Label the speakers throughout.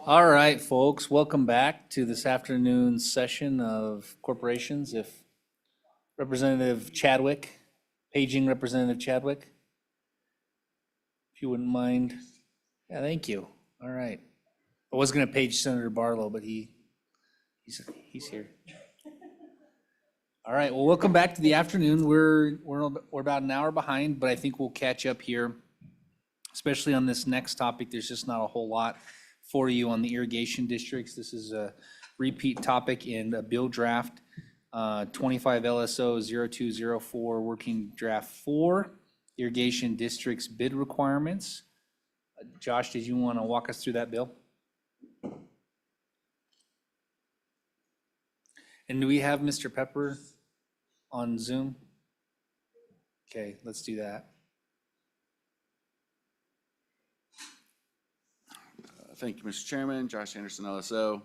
Speaker 1: All right, folks, welcome back to this afternoon's session of corporations. If Representative Chadwick, paging Representative Chadwick, if you wouldn't mind. Yeah, thank you. All right. I was going to page Senator Barlow, but he's here. All right, well, welcome back to the afternoon. We're about an hour behind, but I think we'll catch up here, especially on this next topic. There's just not a whole lot for you on the irrigation districts. This is a repeat topic in a bill draft, 25 LSO 0204, working draft 4, irrigation districts bid requirements. Josh, did you want to walk us through that bill? And do we have Mr. Pepper on Zoom? Okay, let's do that.
Speaker 2: Thank you, Mr. Chairman. Josh Anderson, LSO.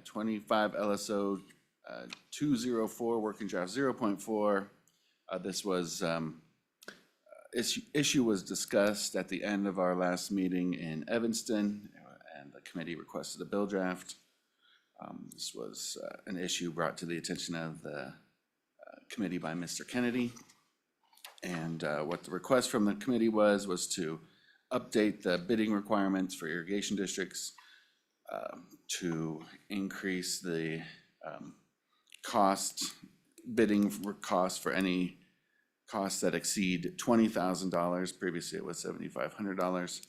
Speaker 2: 25 LSO 204, working draft 0.4. This was, issue was discussed at the end of our last meeting in Evanston, and the committee requested a bill draft. This was an issue brought to the attention of the committee by Mr. Kennedy. And what the request from the committee was to update the bidding requirements for irrigation districts to increase the bidding cost for any costs that exceed $20,000. Previously, it was $7,500.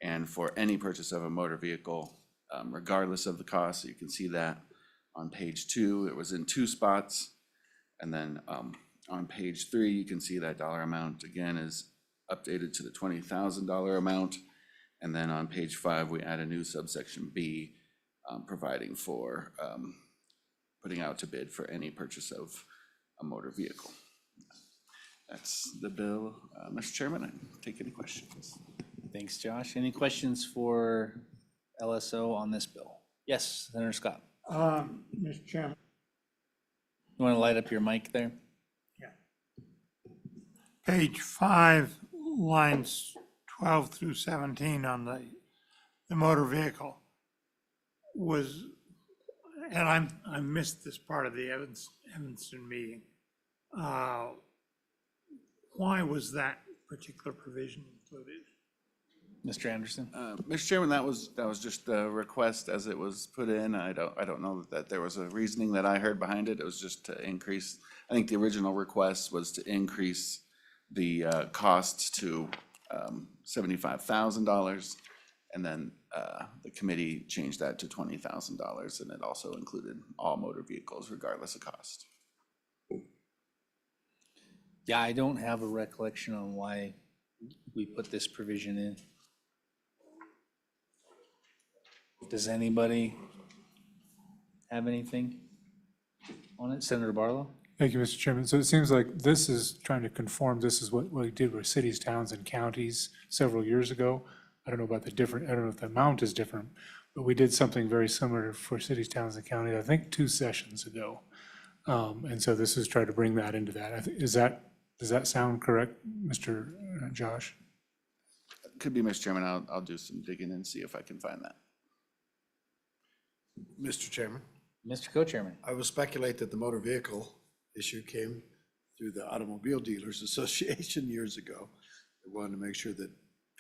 Speaker 2: And for any purchase of a motor vehicle, regardless of the cost. So you can see that on page 2, it was in 2 spots. And then on page 3, you can see that dollar amount again is updated to the $20,000 amount. And then on page 5, we add a new subsection B, providing for putting out to bid for any purchase of a motor vehicle. That's the bill. Mr. Chairman, I take any questions.
Speaker 1: Thanks, Josh. Any questions for LSO on this bill? Yes, Senator Scott.
Speaker 3: Mr. Chairman.
Speaker 1: You want to light up your mic there?
Speaker 3: Yeah. Page 5, lines 12 through 17 on the motor vehicle was, and I missed this part of the Evanston meeting. Why was that particular provision included?
Speaker 1: Mr. Anderson?
Speaker 2: Mr. Chairman, that was just the request as it was put in. I don't know that there was a reasoning that I heard behind it. It was just to increase. I think the original request was to increase the costs to $75,000, and then the committee changed that to $20,000, and it also included all motor vehicles regardless of cost.
Speaker 1: Yeah, I don't have a recollection on why we put this provision in. Does anybody have anything on it? Senator Barlow?
Speaker 4: Thank you, Mr. Chairman. So it seems like this is trying to conform, this is what we did with cities, towns, and counties several years ago. I don't know about I don't know if the amount is different, but we did something very similar for cities, towns, and counties, I think 2 sessions ago. And so this is trying to bring that into that. Does that sound correct, Mr. Josh?
Speaker 2: Could be, Mr. Chairman. I'll do some digging and see if I can find that.
Speaker 5: Mr. Chairman,
Speaker 1: Mr. Co-Chairman?
Speaker 5: I will speculate that the motor vehicle issue came through the Automobile Dealers Association years ago. They wanted to make sure that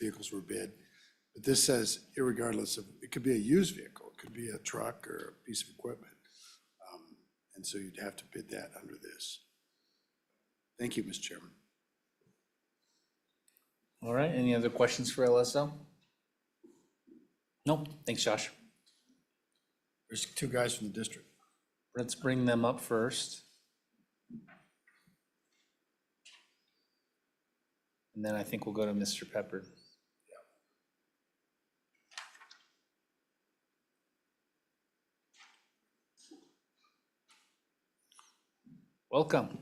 Speaker 5: vehicles were bid. But this says, irregardless of, it could be a used vehicle, it could be a truck or a piece of equipment. And so you'd have to bid that under this. Thank you, Mr. Chairman.
Speaker 1: All right, any other questions for LSO? Nope, thanks, Josh.
Speaker 5: There's 2 guys from the district.
Speaker 1: Let's bring them up first. And then I think we'll go to Mr. Pepper. Welcome.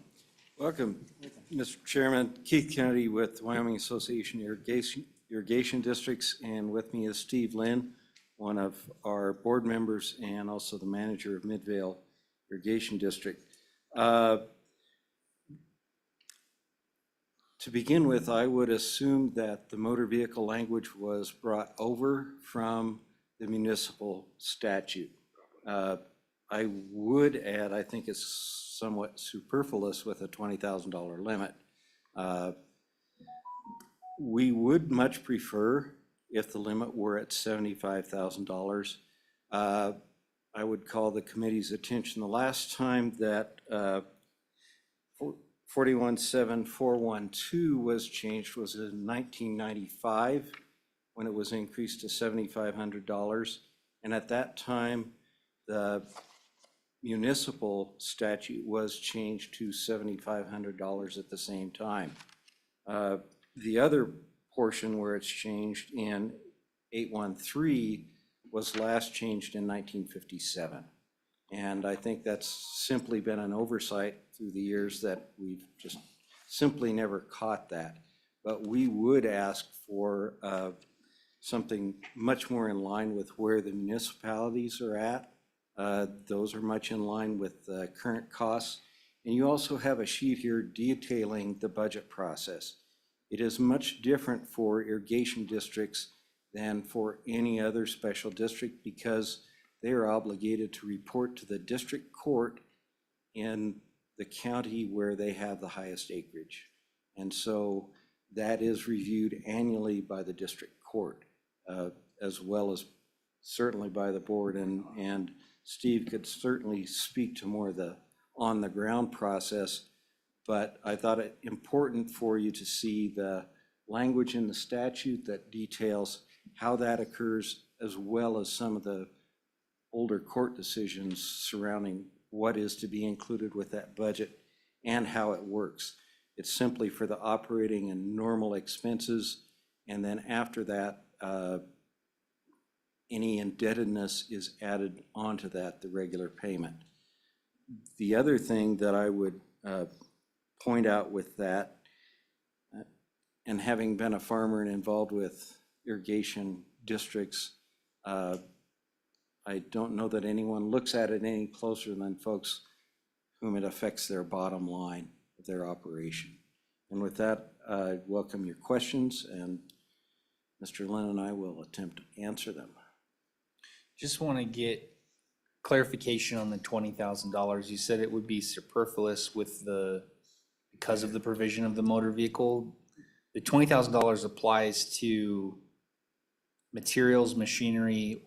Speaker 6: Welcome, Mr. Chairman. Keith Kennedy with Wyoming Association Irrigation Districts, and with me is Steve Lynn, one of our board members and also the manager of Midvale Irrigation District. To begin with, I would assume that the motor vehicle language was brought over from the municipal statute. I would add, I think it's somewhat superfluous with a $20,000 limit. We would much prefer if the limit were at $75,000. I would call the committee's attention the last time that 417412 was changed was in 1995 when it was increased to $7,500. And at that time, the municipal statute was changed to $7,500 at the same time. The other portion where it's changed in 813 was last changed in 1957. And I think that's simply been an oversight through the years that we've just simply never caught that. But we would ask for something much more in line with where the municipalities are at. Those are much in line with current costs. And you also have a sheet here detailing the budget process. It is much different for irrigation districts than for any other special district because they are obligated to report to the district court in the county where they have the highest acreage. And so that is reviewed annually by the district court, as well as certainly by the board. And Steve could certainly speak to more of the on-the-ground process, but I thought it important for you to see the language in the statute that details how that occurs, as well as some of the older court decisions surrounding what is to be included with that budget and how it works. It's simply for the operating and normal expenses, and then after that, any indebtedness is added onto that, the regular payment. The other thing that I would point out with that, and having been a farmer and involved with irrigation districts, I don't know that anyone looks at it any closer than folks whom it affects their bottom line of their operation. And with that, I welcome your questions, and Mr. Lynn and I will attempt to answer them.
Speaker 1: Just want to get clarification on the $20,000. You said it would be superfluous with because of the provision of the motor vehicle. The $20,000 applies to materials, machinery,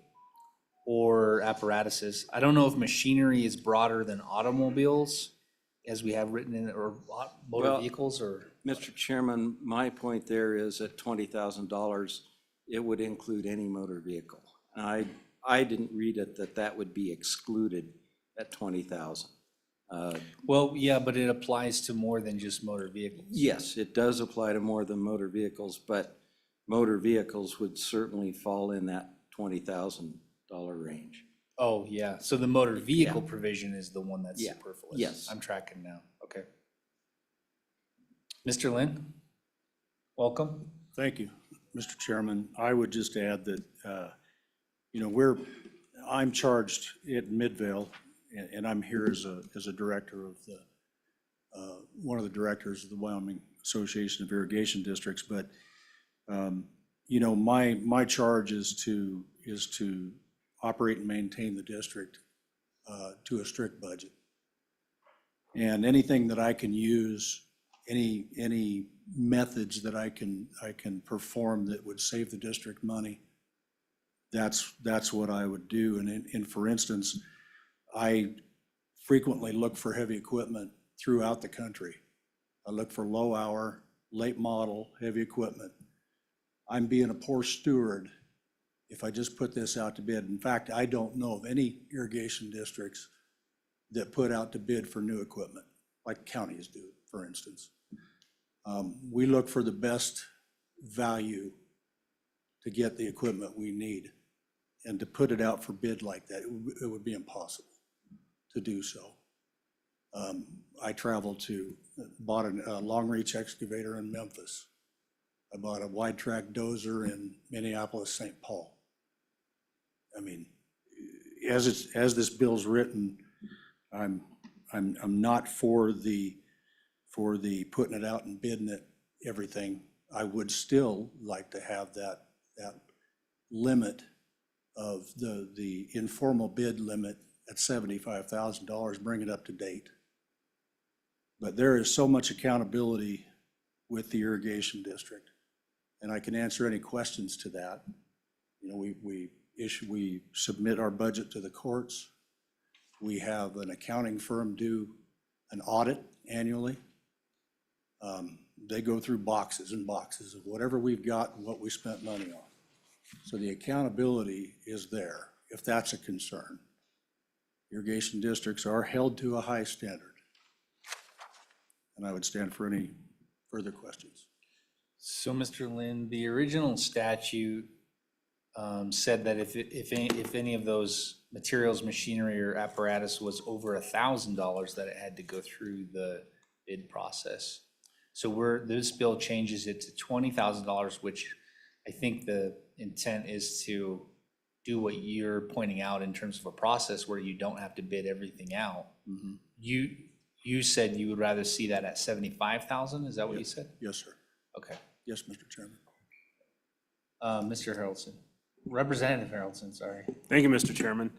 Speaker 1: or apparatuses. I don't know if machinery is broader than automobiles, as we have written in it, or motor vehicles, or?
Speaker 6: Mr. Chairman, my point there is at $20,000, it would include any motor vehicle. And I didn't read it that would be excluded at $20,000.
Speaker 1: Well, yeah, but it applies to more than just motor vehicles.
Speaker 6: Yes, it does apply to more than motor vehicles, but motor vehicles would certainly fall in that $20,000 range.
Speaker 1: Oh, yeah. So the motor vehicle provision is the one that's
Speaker 6: Yeah.
Speaker 1: superfluous.
Speaker 6: Yes.
Speaker 1: I'm tracking now. Okay. Mr. Lynn, welcome.
Speaker 7: Thank you, Mr. Chairman. I would just add that, I'm charged at Midvale, and I'm here as a director of one of the directors of the Wyoming Association of Irrigation Districts. But, my charge is to operate and maintain the district to a strict budget. And anything that I can use, any methods that I can perform that would save the district money, that's what I would do. And for instance, I frequently look for heavy equipment throughout the country. I look for low hour, late model, heavy equipment. I'm being a poor steward if I just put this out to bid. In fact, I don't know of any irrigation districts that put out to bid for new equipment, like counties do, for instance. We look for the best value to get the equipment we need, and to put it out for bid like that, it would be impossible to do so. I bought a long reach excavator in Memphis. I bought a wide track dozer in Minneapolis, St. Paul. I mean, as this bill's written, I'm not for the putting it out and bidding it everything, I would still like to have that limit of the informal bid limit at $75,000, bring it up to date. But there is so much accountability with the irrigation district, and I can answer any questions to that. You know, we submit our budget to the courts. We have an accounting firm do an audit annually. They go through boxes and boxes of whatever we've got and what we spent money on. So the accountability is there, if that's a concern. Irrigation districts are held to a high standard. And I would stand for any further questions.
Speaker 1: So, Mr. Lynn, the original statute said that if any of those materials, machinery, or apparatus was over $1,000, that it had to go through the bid process. So this bill changes it to $20,000, which I think the intent is to do what you're pointing out in terms of a process where you don't have to bid everything out. You said you would rather see that at 75,000, is that what you said?
Speaker 7: Yes, sir.
Speaker 1: Okay.
Speaker 7: Yes, Mr. Chairman.
Speaker 1: Mr. Harrelson, Representative Harrelson, sorry.
Speaker 8: Thank you, Mr. Chairman.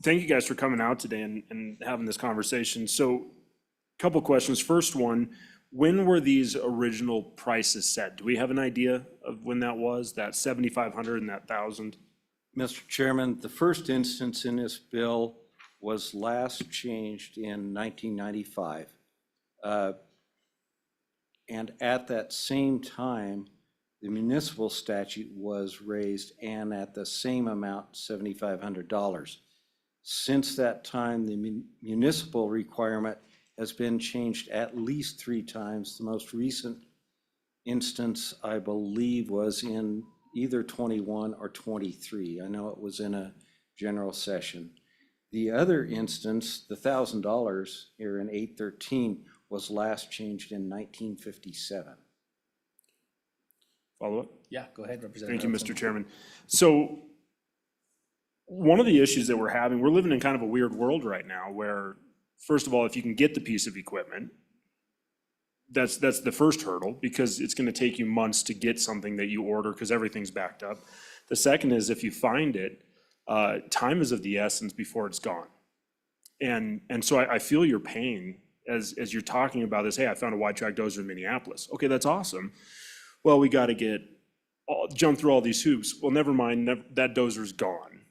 Speaker 8: Thank you guys for coming out today and having this conversation. So, a couple questions. First one, when were these original prices set? Do we have an idea of when that was, that 7,500 and that 1,000?
Speaker 6: Mr. Chairman, the first instance in this bill was last changed in 1995. And at that same time, the municipal statute was raised and at the same amount, $7,500. Since that time, the municipal requirement has been changed at least 3 times. The most recent instance, I believe, was in either 21 or 23. I know it was in a general session. The other instance, the $1,000 here in 813, was last changed in 1957.
Speaker 8: Follow up?
Speaker 1: Yeah, go ahead, Representative.
Speaker 8: Thank you,
Speaker 1: Harrelson.
Speaker 8: Mr. Chairman. So, one of the issues that we're living in kind of a weird world right now where, first of all, if you can get the piece of equipment, that's the first hurdle, because it's going to take you months to get something that you order because everything's backed up. The second is, if you find it, time is of the essence before it's gone. And so I feel your pain as you're talking about this. Hey, I found a wide track dozer in Minneapolis. Okay, that's awesome. Well, we got to jump through all these hoops. Well, never mind, that dozer's gone.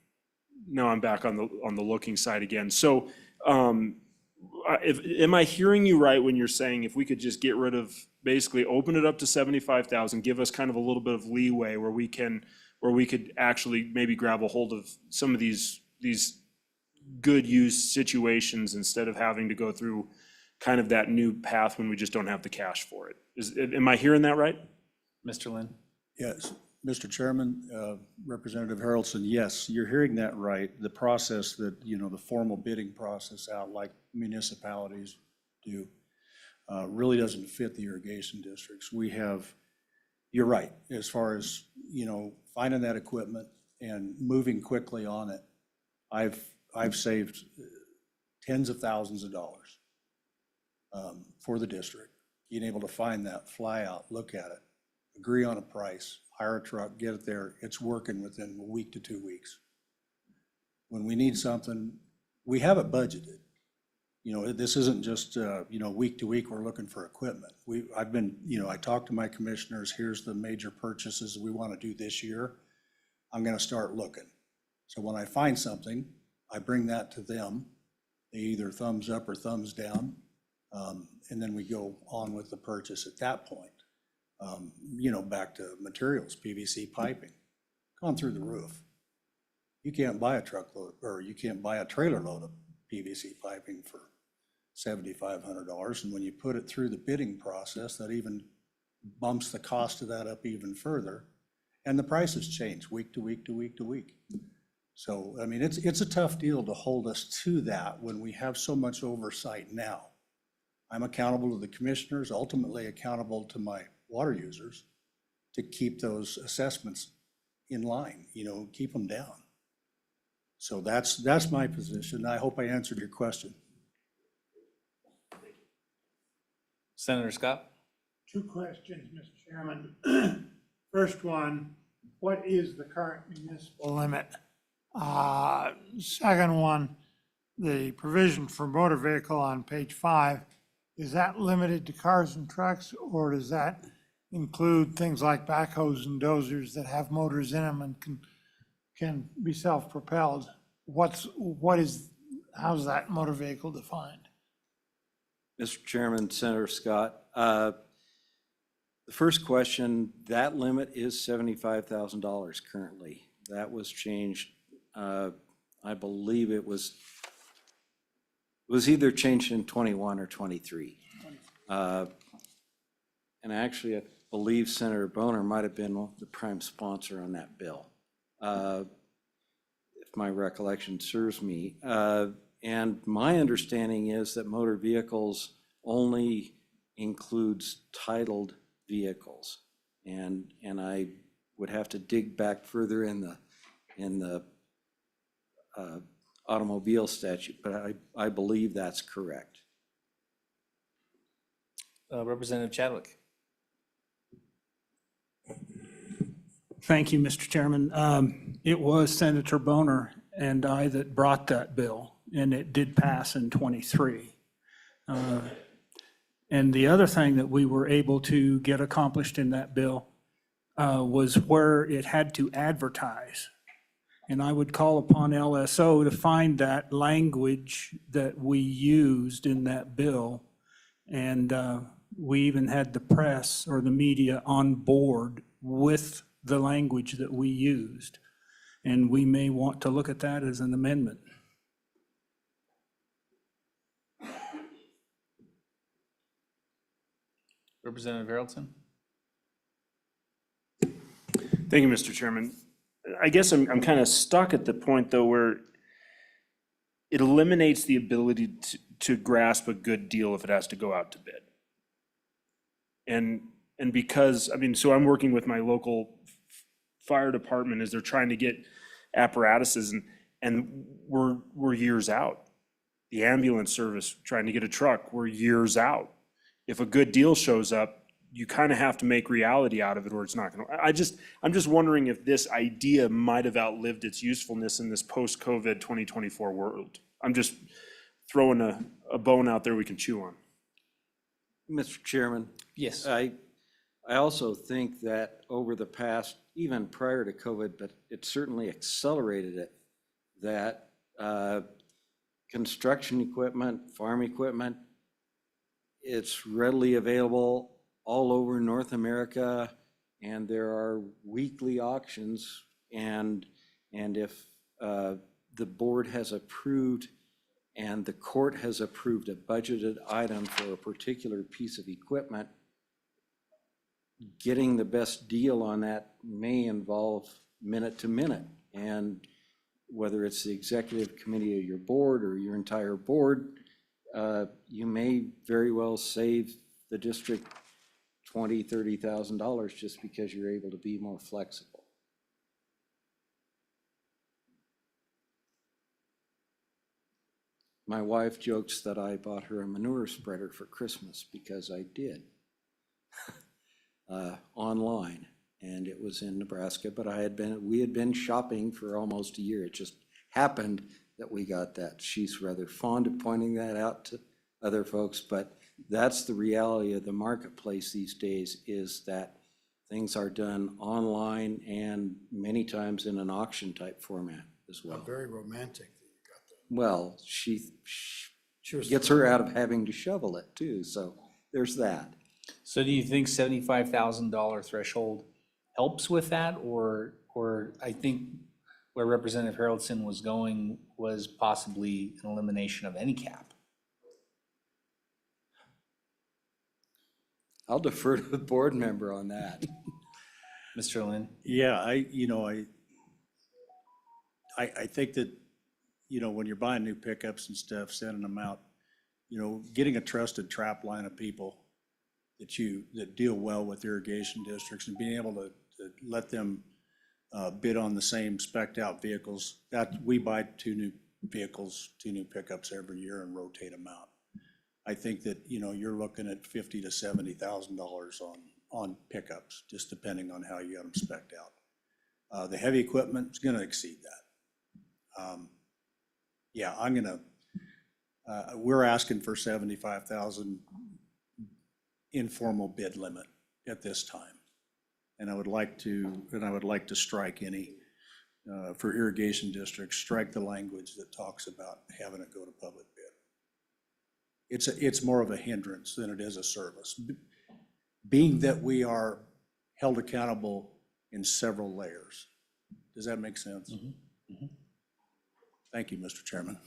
Speaker 8: Now I'm back on the looking side again. So, am I hearing you right when you're saying if we could just get rid of, basically open it up to 75,000, give us kind of a little bit of leeway where we could actually maybe grab a hold of some of these good use situations instead of having to go through kind of that new path when we just don't have the cash for it? Am I hearing that right?
Speaker 1: Mr. Lynn?
Speaker 7: Yes, Mr. Chairman, Representative Harrelson, yes, you're hearing that right. The process that, the formal bidding process out like municipalities do really doesn't fit the irrigation districts. You're right, as far as, finding that equipment and moving quickly on it. I've saved tens of thousands of dollars for the district, being able to find that, fly out, look at it, agree on a price, hire a truck, get it there. It's working within a week to 2 weeks. When we need something, we have it budgeted. This isn't just, week to week, we're looking for equipment. I talked to my commissioners, here's the major purchases we want to do this year. I'm going to start looking. So when I find something, I bring that to them. They either thumbs up or thumbs down. And then we go on with the purchase at that point. Back to materials, PVC piping, gone through the roof. You can't buy a truckload, or you can't buy a trailer load of PVC piping for $7,500. And when you put it through the bidding process, that even bumps the cost of that up even further. And the prices change week to week to week to week. So, it's a tough deal to hold us to that when we have so much oversight now. I'm accountable to the commissioners, ultimately accountable to my water users to keep those assessments in line, keep them down. So that's my position. I hope I answered your question.
Speaker 1: Senator Scott?
Speaker 3: Two questions, Mr. Chairman. First one, what is the current municipal limit? Second one, the provision for motor vehicle on page 5, is that limited to cars and trucks, or does that include things like backhoes and dozers that have motors in them and can be self-propelled? How's that motor vehicle defined?
Speaker 6: Mr. Chairman, Senator Scott, the first question, that limit is $75,000 currently. That was changed, I believe it was either changed in 21 or 23. And actually, I believe Senator Boner might have been the prime sponsor on that bill, if my recollection serves me. And my understanding is that motor vehicles only includes titled vehicles. And I would have to dig back further in the automobile statute, but I believe that's correct.
Speaker 1: Representative Chadwick.
Speaker 9: Thank you, Mr. Chairman. It was Senator Boner and I that brought that bill, and it did pass in '23. And the other thing that we were able to get accomplished in that bill was where it had to advertise. And I would call upon LSO to find that language that we used in that bill. And we even had the press or the media on board with the language that we used. And we may want to look at that as an amendment.
Speaker 1: Representative Harrelson.
Speaker 8: Thank you, Mr. Chairman. I guess I'm kind of stuck at the point, though, where it eliminates the ability to grasp a good deal if it has to go out to bid. And because, I mean, so I'm working with my local fire department as they're trying to get apparatuses, and we're years out. The ambulance service, trying to get a truck, we're years out. If a good deal shows up, you kind of have to make reality out of it, or it's not going to. I'm just wondering if this idea might have outlived its usefulness in this post-COVID 2024 world. I'm just throwing a bone out there we can chew on.
Speaker 6: Mr. Chairman?
Speaker 1: Yes.
Speaker 6: I also think that over the past, even prior to COVID, but it certainly accelerated it, that construction equipment, farm equipment, it's readily available all over North America, and there are weekly auctions, and if the board has approved and the court has approved a budgeted item for a particular piece of equipment, getting the best deal on that may involve minute to minute. And whether it's the executive committee of your board or your entire board, you may very well save the district $20,000, $30,000 just because you're able to be more flexible. My wife jokes that I bought her a manure spreader for Christmas because I did online, and it was in Nebraska, but we had been shopping for almost a year. It just happened that we got that. She's rather fond of pointing that out to other folks, but that's the reality of the marketplace these days, is that things are done online and many times in an auction type format as well.
Speaker 5: Very romantic that you got that.
Speaker 6: Well, she
Speaker 5: was
Speaker 6: gets her out of having to shovel it too, so there's that.
Speaker 1: So do you think $75,000 threshold helps with that, or I think where Representative Harrelson was going was possibly an elimination of any cap?
Speaker 6: I'll defer to the board member on that.
Speaker 1: Mr. Lynn?
Speaker 7: Yeah, I think that, when you're buying new pickups and stuff, sending them out, getting a trusted trap line of people that deal well with irrigation districts and being able to let them bid on the same spec'd out vehicles. That we buy two new pickups every year and rotate them out. I think that, you know, you're looking at $50,000 to $70,000 on pickups, just depending on how you got them spec'd out. The heavy equipment is gonna exceed that. Yeah, we're asking for 75,000 informal bid limit at this time. And I would like to strike any, for irrigation districts, strike the language that talks about having it go to public bid. It's more of a hindrance than it is a service. Being that we are held accountable in several layers. Does that make sense? Thank you, Mr. Chairman.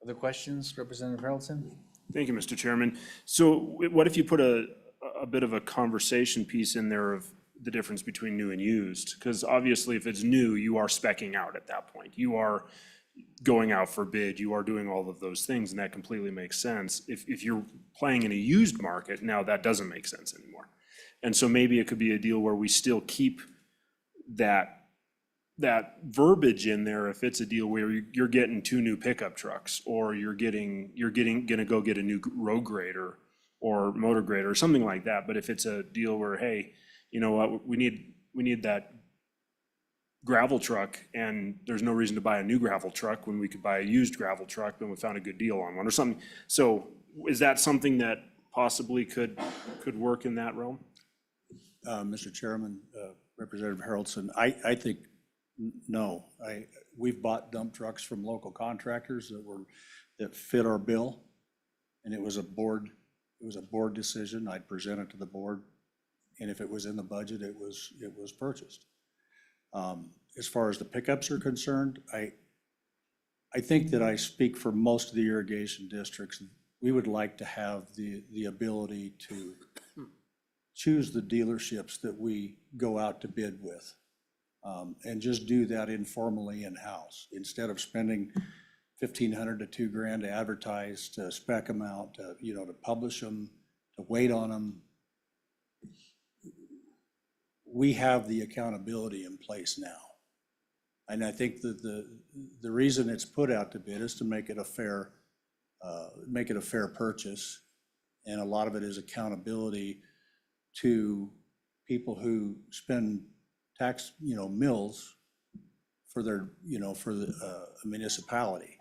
Speaker 1: Other questions, Representative Harrelson?
Speaker 8: Thank you, Mr. Chairman. So what if you put a bit of a conversation piece in there of the difference between new and used? Because obviously if it's new, you are speccing out at that point. You are going out for bid, you are doing all of those things, and that completely makes sense. If you're playing in a used market, now that doesn't make sense anymore. And so maybe it could be a deal where we still keep that verbiage in there if it's a deal where you're getting 2 new pickup trucks, or gonna go get a new road grader or motor grader or something like that. But if it's a deal where, hey, you know what, we need that gravel truck, and there's no reason to buy a new gravel truck when we could buy a used gravel truck when we found a good deal on one or something. So is that something that possibly could work in that realm?
Speaker 7: Mr. Chairman, Representative Harrelson, I think, no. We've bought dump trucks from local contractors that fit our bill, and it was a board decision. I'd present it to the board, and if it was in the budget, it was purchased. As far as the pickups are concerned, I think that I speak for most of the irrigation districts. We would like to have the ability to choose the dealerships that we go out to bid with, and just do that informally in-house, instead of spending $1,500 to $2,000 to advertise, to spec them out, to publish them, to wait on them. We have the accountability in place now. And I think that the reason it's put out to bid is to make it a fair purchase. And a lot of it is accountability to people who spend tax, mills for their, for the municipality.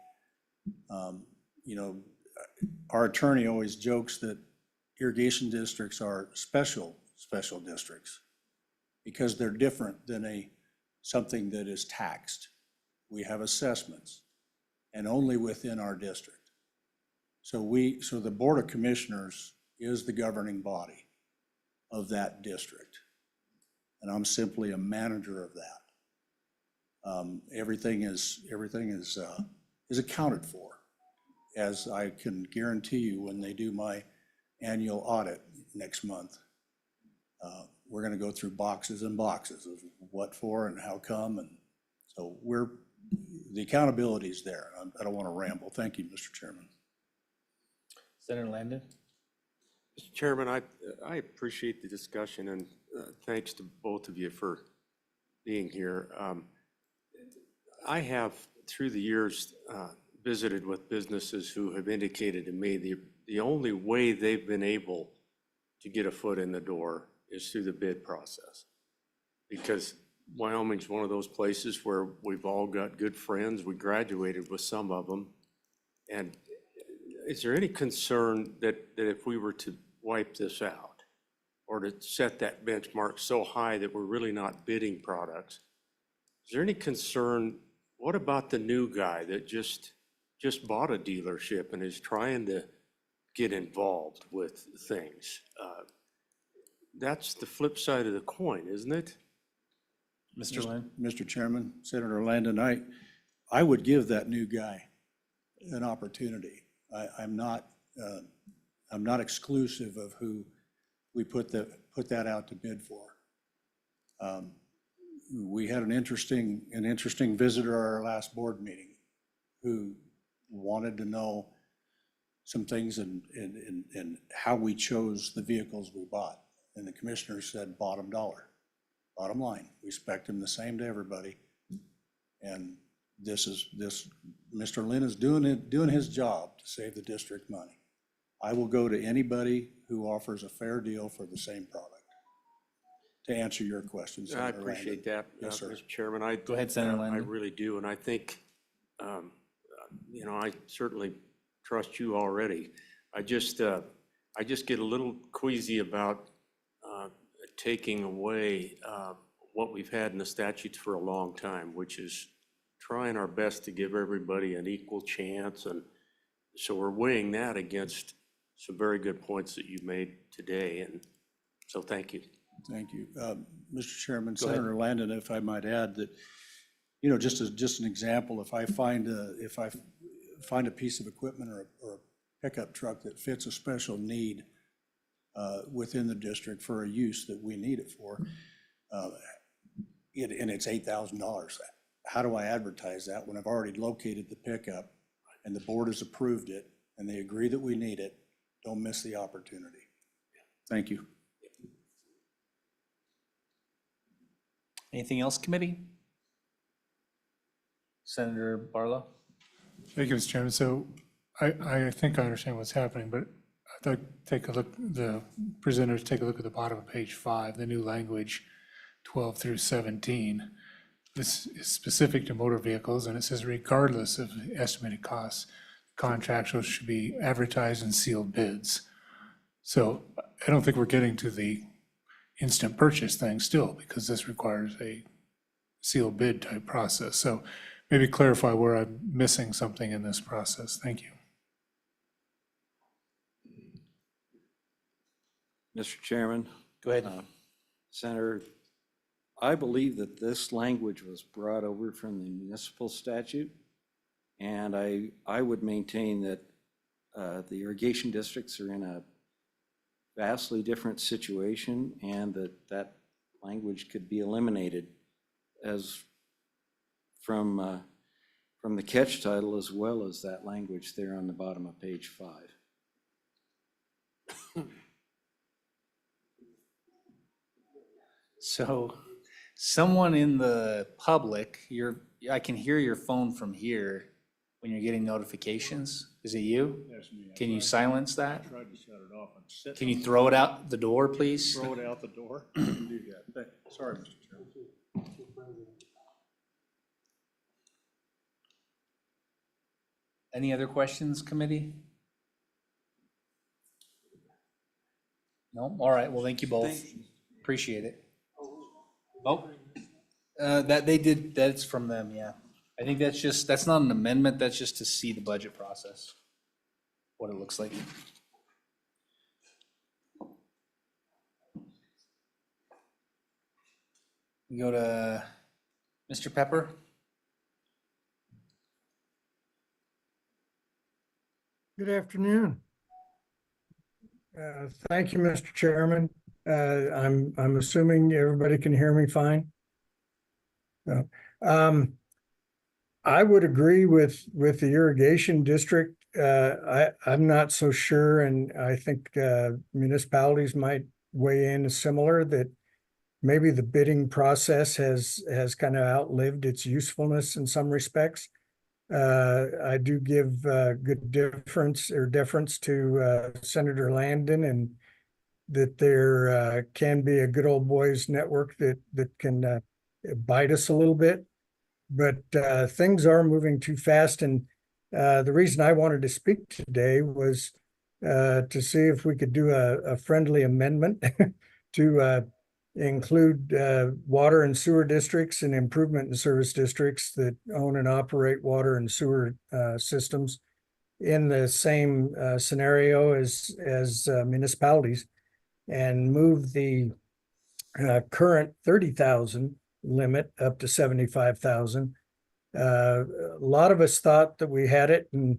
Speaker 7: Our attorney always jokes that irrigation districts are special districts, because they're different than something that is taxed. We have assessments, and only within our district. So the Board of Commissioners is the governing body of that district, and I'm simply a manager of that. Everything is accounted for, as I can guarantee you when they do my annual audit next month. We're going to go through boxes and boxes of what for and how come, and so the accountability is there. I don't want to ramble. Thank you, Mr. Chairman.
Speaker 1: Senator Landon?
Speaker 10: Mr. Chairman, I appreciate the discussion, and thanks to both of you for being here. I have, through the years, visited with businesses who have indicated to me the only way they've been able to get a foot in the door is through the bid process. Because Wyoming's one of those places where we've all got good friends. We graduated with some of them. And is there any concern that if we were to wipe this out, or to set that benchmark so high that we're really not bidding products, is there any concern, what about the new guy that just bought a dealership and is trying to get involved with things? That's the flip side of the coin, isn't it?
Speaker 1: Mr. Lynn?
Speaker 7: Mr. Chairman, Senator Landon, I would give that new guy an opportunity. I'm not exclusive of who we put that out to bid for. We had an interesting visitor at our last board meeting who wanted to know some things and how we chose the vehicles we bought. And the commissioner said bottom dollar, bottom line. We spec'd them the same to everybody. And Mr. Lynn is doing his job to save the district money. I will go to anybody who offers a fair deal for the same product. To answer your questions.
Speaker 10: I
Speaker 7: Senator
Speaker 10: appreciate
Speaker 7: Landon.
Speaker 10: that,
Speaker 7: Yes, sir.
Speaker 10: Mr. Chairman.
Speaker 1: Go ahead, Senator
Speaker 10: I
Speaker 1: Landon.
Speaker 10: really do, and I think, I certainly trust you already. I just get a little queasy about taking away what we've had in the statutes for a long time, which is trying our best to give everybody an equal chance. And so we're weighing that against some very good points that you made today. And so thank you.
Speaker 7: Thank you. Mr. Chairman,
Speaker 1: Go ahead.
Speaker 7: Senator Landon, if I might add that, just an example, if I find a piece of equipment or a pickup truck that fits a special need within the district for a use that we need it for, and it's $8,000, how do I advertise that when I've already located the pickup and the board has approved it and they agree that we need it? Don't miss the opportunity. Thank you.
Speaker 1: Anything else, committee? Senator Barlow?
Speaker 4: Thank you, Mr. Chairman. So I think I understand what's happening, but I'd like to take a look, the presenters take a look at the bottom of page 5, the new language 12 through 17. This is specific to motor vehicles, and it says regardless of estimated costs, contractuals should be advertised in sealed bids. So I don't think we're getting to the instant purchase thing still, because this requires a sealed bid type process. So maybe clarify where I'm missing something in this process. Thank you.
Speaker 6: Mr. Chairman,
Speaker 1: Go ahead.
Speaker 6: Senator, I believe that this language was brought over from the municipal statute. And I would maintain that the irrigation districts are in a vastly different situation, and that language could be eliminated as from the catch title, as well as that language there on the bottom of page 5.
Speaker 1: So someone in the public, I can hear your phone from here when you're getting notifications. Is it you? Can you silence that?
Speaker 7: Tried to shut it off. I'm sitting.
Speaker 1: Can you throw it out the door, please?
Speaker 7: Throw it out the door? I can do that. Sorry, Mr. Chairman.
Speaker 1: Any other questions, committee? No? All right, well, thank you both. Appreciate it. Oh, that they did, that's from them, yeah. I think that's not an amendment, that's just to see the budget process, what it looks like. We go to Mr. Pepper.
Speaker 11: Good afternoon. Thank you, Mr. Chairman. I'm assuming everybody can hear me fine. I would agree with the irrigation district. I'm not so sure, and I think municipalities might weigh in similar, that maybe the bidding process has kind of outlived its usefulness in some respects. I do give good deference to Senator Landon, and that there can be a good old boys network that can bite us a little bit. But things are moving too fast, and the reason I wanted to speak today was to see if we could do a friendly amendment to include water and sewer districts and improvement and service districts that own and operate water and sewer systems in the same scenario as municipalities, and move the current 30,000 limit up to 75,000. A lot of us thought that we had it in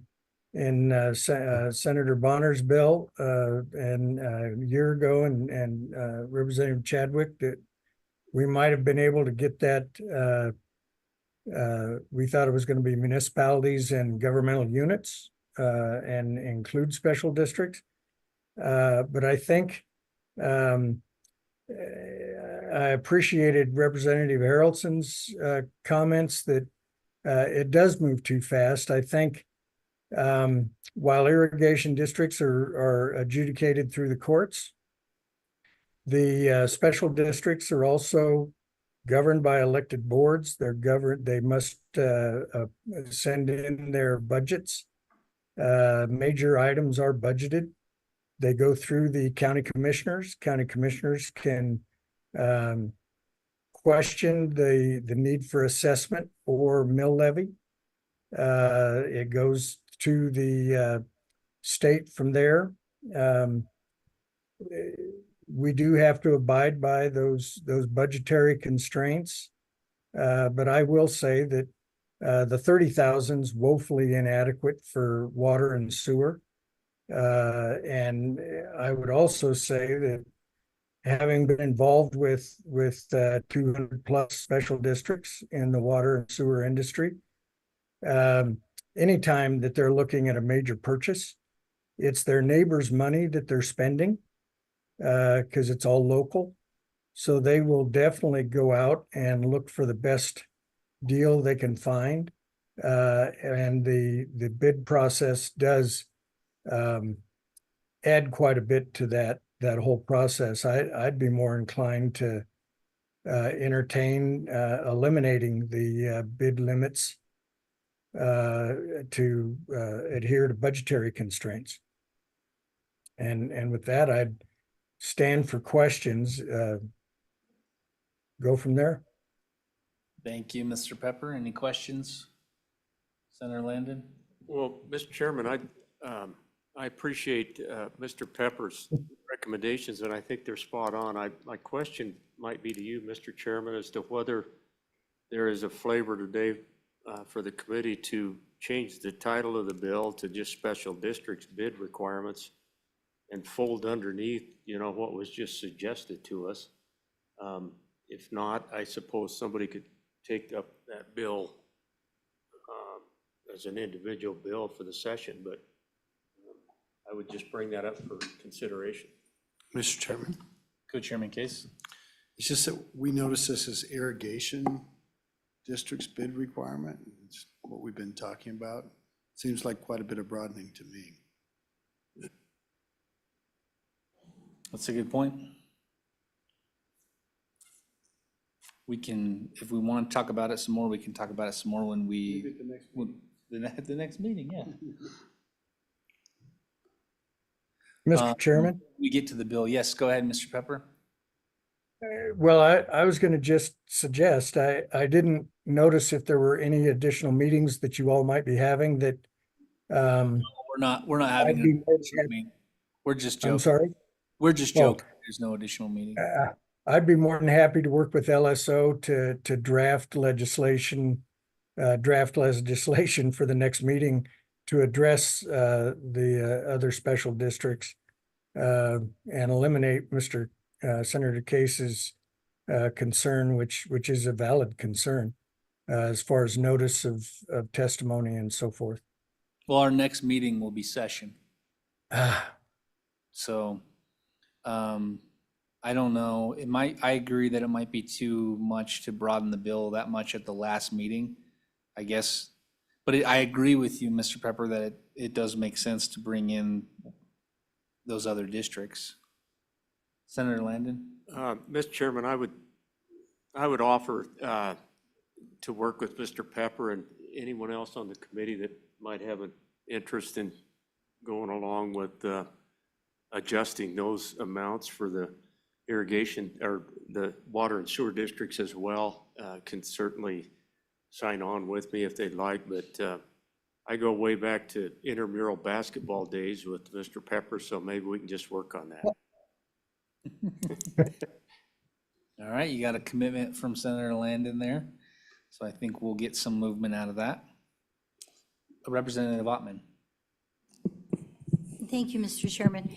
Speaker 11: Senator Bonner's bill and a year ago, and Representative Chadwick, that we might have been able to get that. We thought it was going to be municipalities and governmental units and include special districts. But I think I appreciated Representative Harrelson's comments that it does move too fast. I think While irrigation districts are adjudicated through the courts, the special districts are also governed by elected boards. They're governed, they must send in their budgets. Major items are budgeted. They go through the county commissioners. County commissioners can question the need for assessment or mill levy. It goes to the state from there. We do have to abide by those budgetary constraints. But I will say that the 30,000 is woefully inadequate for water and sewer. And I would also say that having been involved with 200 plus special districts in the water and sewer industry, anytime that they're looking at a major purchase, it's their neighbor's money that they're spending because it's all local. So they will definitely go out and look for the best deal they can find. And the bid process does add quite a bit to that whole process. I'd be more inclined to entertain eliminating the bid limits to adhere to budgetary constraints. And with that, I'd stand for questions. Go from there.
Speaker 1: Thank you, Mr. Pepper. Any questions? Senator Landon?
Speaker 10: Well, Mr. Chairman, I appreciate Mr. Pepper's recommendations, and I think they're spot on. My question might be to you, Mr. Chairman, as to whether there is a flavor today for the committee to change the title of the bill to just special districts bid requirements and fold underneath, what was just suggested to us. If not, I suppose somebody could take up that bill as an individual bill for the session, but I would just bring that up for consideration.
Speaker 5: Mr. Chairman,
Speaker 1: Co-Chairman Case?
Speaker 5: it's just that we notice this as irrigation district's bid requirement. It's what we've been talking about. Seems like quite a bit of broadening to me.
Speaker 1: That's a good point. We can, if we want to talk about it some more, we can talk about it some more when we, the next meeting, yeah.
Speaker 11: Mr. Chairman?
Speaker 1: We get to the bill. Yes, go ahead, Mr. Pepper.
Speaker 11: Well, I was going to just suggest, I didn't notice if there were any additional meetings that you all might be having that.
Speaker 1: We're not having
Speaker 11: I'd be
Speaker 1: an
Speaker 11: more
Speaker 1: additional
Speaker 11: than-
Speaker 1: meeting. We're just
Speaker 11: I'm
Speaker 1: joking.
Speaker 11: sorry.
Speaker 1: We're just
Speaker 11: Well,
Speaker 1: joking. There's no additional meeting.
Speaker 11: I'd be more than happy to work with LSO to draft legislation for the next meeting to address the other special districts and eliminate Mr. Senator Case's concern, which is a valid concern as far as notice of testimony and so forth.
Speaker 1: Well, our next meeting will be session. So, I don't know. I agree that it might be too much to broaden the bill that much at the last meeting, I guess. But I agree with you, Mr. Pepper, that it does make sense to bring in those other districts. Senator Landon?
Speaker 10: Mr. Chairman, I would offer to work with Mr. Pepper and anyone else on the committee that might have an interest in going along with adjusting those amounts for the irrigation or the water and sewer districts as well, can certainly sign on with me if they'd like, but I go way back to intramural basketball days with Mr. Pepper, so maybe we can just work on that.
Speaker 1: All right, you got a commitment from Senator Landon there. So I think we'll get some movement out of that. Representative Ottman.
Speaker 12: Thank you, Mr. Chairman.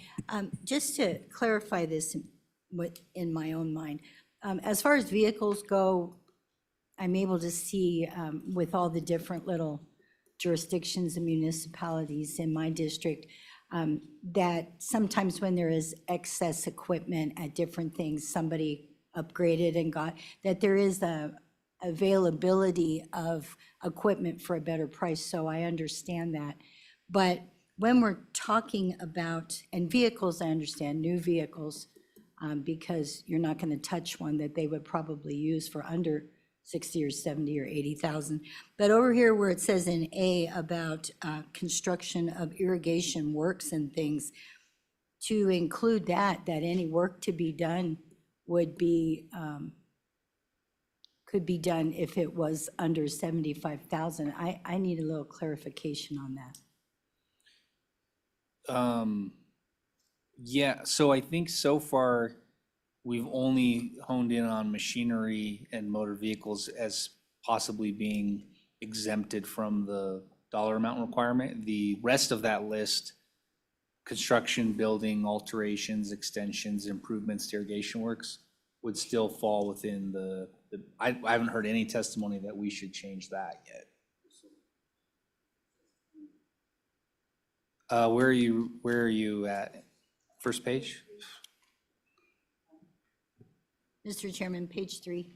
Speaker 12: Just to clarify this in my own mind, as far as vehicles go, I'm able to see with all the different little jurisdictions and municipalities in my district that sometimes when there is excess equipment at different things, somebody upgraded and got, that there is a availability of equipment for a better price. So I understand that. But when we're talking about, and vehicles, I understand, new vehicles, because you're not going to touch one that they would probably use for under 60 or 70 or 80,000. But over here where it says in A about construction of irrigation works and things, to include that any work to be done would be, could be done if it was under 75,000. I need a little clarification on that.
Speaker 1: Yeah, so I think so far, we've only honed in on machinery and motor vehicles as possibly being exempted from the dollar amount requirement. The rest of that list, construction, building, alterations, extensions, improvements to irrigation works, would still fall within I haven't heard any testimony that we should change that yet. Where are you at? First page?
Speaker 12: Mr. Chairman, page 3.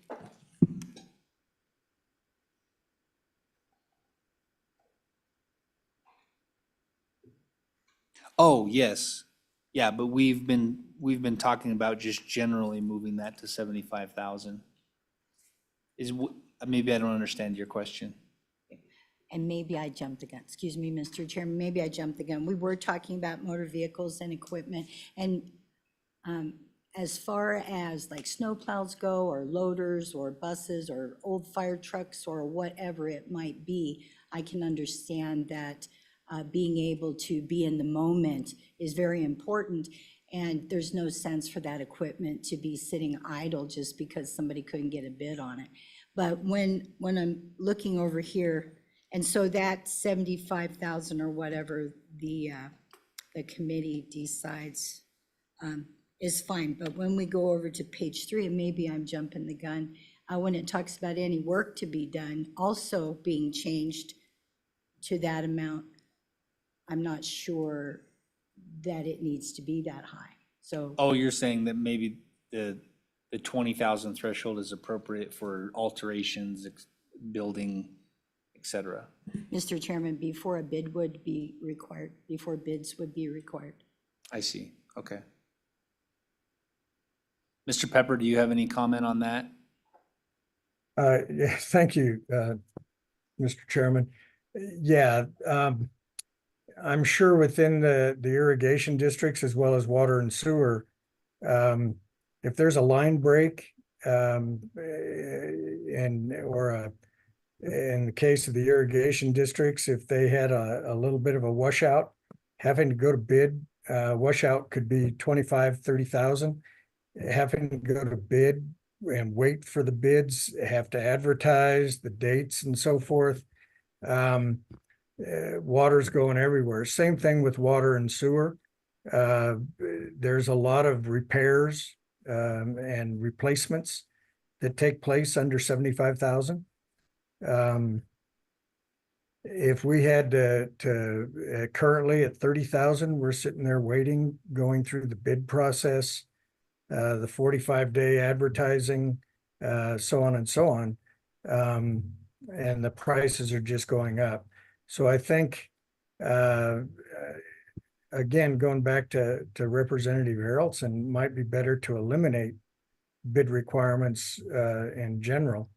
Speaker 1: Oh, yes. Yeah, but we've been talking about just generally moving that to 75,000. Maybe I don't understand your question.
Speaker 12: And maybe I jumped the gun. Excuse me, Mr. Chairman, maybe I jumped the gun. We were talking about motor vehicles and equipment. And as far as like snowplows go, or loaders, or buses, or old fire trucks, or whatever it might be, I can understand that being able to be in the moment is very important. And there's no sense for that equipment to be sitting idle just because somebody couldn't get a bid on it. But when I'm looking over here, and so that 75,000 or whatever the committee decides is fine. But when we go over to page 3, and maybe I'm jumping the gun, when it talks about any work to be done also being changed to that amount, I'm not sure that it needs to be that high. So,
Speaker 1: Oh, you're saying that maybe the 20,000 threshold is appropriate for alterations, building, et cetera.
Speaker 12: Mr. Chairman, before a bid would be required, before bids would be required.
Speaker 1: I see, okay. Mr. Pepper, do you have any comment on that?
Speaker 11: Yeah, thank you, Mr. Chairman. Yeah, I'm sure within the irrigation districts as well as water and sewer, if there's a line break, in the case of the irrigation districts, if they had a little bit of a washout, having to go to bid, washout could be 25, 30,000. Having to go to bid and wait for the bids, have to advertise the dates and so forth. Water's going everywhere. Same thing with water and sewer. There's a lot of repairs and replacements that take place under 75,000. If we had to currently at 30,000, we're sitting there waiting, going through the bid process, the 45-day advertising, so on and so on. And the prices are just going up. So I think, again, going back to Representative Harrelson, might be better to eliminate bid requirements in general.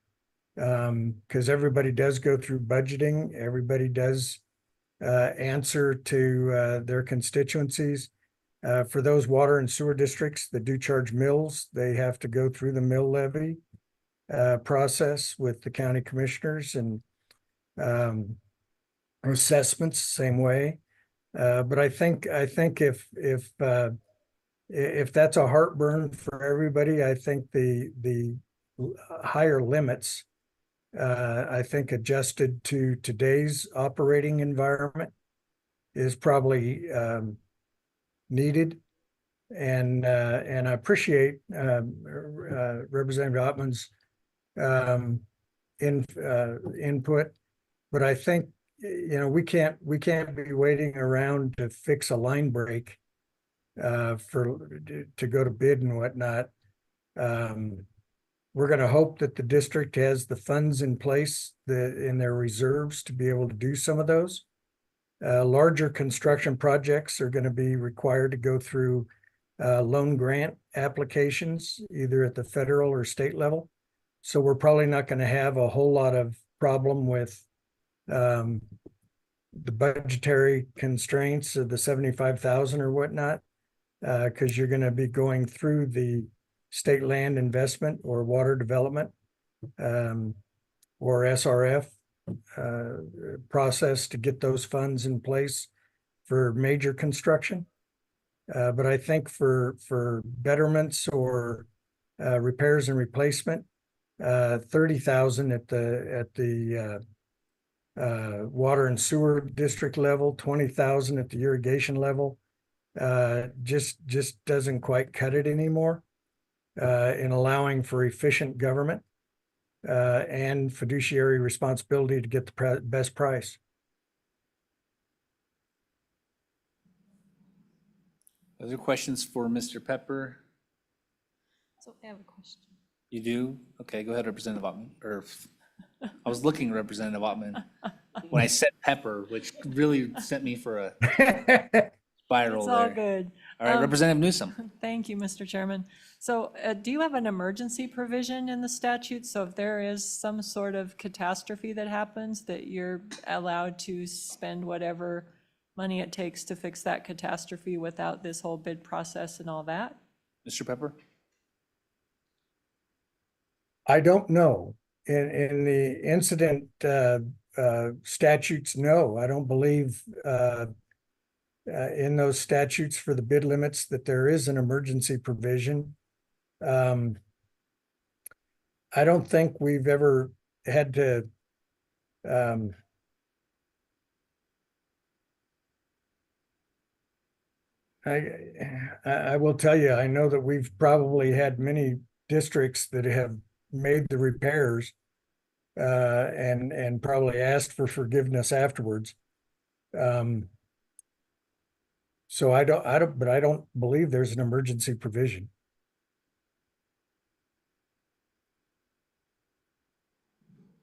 Speaker 11: Because everybody does go through budgeting. Everybody does answer to their constituencies. For those water and sewer districts that do charge mills, they have to go through the mill levy process with the county commissioners, and assessments same way. But I think if that's a heartburn for everybody, I think the higher limits, I think adjusted to today's operating environment is probably needed. And I appreciate Representative Ottman's input, but I think, you know, we can't be waiting around to fix a line break to go to bid and whatnot. We're going to hope that the district has the funds in place in their reserves to be able to do some of those. Larger construction projects are going to be required to go through loan grant applications, either at the federal or state level. So we're probably not going to have a whole lot of problem with the budgetary constraints of the 75,000 or whatnot, because you're going to be going through the state land investment or water development or SRF process to get those funds in place for major construction. But I think for betterments or repairs and replacement, 30,000 at the water and sewer district level, 20,000 at the irrigation level, just doesn't quite cut it anymore in allowing for efficient government and fiduciary responsibility to get the best price.
Speaker 1: Other questions for Mr. Pepper?
Speaker 13: So I have a question.
Speaker 1: You do? Okay, go ahead, Representative Ottman, or I was looking at Representative Ottman when I said Pepper, which really sent me for a spiral
Speaker 13: It's all
Speaker 1: there.
Speaker 13: good.
Speaker 1: All right, Representative Newsom.
Speaker 13: Thank you, Mr. Chairman. So do you have an emergency provision in the statute? So if there is some sort of catastrophe that happens, that you're allowed to spend whatever money it takes to fix that catastrophe without this whole bid process and all that?
Speaker 1: Mr. Pepper?
Speaker 11: I don't know. In the incident statutes, no, I don't believe in those statutes for the bid limits that there is an emergency provision. I don't think we've ever had to I will tell you, I know that we've probably had many districts that have made the repairs and probably asked for forgiveness afterwards. So I don't believe there's an emergency provision.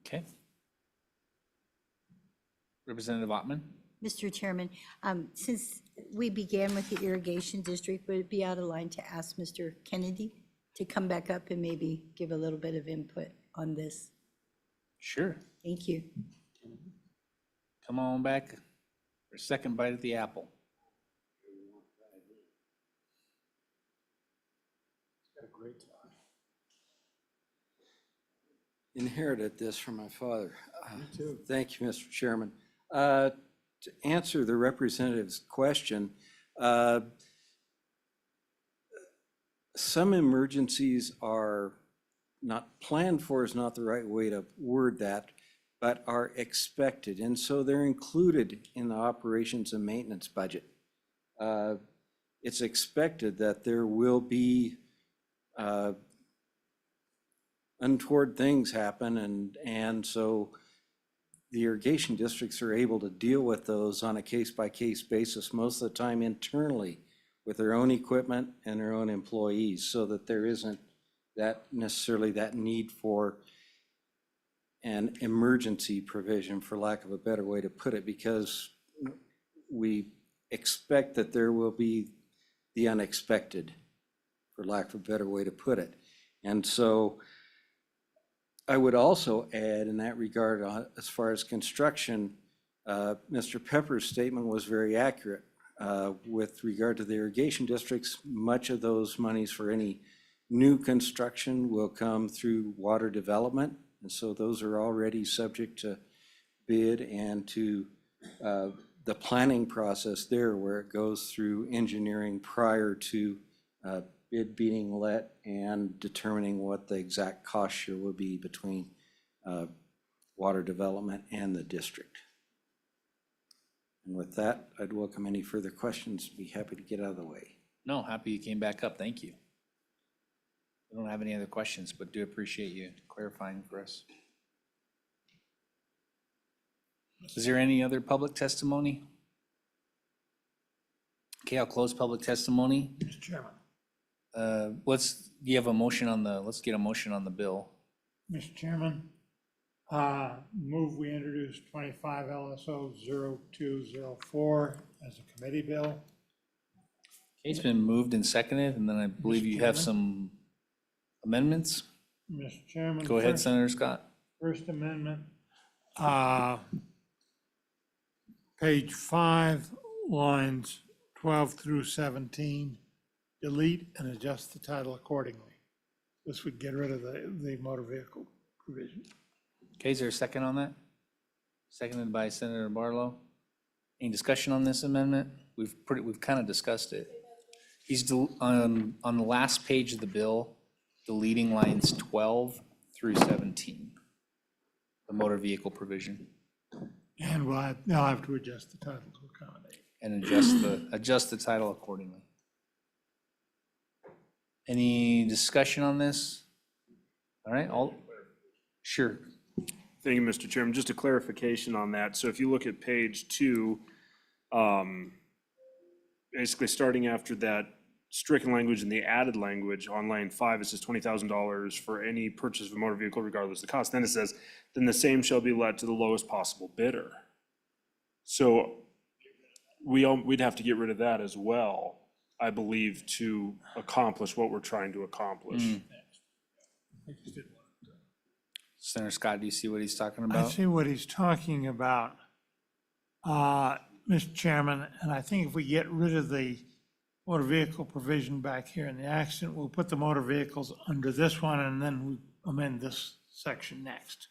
Speaker 1: Okay. Representative Ottman?
Speaker 12: Mr. Chairman, since we began with the irrigation district, would it be out of line to ask Mr. Kennedy to come back up and maybe give a little bit of input on this?
Speaker 1: Sure.
Speaker 12: Thank you.
Speaker 1: Come on back for a second bite at the apple.
Speaker 6: Inherited this from my father. Thank you, Mr. Chairman. To answer the representative's question, some emergencies are not planned for is not the right way to word that, but are expected. And so they're included in the operations and maintenance budget. It's expected that there will be untoward things happen, and so the irrigation districts are able to deal with those on a case-by-case basis, most of the time internally with their own equipment and their own employees, so that there isn't that necessarily that need for an emergency provision, for lack of a better way to put it, because we expect that there will be the unexpected, for lack of a better way to put it. And so I would also add in that regard, as far as construction, Mr. Pepper's statement was very accurate. With regard to the irrigation districts, much of those monies for any new construction will come through water development. And so those are already subject to bid and to the planning process there, where it goes through engineering prior to bid being let and determining what the exact cost share will be between water development and the district. And with that, I'd welcome any further questions. Be happy to get out of the way.
Speaker 1: No, happy you came back up. Thank you. I don't have any other questions, but do appreciate you clarifying for us. Is there any other public testimony? Okay, I'll close public testimony.
Speaker 3: Mr. Chairman.
Speaker 1: Let's get a motion on the bill.
Speaker 3: Mr. Chairman, Move we introduce 25 LSO 0204 as a committee bill.
Speaker 1: Okay, it's been moved and seconded, and then I believe you have some amendments.
Speaker 3: Mr. Chairman.
Speaker 1: Go ahead,
Speaker 3: first-
Speaker 1: Senator Scott.
Speaker 3: First Amendment, page 5, lines 12 through 17, delete and adjust the title accordingly. This would get rid of the motor vehicle provision.
Speaker 1: Okay, is there a second on that? Seconded by Senator Barlow. Any discussion on this amendment? We've kind of discussed it. He's on the last page of the bill, deleting lines 12 through 17, the motor vehicle provision,
Speaker 3: And they'll have to adjust the title to accommodate.
Speaker 1: and adjust the title accordingly. Any discussion on this? All right, sure.
Speaker 8: Thank you, Mr. Chairman. Just a clarification on that. So if you look at page 2, basically starting after that stricken language and the added language on line 5, it says $20,000 for any purchase of a motor vehicle regardless of the cost. Then it says, then the same shall be let to the lowest possible bidder. So we'd have to get rid of that as well, I believe, to accomplish what we're trying to accomplish.
Speaker 1: Senator Scott, do you see what he's talking
Speaker 3: I
Speaker 1: about?
Speaker 3: see what he's talking about, Mr. Chairman, and I think if we get rid of the motor vehicle provision back here in the accident, we'll put the motor vehicles under this one, and then we amend this section next.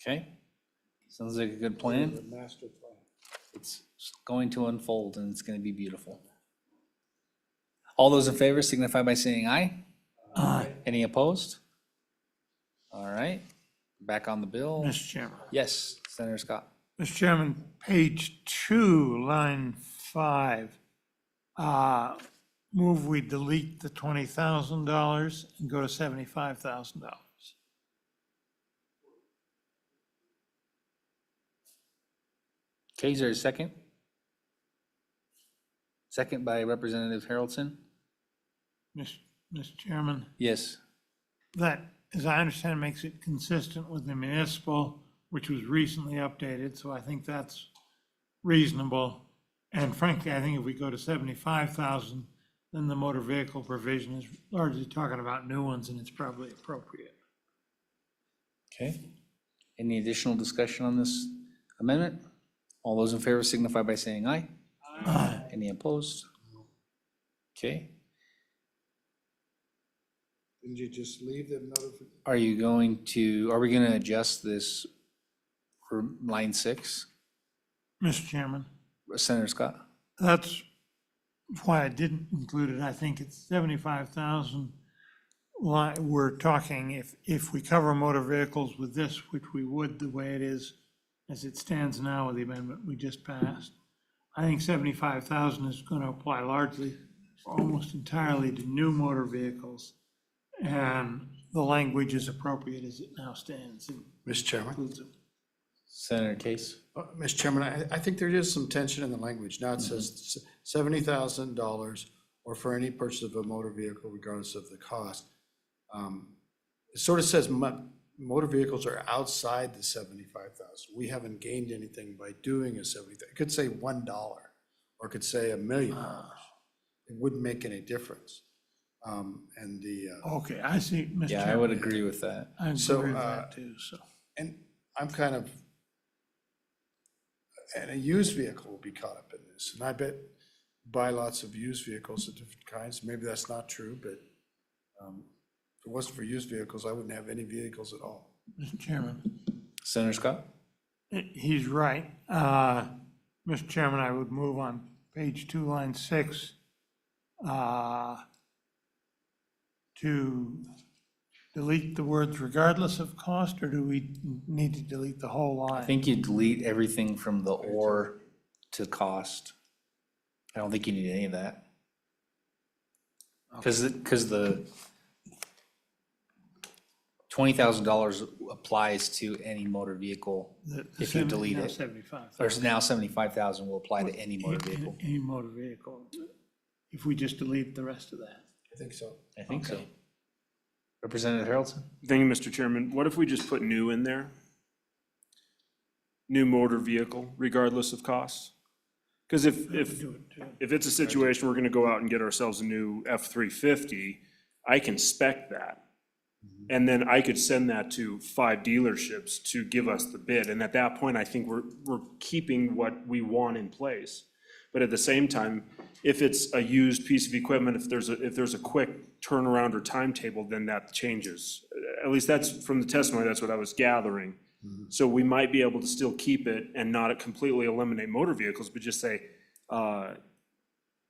Speaker 1: Okay, sounds like a good plan.
Speaker 5: The master plan.
Speaker 1: It's going to unfold and it's going to be beautiful. All those in favor signify by saying aye.
Speaker 3: Aye.
Speaker 1: Any opposed? All right, back on the bill.
Speaker 3: Mr. Chairman.
Speaker 1: Yes, Senator Scott.
Speaker 3: Mr. Chairman, page 2, line 5, move we delete the $20,000 and go to $75,000.
Speaker 1: Okay, is there a second? Second by Representative Haroldson?
Speaker 3: Mr. Chairman,
Speaker 1: Yes.
Speaker 3: that, as I understand, makes it consistent with the municipal, which was recently updated, so I think that's reasonable. And frankly, I think if we go to 75,000, then the motor vehicle provision is largely talking about new ones, and it's probably appropriate.
Speaker 1: Okay. Any additional discussion on this amendment? All those in favor signify by saying aye.
Speaker 3: Aye.
Speaker 1: Any opposed? Okay.
Speaker 5: Didn't you just leave the notification?
Speaker 1: Are we going to adjust this for line 6?
Speaker 3: Mr. Chairman,
Speaker 1: Senator Scott?
Speaker 3: that's why I didn't include it. I think it's 75,000. We're talking, if we cover motor vehicles with this, which we would the way it is, as it stands now with the amendment we just passed, I think 75,000 is going to apply largely, almost entirely to new motor vehicles. And the language is appropriate as it now stands. and
Speaker 5: Mr. Chairman.
Speaker 3: includes them.
Speaker 1: Senator Case?
Speaker 5: Mr. Chairman, I think there is some tension in the language. Now it says $70,000 or for any purchase of a motor vehicle regardless of the cost. It sort of says motor vehicles are outside the 75,000. We haven't gained anything by doing a 70,000. It could say $1 or it could say $1 million. It wouldn't make any difference. And the,
Speaker 3: Okay, I see, Mr.
Speaker 1: Yeah, I
Speaker 3: Chairman.
Speaker 1: would agree with that.
Speaker 3: I agree
Speaker 5: So,
Speaker 3: with that too, so.
Speaker 5: and I'm kind of, and a used vehicle will be caught up in this. And I bet buy lots of used vehicles of different kinds. Maybe that's not true, but if it wasn't for used vehicles, I wouldn't have any vehicles at all.
Speaker 3: Mr. Chairman,
Speaker 1: Senator Scott?
Speaker 3: he's right. Mr. Chairman, I would move on page 2, line 6, to delete the words regardless of cost, or do we need to delete the whole line?
Speaker 1: I think you delete everything from the or to cost. I don't think you need any of that. Because the $20,000 applies to any motor vehicle. If you delete it.
Speaker 3: 75,000.
Speaker 1: There's now 75,000 will apply to any motor vehicle.
Speaker 3: Any motor vehicle, if we just delete the rest of that.
Speaker 5: I think so.
Speaker 1: I think so. Representative Haroldson?
Speaker 8: Thank you, Mr. Chairman. What if we just put new in there? new motor vehicle regardless of cost? Because if it's a situation, we're gonna go out and get ourselves a new F-350, I can spec that. And then I could send that to 5 dealerships to give us the bid. And at that point, I think we're keeping what we want in place. But at the same time, if it's a used piece of equipment, if there's a quick turnaround or timetable, then that changes. At least that's, from the testimony, that's what I was gathering. So we might be able to still keep it and not completely eliminate motor vehicles, but just say,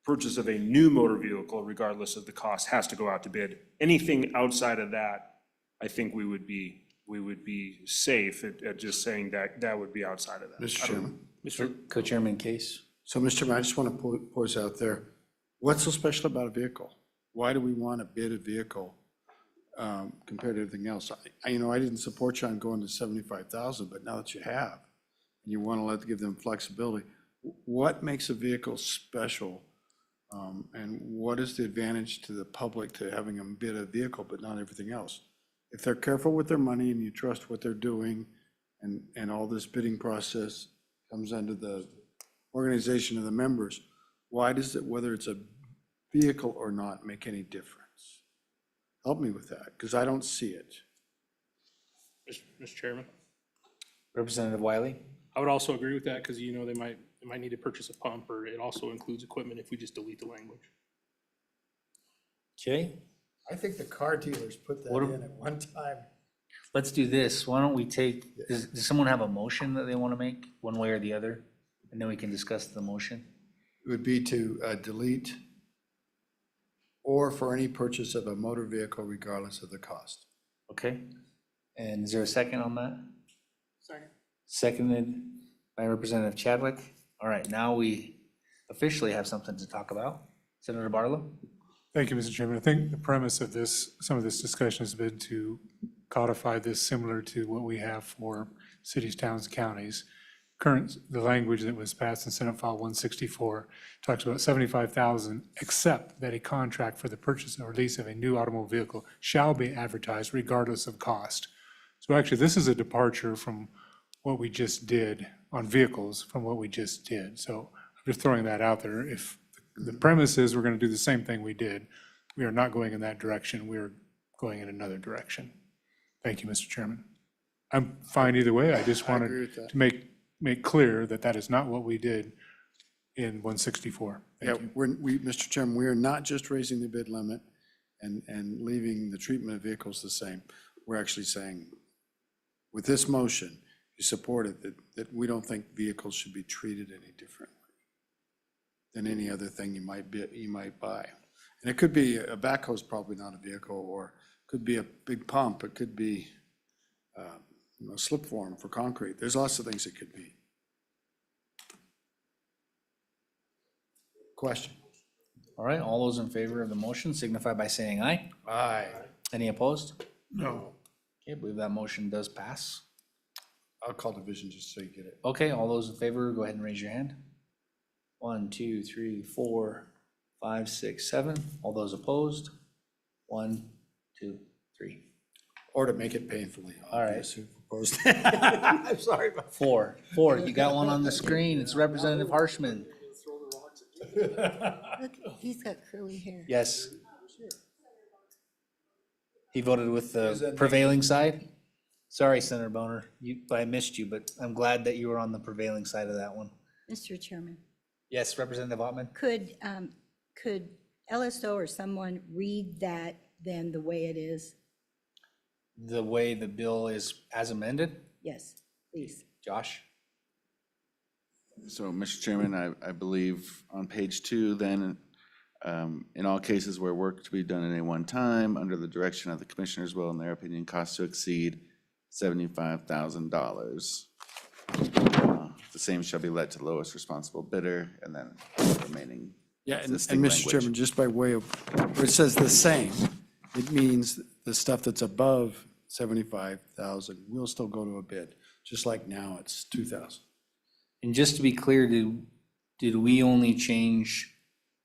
Speaker 8: purchase of a new motor vehicle, regardless of the cost, has to go out to bid. Anything outside of that, I think we would be safe at just saying that would be outside of that.
Speaker 5: Mr. Chairman.
Speaker 1: Co-Chairman Case?
Speaker 5: So, Mr. Chairman, I just want to pose out there, what's so special about a vehicle? Why do we want to bid a vehicle compared to everything else? I didn't support you on going to 75,000, but now that you have, and you want to give them flexibility, what makes a vehicle special? And what is the advantage to the public to having them bid a vehicle but not everything else? If they're careful with their money and you trust what they're doing, and all this bidding process comes under the organization of the members, why does it, whether it's a vehicle or not, make any difference? Help me with that, because I don't see it.
Speaker 14: Mr. Chairman,
Speaker 1: Representative Wiley?
Speaker 14: I would also agree with that because, they might need to purchase a pump, or it also includes equipment if we just delete the language.
Speaker 1: Okay,
Speaker 5: I think the car dealers put that
Speaker 1: What
Speaker 5: in at one time.
Speaker 1: let's do this. Why don't we does someone have a motion that they want to make, one way or the other? And then we can discuss the motion.
Speaker 5: It would be to delete or for any purchase of a motor vehicle regardless of the cost.
Speaker 1: Okay? And is there a second on that?
Speaker 3: Second.
Speaker 1: Seconded by Representative Chadwick. All right, now we officially have something to talk about. Senator Barlow?
Speaker 4: Thank you, Mr. Chairman. I think the premise of some of this discussion has been to codify this similar to what we have for cities, towns, and counties. The language that was passed in Senate File 164 talks about 75,000, except that a contract for the purchase or lease of a new automobile vehicle shall be advertised regardless of cost. So actually, this is a departure from what we just did on vehicles, from what we just did. So I'm just throwing that out there. If the premise is we're going to do the same thing we did, we are not going in that direction. We are going in another direction. Thank you, Mr. Chairman. I'm fine either way. I just
Speaker 5: I agree
Speaker 4: wanted
Speaker 5: with that.
Speaker 4: to make clear that that is not what we did in 164.
Speaker 5: Yeah,
Speaker 4: Thank you.
Speaker 5: Mr. Chairman, we are not just raising the bid limit and leaving the treatment of vehicles the same. We're actually saying, with this motion, you support it, that we don't think vehicles should be treated any differently than any other thing you might buy. And it could be, a backhoe is probably not a vehicle, or could be a big pump, it could be a slip form for concrete. There's lots of things it could be. Question?
Speaker 1: All right, all those in favor of the motion signify by saying aye.
Speaker 5: Aye.
Speaker 1: Any opposed?
Speaker 3: No.
Speaker 1: Okay, I believe that motion does pass.
Speaker 5: I'll call division just so you get it.
Speaker 1: Okay, all those in favor, go ahead and raise your hand. 1, 2, 3, 4, 5, 6, 7. All those opposed? 1, 2, 3.
Speaker 5: Or to make it painfully
Speaker 1: All right.
Speaker 5: obvious who proposed. I'm sorry about
Speaker 1: 4. You got one on the screen. It's Representative Harshman.
Speaker 12: Look, he's got curly hair.
Speaker 1: Yes. He voted with the prevailing side? Sorry, Senator Boner, I missed you, but I'm glad that you were on the prevailing side of that one.
Speaker 12: Mr. Chairman,
Speaker 1: Yes, Representative Ottman?
Speaker 12: could LSO or someone read that then the way it is?
Speaker 1: The way the bill is as amended?
Speaker 12: Yes, please.
Speaker 1: Josh?
Speaker 2: So, Mr. Chairman, I believe on page 2, then, in all cases where work to be done at any one time, under the direction of the commissioners will, in their opinion, cost to exceed $75,000. The same shall be let to the lowest responsible bidder, and then the remaining
Speaker 5: Yeah, and
Speaker 2: existing
Speaker 5: Mr.
Speaker 2: language.
Speaker 5: Chairman, just by way of, where it says the same, it means the stuff that's above 75,000 will still go to a bid, just like now it's 2,000.
Speaker 1: And just to be clear, did we only change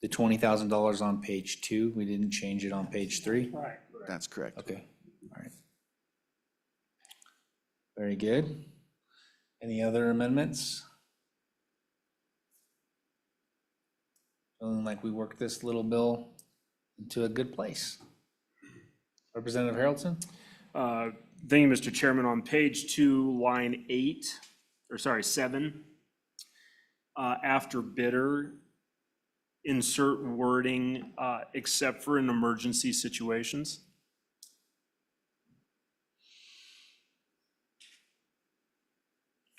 Speaker 1: the $20,000 on page 2? We didn't change it on page 3?
Speaker 3: Right.
Speaker 2: That's correct.
Speaker 1: Okay, all right. Very good. Any other amendments? Feeling like we worked this little bill into a good place. Representative Harrelson?
Speaker 8: Thank you, Mr. Chairman. On page 2, line 7, after bidder, insert wording, except for in emergency situations.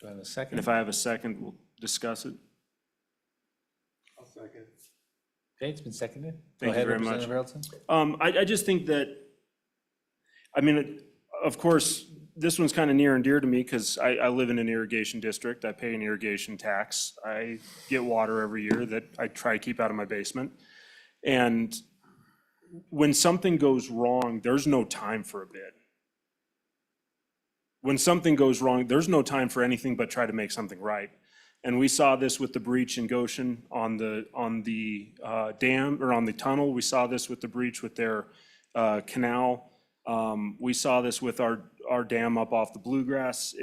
Speaker 1: Do I have a
Speaker 8: And
Speaker 1: second?
Speaker 8: if I have a second, we'll discuss it.
Speaker 4: I'll second.
Speaker 1: Okay, it's been seconded. Go
Speaker 8: Thank you
Speaker 1: ahead,
Speaker 8: very much.
Speaker 1: Representative Harrelson.
Speaker 8: I just think that, I mean, of course, this one's kind of near and dear to me because I live in an irrigation district. I pay an irrigation tax. I get water every year that I try to keep out of my basement. And when something goes wrong, there's no time for a bid. When something goes wrong, there's no time for anything but try to make something right. And we saw this with the breach in Goshen on the dam, or on the tunnel. We saw this with the breach with their canal. We saw this with our dam up off the Bluegrass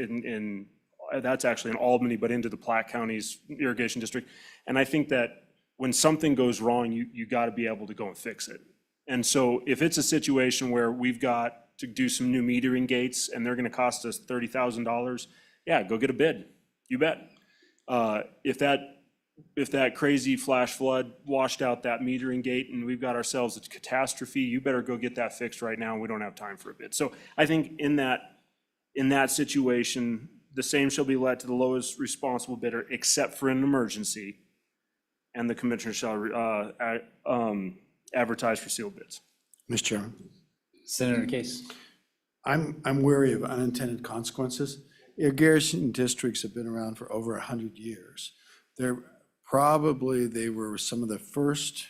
Speaker 8: that's actually in Albany, but into the Platte County's irrigation district. And I think that when something goes wrong, you got to be able to go and fix it. And so if it's a situation where we've got to do some new metering gates and they're going to cost us $30,000, yeah, go get a bid. You bet. If that crazy flash flood washed out that metering gate and we've got ourselves a catastrophe, you better go get that fixed right now. We don't have time for a bid. So I think in that situation, the same shall be let to the lowest responsible bidder except for an emergency, and the commissioner shall advertise for sealed bids.
Speaker 5: Mr. Chairman,
Speaker 1: Senator Case.
Speaker 5: I'm wary of unintended consequences. Irrigation districts have been around for over 100 years. They were some of the first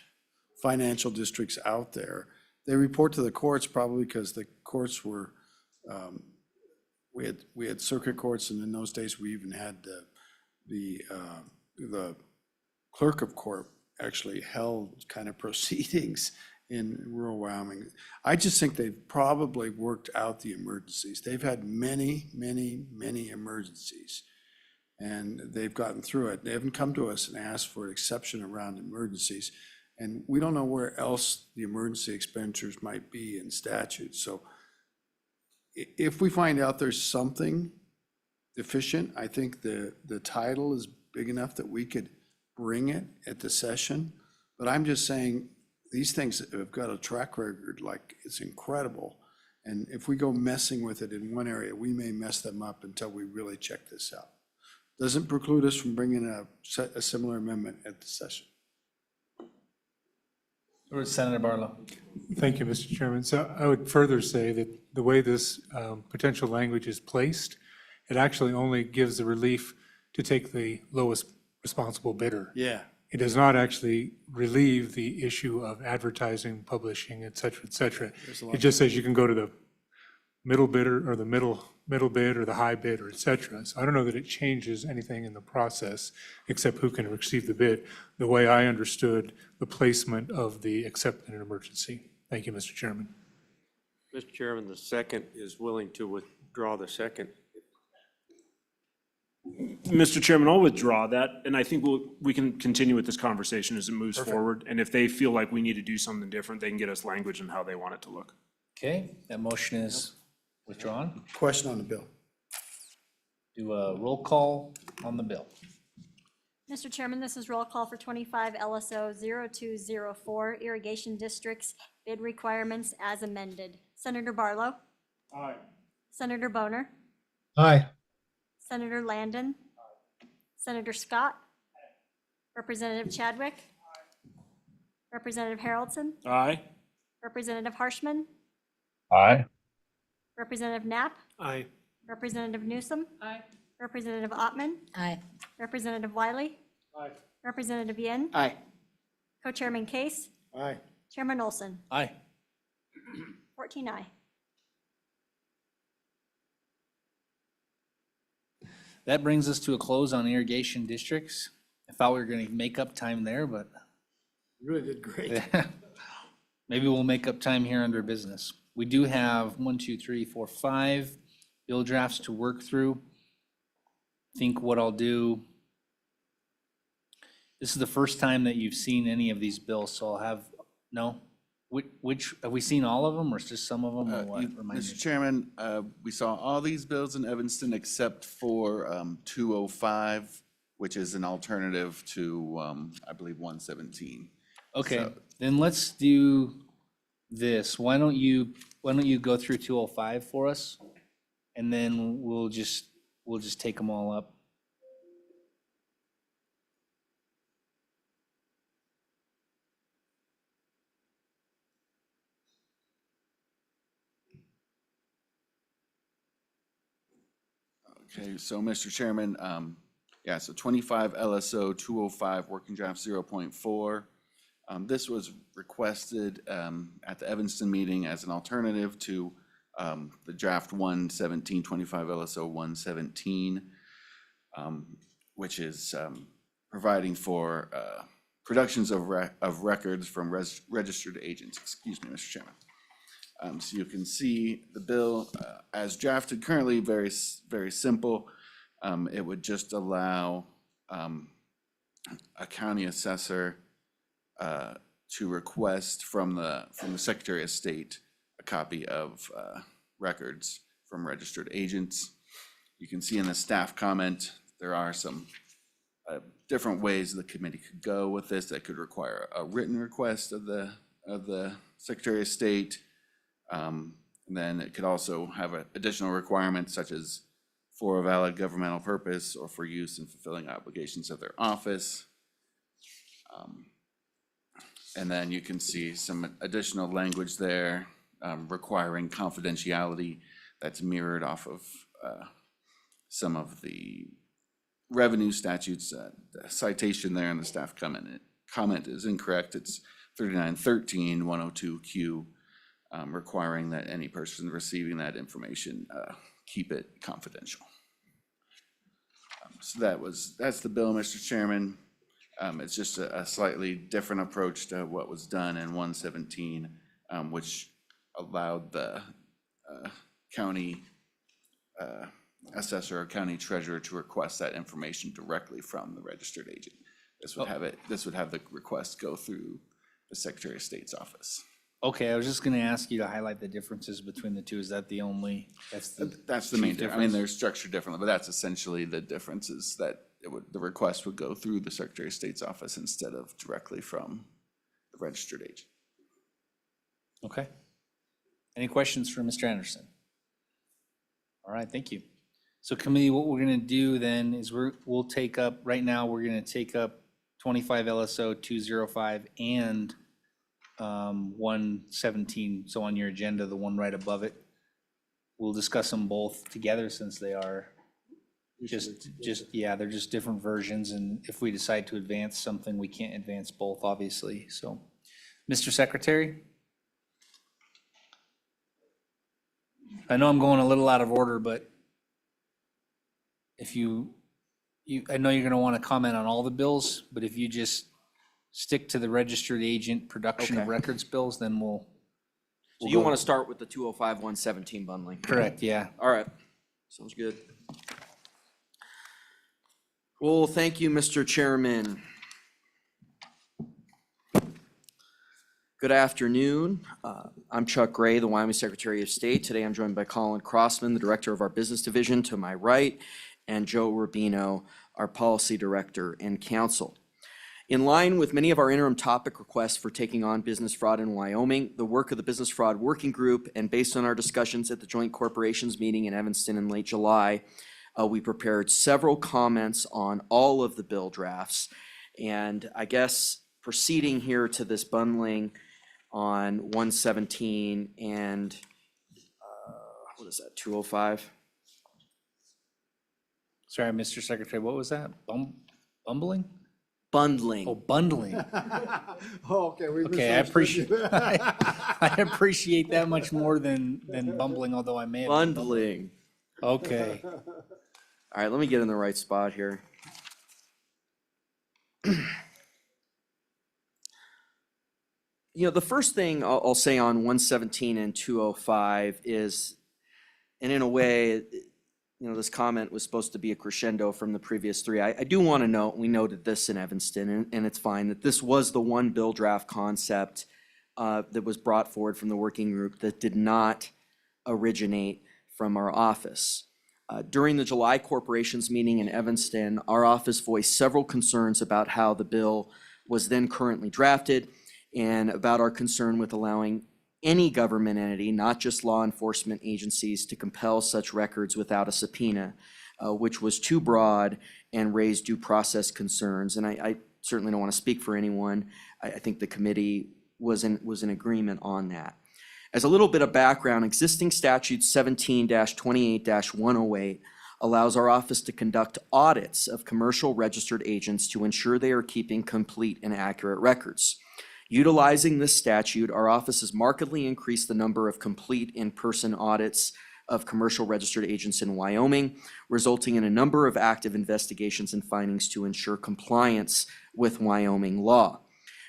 Speaker 5: financial districts out there. They report to the courts probably because the courts were, we had circuit courts, and in those days we even had the clerk of court actually held kind of proceedings in rural Wyoming. I just think they've probably worked out the emergencies. They've had many, many, many emergencies, and they've gotten through it. They haven't come to us and asked for an exception around emergencies, and we don't know where else the emergency expenditures might be in statute. So if we find out there's something deficient, I think the title is big enough that we could bring it at the session. But I'm just saying, these things have got a track record like it's incredible. And if we go messing with it in one area, we may mess them up until we really check this out. Doesn't preclude us from bringing a similar amendment at the session.
Speaker 1: Or Senator Barlow.
Speaker 4: Thank you, Mr. Chairman. So I would further say that the way this potential language is placed, it actually only gives the relief to take the lowest responsible bidder.
Speaker 5: Yeah.
Speaker 4: It does not actually relieve the issue of advertising, publishing, et cetera, et cetera. It just says you can go to the middle bidder or the middle bid or the high bid or et cetera. So I don't know that it changes anything in the process except who can receive the bid, the way I understood the placement of the except in an emergency. Thank you, Mr. Chairman.
Speaker 10: Mr. Chairman, the second is willing to withdraw the second.
Speaker 8: Mr. Chairman, I'll withdraw that, and I think we can continue with this conversation as it moves forward. And if they feel like we need to do something different, they can get us language and how they want it to look.
Speaker 1: Okay, that motion is withdrawn.
Speaker 5: Question on the bill.
Speaker 1: Do a roll call on the bill.
Speaker 15: Mr. Chairman, this is roll call for 25 LSO 0204 irrigation districts bid requirements as amended. Senator Barlow?
Speaker 8: Aye.
Speaker 15: Senator Boner?
Speaker 11: Aye.
Speaker 15: Senator Landon? Senator Scott? Representative Chadwick? Representative Harrelson?
Speaker 8: Aye.
Speaker 15: Representative Harshman?
Speaker 14: Aye.
Speaker 15: Representative Knapp?
Speaker 10: Aye.
Speaker 15: Representative Newsom?
Speaker 13: Aye.
Speaker 15: Representative Ottman?
Speaker 12: Aye.
Speaker 15: Representative Wiley?
Speaker 8: Aye.
Speaker 15: Representative Yin?
Speaker 6: Aye.
Speaker 15: Co-Chairman Case?
Speaker 5: Aye.
Speaker 15: Chairman Olson?
Speaker 1: Aye.
Speaker 15: 14 aye.
Speaker 1: That brings us to a close on irrigation districts. I thought we were going to make up time there, but
Speaker 5: You really did great.
Speaker 1: maybe we'll make up time here under business. We do have 1, 2, 3, 4, 5 bill drafts to work through. think what I'll do, this is the first time that you've seen any of these bills, so I'll have, no? Which, have we seen all of them or just some of them or what? Remind
Speaker 2: Mr.
Speaker 1: me.
Speaker 2: Chairman, we saw all these bills in Evanston except for 205, which is an alternative to, I believe, 117.
Speaker 1: Okay,
Speaker 2: So-
Speaker 1: then let's do this. Why don't you go through 205 for us? And then we'll just take them all up.
Speaker 2: Okay, so Mr. Chairman, yeah, so 25 LSO 205, working draft 0.4. This was requested at the Evanston meeting as an alternative to the draft 117, 25 LSO 117, which is providing for productions of records from registered agents, excuse me, Mr. Chairman. So you can see the bill as drafted currently, very simple. It would just allow a county assessor to request from the Secretary of State a copy of records from registered agents. You can see in the staff comment, there are some different ways the committee could go with this. That could require a written request of the Secretary of State. And then it could also have additional requirements such as for a valid governmental purpose or for use in fulfilling obligations of their office. And then you can see some additional language there requiring confidentiality that's mirrored off of some of the revenue statutes. The citation there in the staff comment is incorrect. It's 3913 102Q. Requiring that any person receiving that information keep it confidential. So that's the bill, Mr. Chairman. It's just a slightly different approach to what was done in 117, which allowed the county assessor or county treasurer to request that information directly from the registered agent. This would have the request go through the Secretary of State's office.
Speaker 1: Okay, I was just gonna ask you to highlight the differences between the two. Is that the only,
Speaker 2: That's the
Speaker 1: chief
Speaker 2: main difference. I mean,
Speaker 1: difference?
Speaker 2: they're structured differently, but that's essentially the difference is that the request would go through the Secretary of State's office instead of directly from the registered agent.
Speaker 1: okay. Any questions for Mr. Anderson? All right, thank you. So committee, what we're gonna do then is we'll take up, right now, we're gonna take up 25 LSO 205 and 117, so on your agenda, the one right above it. We'll discuss them both together since they are yeah, they're just different versions, and if we decide to advance something, we can't advance both, obviously, so. Mr. Secretary? I know I'm going a little out of order, but if I know you're gonna wanna comment on all the bills, but if you just stick to the registered agent production of
Speaker 16: Okay.
Speaker 1: records bills, then we'll.
Speaker 16: So you want to start with the 205, 117 bundling?
Speaker 1: Correct, yeah.
Speaker 16: All right, sounds good. Well, thank you, Mr. Chairman. Good afternoon. I'm Chuck Gray, the Wyoming Secretary of State. Today I'm joined by Colin Crossman, the Director of our Business Division to my right, and Joe Rubino, our Policy Director and Counsel. In line with many of our interim topic requests for taking on business fraud in Wyoming, the work of the Business Fraud Working Group, and based on our discussions at the Joint Corporations meeting in Evanston in late July, we prepared several comments on all of the bill drafts. And I guess proceeding here to this bundling on 117 and, what is that, 205?
Speaker 1: Sorry, Mr. Secretary, what was that? Bumbling?
Speaker 16: Bundling.
Speaker 1: Oh, bundling.
Speaker 5: Oh, okay.
Speaker 1: Okay, I appreciate, I appreciate that much more than bumbling, although I may have. been
Speaker 16: Bundling.
Speaker 1: Okay,
Speaker 16: All right, let me get in the right spot here. You know, the first thing I'll say on 117 and 205 is, and in a way, this comment was supposed to be a crescendo from the previous three. I do want to note, we noted this in Evanston, and it's fine, that this was the one bill draft concept that was brought forward from the working group that did not originate from our office. During the July corporations meeting in Evanston, our office voiced several concerns about how the bill was then currently drafted and about our concern with allowing any government entity, not just law enforcement agencies, to compel such records without a subpoena, which was too broad and raised due process concerns. And I certainly don't want to speak for anyone. I think the committee was in agreement on that. As a little bit of background, existing statute 17-28-108 allows our office to conduct audits of commercial registered agents to ensure they are keeping complete and accurate records. Utilizing this statute, our office has markedly increased the number of complete in-person audits of commercial registered agents in Wyoming, resulting in a number of active investigations and findings to ensure compliance with Wyoming law.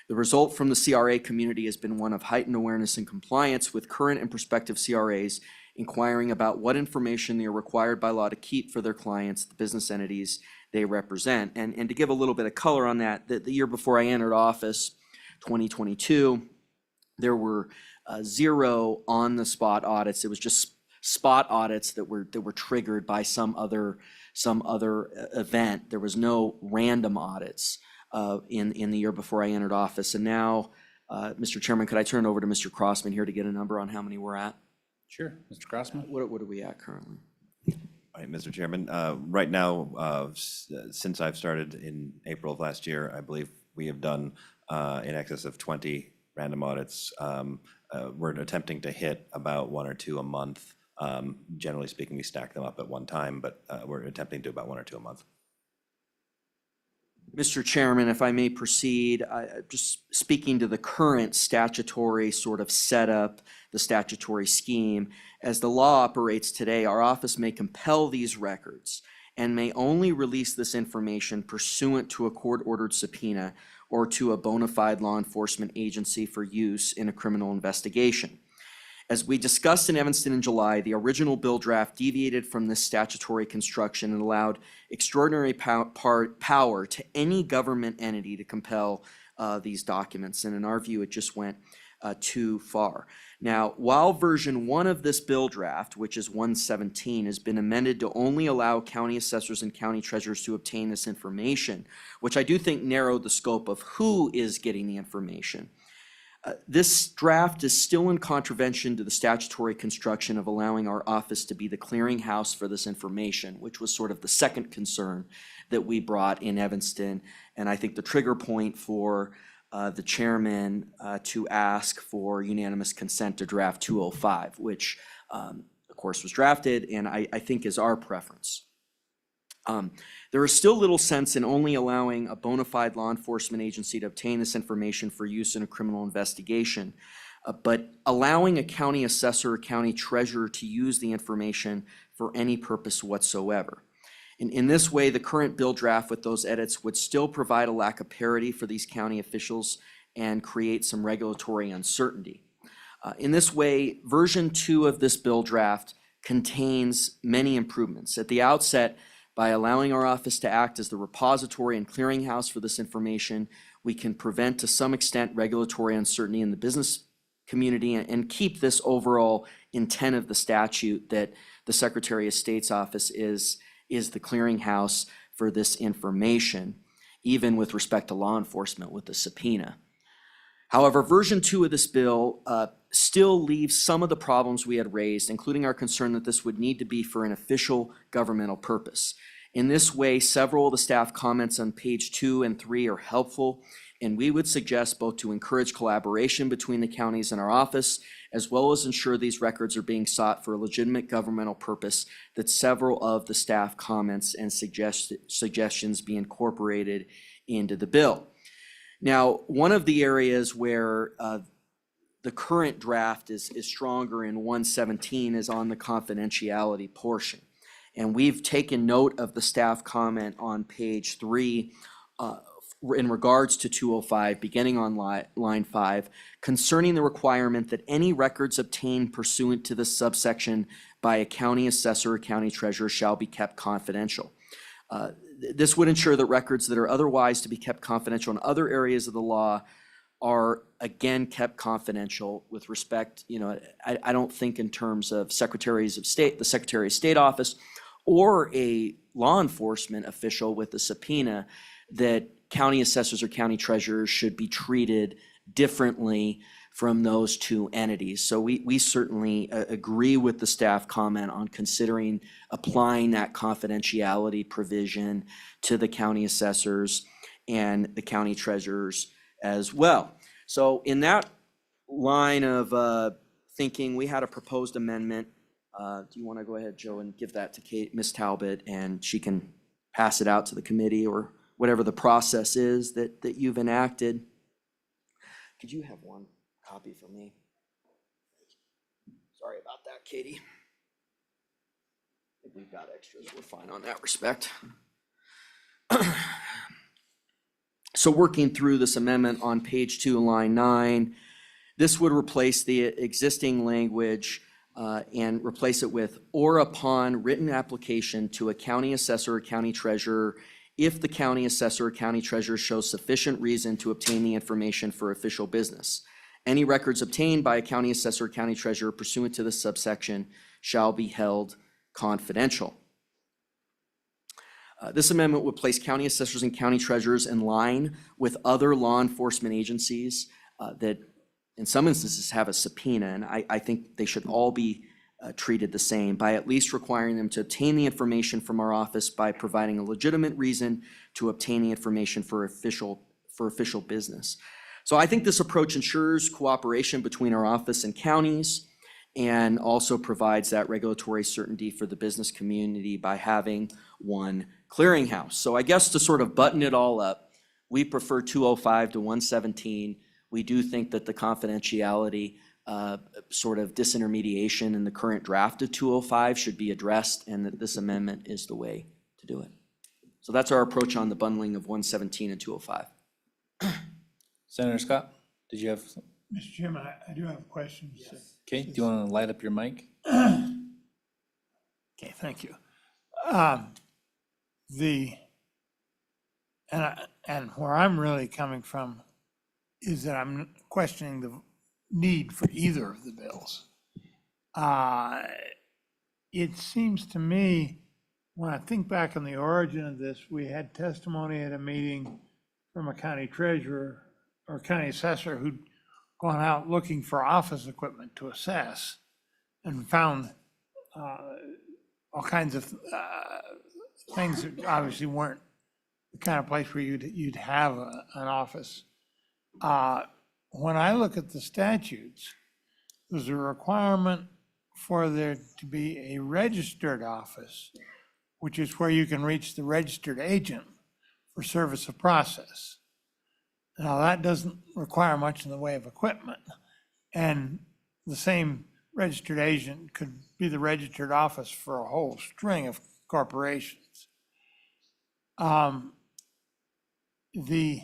Speaker 16: The result from the CRA community has been one of heightened awareness and compliance with current and prospective CRAs inquiring about what information they are required by law to keep for their clients, the business entities they represent. And to give a little bit of color on that, the year before I entered office, 2022, there were 0 on-the-spot audits. It was just spot audits that were triggered by some other event. There was no random audits in the year before I entered office. And now, Mr. Chairman, could I turn it over to Mr. Crossman here to get a number on how many we're at?
Speaker 1: Sure, Mr. Crossman.
Speaker 16: What are we at currently?
Speaker 17: All right, Mr. Chairman, right now, since I've started in April of last year, I believe we have done in excess of 20 random audits. We're attempting to hit about 1 or 2 a month. Generally speaking, we stack them up at one time, but we're attempting to do about 1 or 2 a month.
Speaker 16: Mr. Chairman, if I may proceed, just speaking to the current statutory sort of setup, the statutory scheme, as the law operates today, our office may compel these records and may only release this information pursuant to a court-ordered subpoena or to a bona fide law enforcement agency for use in a criminal investigation. As we discussed in Evanston in July, the original bill draft deviated from this statutory construction and allowed extraordinary power to any government entity to compel these documents. And in our view, it just went too far. Now, while version 1 of this bill draft, which is 117, has been amended to only allow county assessors and county treasurers to obtain this information, which I do think narrowed the scope of who is getting the information, this draft is still in contravention to the statutory construction of allowing our office to be the clearinghouse for this information, which was sort of the second concern that we brought in Evanston. And I think the trigger point for the chairman to ask for unanimous consent to draft 205, which of course was drafted and I think is our preference. There is still little sense in only allowing a bona fide law enforcement agency to obtain this information for use in a criminal investigation, but allowing a county assessor or county treasurer to use the information for any purpose whatsoever. In this way, the current bill draft with those edits would still provide a lack of parity for these county officials and create some regulatory uncertainty. In this way, version 2 of this bill draft contains many improvements. At the outset, by allowing our office to act as the repository and clearinghouse for this information, we can prevent to some extent regulatory uncertainty in the business community and keep this overall intent of the statute that the Secretary of State's office is the clearinghouse for this information, even with respect to law enforcement with the subpoena. However, version 2 of this bill still leaves some of the problems we had raised, including our concern that this would need to be for an official governmental purpose. In this way, several of the staff comments on page 2 and 3 are helpful, and we would suggest both to encourage collaboration between the counties and our office, as well as ensure these records are being sought for a legitimate governmental purpose, that several of the staff comments and suggestions be incorporated into the bill. Now, one of the areas where the current draft is stronger in 117 is on the confidentiality portion. And we've taken note of the staff comment on page 3 in regards to 205, beginning on line 5, concerning the requirement that any records obtained pursuant to this subsection by a county assessor or county treasurer shall be kept confidential. This would ensure that records that are otherwise to be kept confidential in other areas of the law are again kept confidential with respect, I don't think in terms of secretaries of state, the Secretary of State office, or a law enforcement official with a subpoena, that county assessors or county treasurers should be treated differently from those two entities. So we certainly agree with the staff comment on considering applying that confidentiality provision to the county assessors and the county treasurers as well. So in that line of thinking, we had a proposed amendment. Do you want to go ahead, Joe, and give that to Ms. Talbot, and she can pass it out to the committee or whatever the process is that you've enacted? Could you have one copy for me? Sorry about that, Katie. I think we've got extras. We're fine on that respect. So working through this amendment on page 2, line 9, this would replace the existing language and replace it with, or upon written application to a county assessor or county treasurer, if the county assessor or county treasurer shows sufficient reason to obtain the information for official business. Any records obtained by a county assessor or county treasurer pursuant to this subsection shall be held confidential. This amendment would place county assessors and county treasurers in line with other law enforcement agencies that in some instances have a subpoena, and I think they should all be treated the same by at least requiring them to obtain the information from our office by providing a legitimate reason to obtain the information for official business. So I think this approach ensures cooperation between our office and counties, and also provides that regulatory certainty for the business community by having one clearinghouse. So I guess to sort of button it all up, we prefer 205 to 117. We do think that the confidentiality sort of disintermediation in the current draft of 205 should be addressed, and that this amendment is the way to do it. So that's our approach on the bundling of 117 and 205.
Speaker 1: Senator Scott, did you have?
Speaker 3: Mr. Chairman, I do have questions. Yes.
Speaker 1: Okay, do you want to light up your mic?
Speaker 3: Okay, thank you. And where I'm really coming from is that I'm questioning the need for either of the bills. It seems to me, when I think back on the origin of this, we had testimony at a meeting from a county treasurer or county assessor who'd gone out looking for office equipment to assess and found all kinds of things that obviously weren't the kind of place where you'd have an office. When I look at the statutes, there's a requirement for there to be a registered office, which is where you can reach the registered agent for service of process. Now, that doesn't require much in the way of equipment, and the same registered agent could be the registered office for a whole string of corporations. The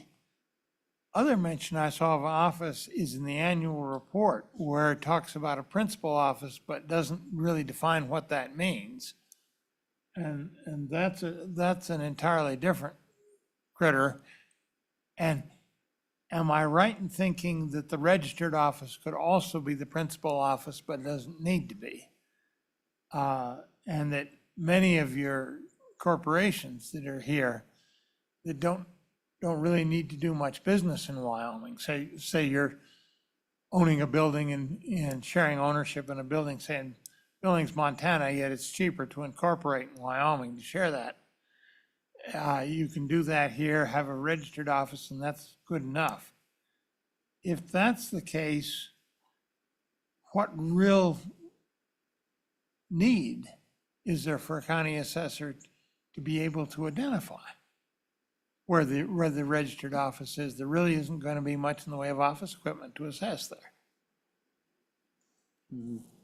Speaker 3: other mention I saw of office is in the annual report, where it talks about a principal office, but doesn't really define what that means. And that's an entirely different critter. And am I right in thinking that the registered office could also be the principal office, but doesn't need to be? And that many of your corporations that are here that don't really need to do much business in Wyoming. Say you're owning a building and sharing ownership in a building, say in Billings, Montana, yet it's cheaper to incorporate in Wyoming to share that. You can do that here, have a registered office, and that's good enough. If that's the case, what real need is there for a county assessor to be able to identify where the registered office is? There really isn't going to be much in the way of office equipment to assess there.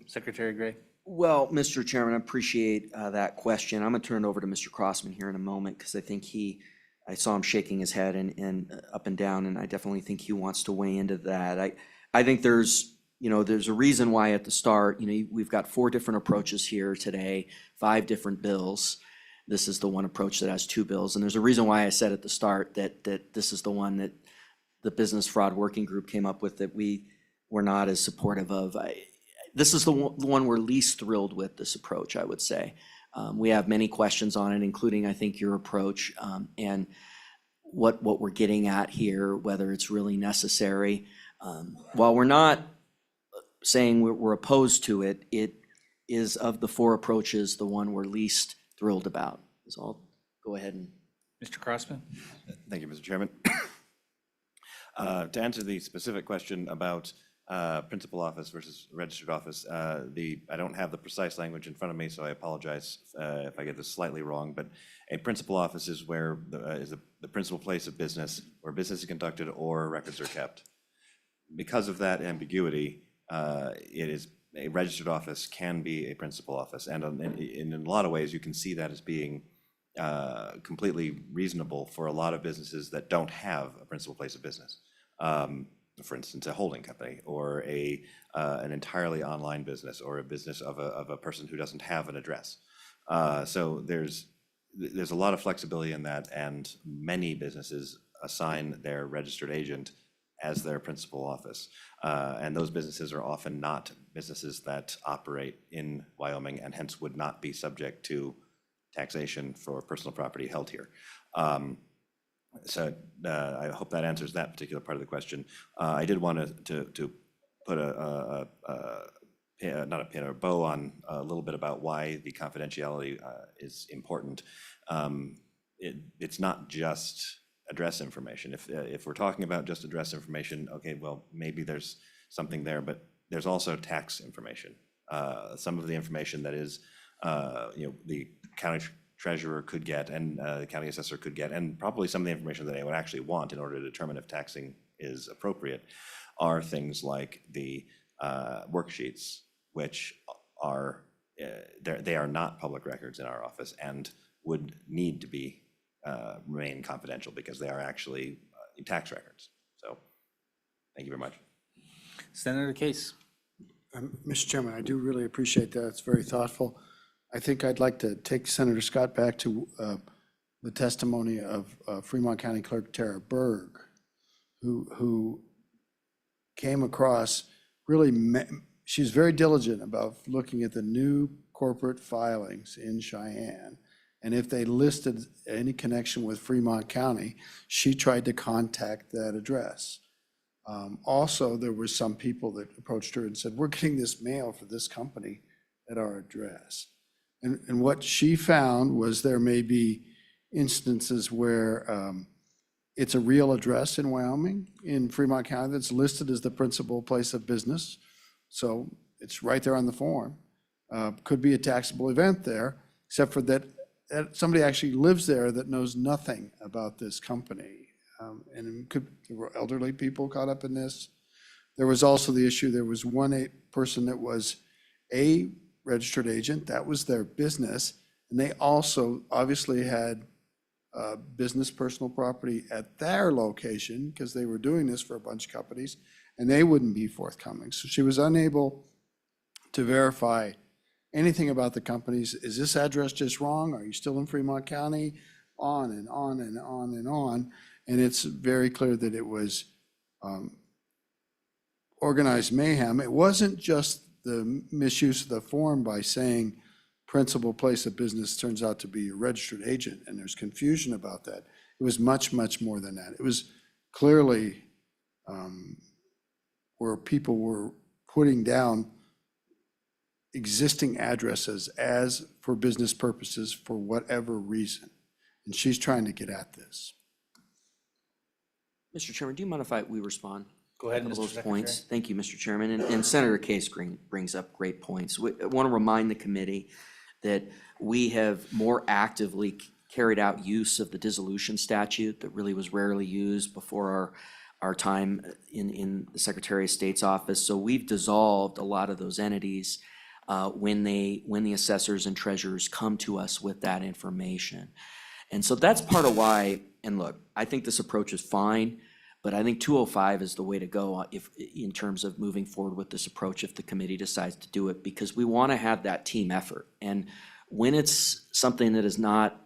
Speaker 1: Secretary Gray.
Speaker 16: Well, Mr. Chairman, I appreciate that question. I'm going to turn it over to Mr. Crossman here in a moment, because I think he I saw him shaking his head and up and down, and I definitely think he wants to weigh into that. I think there's a reason why at the start, we've got 4 different approaches here today, 5 different bills. This is the one approach that has 2 bills, and there's a reason why I said at the start that this is the one that the Business Fraud Working Group came up with that we were not as supportive of. This is the one we're least thrilled with, this approach, I would say. We have many questions on it, including, I think, your approach and what we're getting at here, whether it's really necessary. While we're not saying we're opposed to it, it is, of the 4 approaches, the one we're least thrilled about. So I'll go ahead and.
Speaker 1: Mr. Crossman?
Speaker 17: Thank you, Mr. Chairman. To answer the specific question about principal office versus registered office, I don't have the precise language in front of me, so I apologize if I get this slightly wrong, but a principal office is where the principal place of business, where business is conducted or records are kept. Because of that ambiguity, it is a registered office can be a principal office, and in a lot of ways you can see that as being completely reasonable for a lot of businesses that don't have a principal place of business. For instance, a holding company or an entirely online business or a business of a person who doesn't have an address. So there's a lot of flexibility in that, and many businesses assign their registered agent as their principal office. And those businesses are often not businesses that operate in Wyoming and hence would not be subject to taxation for personal property held here. So I hope that answers that particular part of the question. I did want to put not a pin or a bow on a little bit about why the confidentiality is important. It's not just address information. If we're talking about just address information, okay, well, maybe there's something there, but there's also tax information. Some of the information that is, the county treasurer could get and the county assessor could get, and probably some of the information that they would actually want in order to determine if taxing is appropriate, are things like the worksheets, which are, they are not public records in our office and would need to be remain confidential because they are actually tax records. So thank you very much.
Speaker 1: Senator Case.
Speaker 5: Mr. Chairman, I do really appreciate that. It's very thoughtful. I think I'd like to take Senator Scott back to the testimony of Fremont County Clerk Tara Berg, who came across she's very diligent about looking at the new corporate filings in Cheyenne. And if they listed any connection with Fremont County, she tried to contact that address. Also, there were some people that approached her and said, we're getting this mail for this company at our address. And what she found was there may be instances where it's a real address in Wyoming, in Fremont County, that's listed as the principal place of business. So it's right there on the form. Could be a taxable event there, except for that somebody actually lives there that knows nothing about this company. And there were elderly people caught up in this. There was also the issue, there was one person that was a registered agent, that was their business, and they also obviously had business personal property at their location because they were doing this for a bunch of companies, and they wouldn't be forthcoming. So she was unable to verify anything about the companies. Is this address just wrong? Are you still in Fremont County? On and on and on and on. And it's very clear that it was organized mayhem. It wasn't just the misuse of the form by saying principal place of business turns out to be a registered agent, and there's confusion about that. It was much, much more than that. It was clearly where people were putting down existing addresses as for business purposes for whatever reason. And she's trying to get at this.
Speaker 16: Mr. Chairman, do you mind if we respond?
Speaker 1: Go ahead,
Speaker 16: to
Speaker 1: Mr.
Speaker 16: those
Speaker 1: Secretary.
Speaker 16: points? Thank you, Mr. Chairman. And Senator Case brings up great points. I want to remind the committee that we have more actively carried out use of the dissolution statute that really was rarely used before our time in the Secretary of State's office. So we've dissolved a lot of those entities when the assessors and treasurers come to us with that information. And so that's part of why, and look, I think this approach is fine, but I think 205 is the way to go if, in terms of moving forward with this approach, if the committee decides to do it, because we want to have that team effort. And when it's something that is not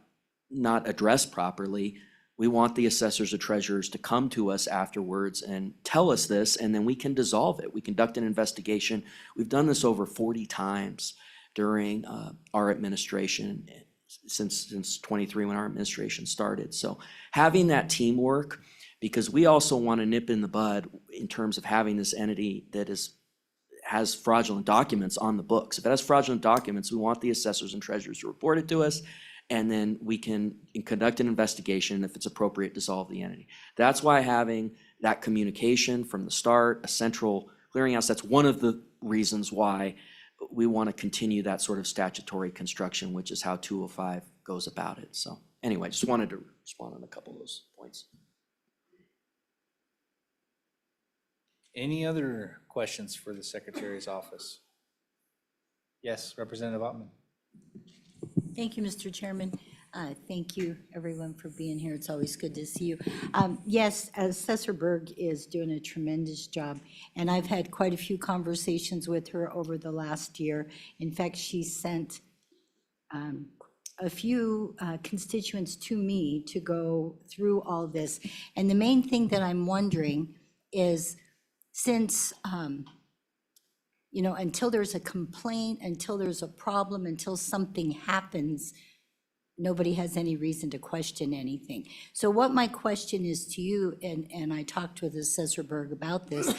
Speaker 16: addressed properly, we want the assessors or treasurers to come to us afterwards and tell us this, and then we can dissolve it. We conduct an investigation. We've done this over 40 times during our administration, since 23 when our administration started. So having that teamwork, because we also want to nip in the bud in terms of having this entity that has fraudulent documents on the books. If it has fraudulent documents, we want the assessors and treasurers to report it to us, and then we can conduct an investigation, and if it's appropriate, dissolve the entity. That's why having that communication from the start, a central clearinghouse, that's one of the reasons why we want to continue that sort of statutory construction, which is how 205 goes about it. So anyway, just wanted to respond on a couple of those points.
Speaker 1: Any other questions for the Secretary's office? Yes, Representative Ottman.
Speaker 12: Thank you, Mr. Chairman. Thank you, everyone, for being here. It's always good to see you. Yes, Assessor Berg is doing a tremendous job, and I've had quite a few conversations with her over the last year. In fact, she sent a few constituents to me to go through all this. And the main thing that I'm wondering is, since until there's a complaint, until there's a problem, until something happens, nobody has any reason to question anything. So what my question is to you, and I talked with Assessor Berg about this,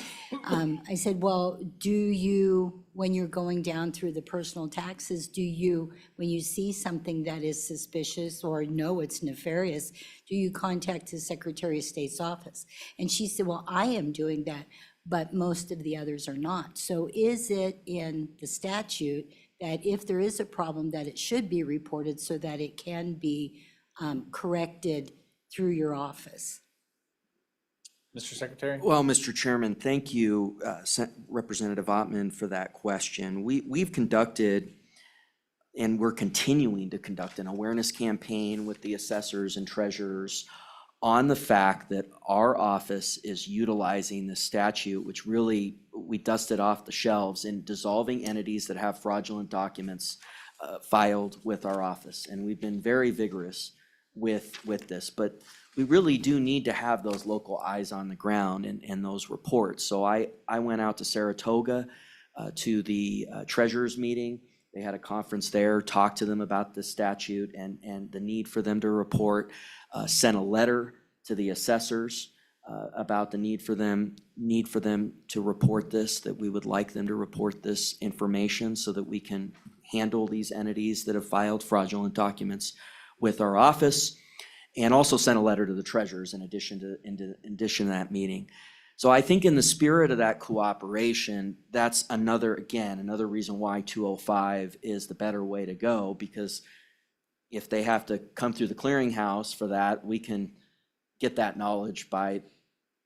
Speaker 12: I said, well, do you, when you're going down through the personal taxes, do you, when you see something that is suspicious or know it's nefarious, do you contact the Secretary of State's office? And she said, well, I am doing that, but most of the others are not. So is it in the statute that if there is a problem, that it should be reported so that it can be corrected through your office?
Speaker 1: Mr. Secretary?
Speaker 16: Well, Mr. Chairman, thank you, Representative Ottman, for that question. We've conducted, and we're continuing to conduct, an awareness campaign with the assessors and treasurers on the fact that our office is utilizing the statute, which really we dusted off the shelves, in dissolving entities that have fraudulent documents filed with our office. And we've been very vigorous with this, but we really do need to have those local eyes on the ground and those reports. So I went out to Saratoga to the treasurers meeting. They had a conference there, talked to them about the statute and the need for them to report, sent a letter to the assessors about the need for them to report this, that we would like them to report this information so that we can handle these entities that have filed fraudulent documents with our office, and also sent a letter to the treasurers in addition to that meeting. So I think in the spirit of that cooperation, that's another reason why 205 is the better way to go, because if they have to come through the clearinghouse for that, we can get that knowledge by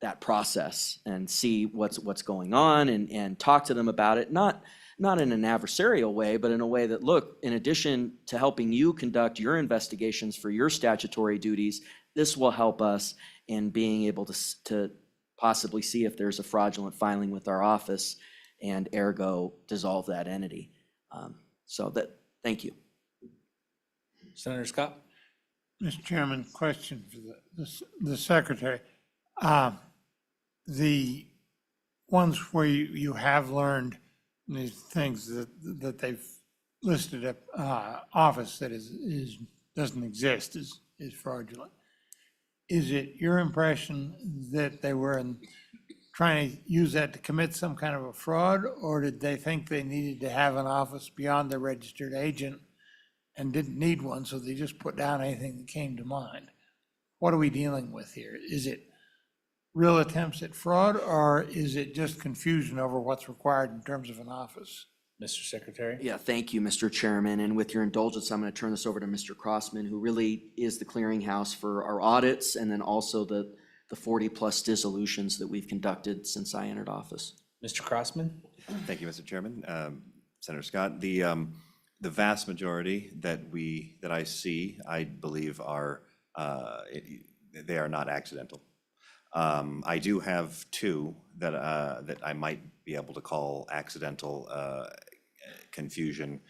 Speaker 16: that process and see what's going on and talk to them about it, not in an adversarial way, but in a way that, look, in addition to helping you conduct your investigations for your statutory duties, this will help us in being able to possibly see if there's a fraudulent filing with our office, and ergo dissolve that entity. Thank you.
Speaker 1: Senator Scott?
Speaker 3: Mr. Chairman, question for the Secretary. The ones where you have learned these things that they've listed up, office that doesn't exist, is fraudulent. Is it your impression that they were trying to use that to commit some kind of a fraud, or did they think they needed to have an office beyond the registered agent and didn't need one, so they just put down anything that came to mind? What are we dealing with here? Is it real attempts at fraud, or is it just confusion over what's required in terms of an office?
Speaker 1: Mr. Secretary?
Speaker 16: Yeah, thank you, Mr. Chairman. And with your indulgence, I'm going to turn this over to Mr. Crossman, who really is the clearinghouse for our audits, and then also the 40-plus dissolutions that we've conducted since I entered office.
Speaker 1: Mr. Crossman?
Speaker 17: Thank you, Mr. Chairman. Senator Scott, the vast majority that I see, I believe, are they are not accidental. I do have two that I might be able to call accidental confusion.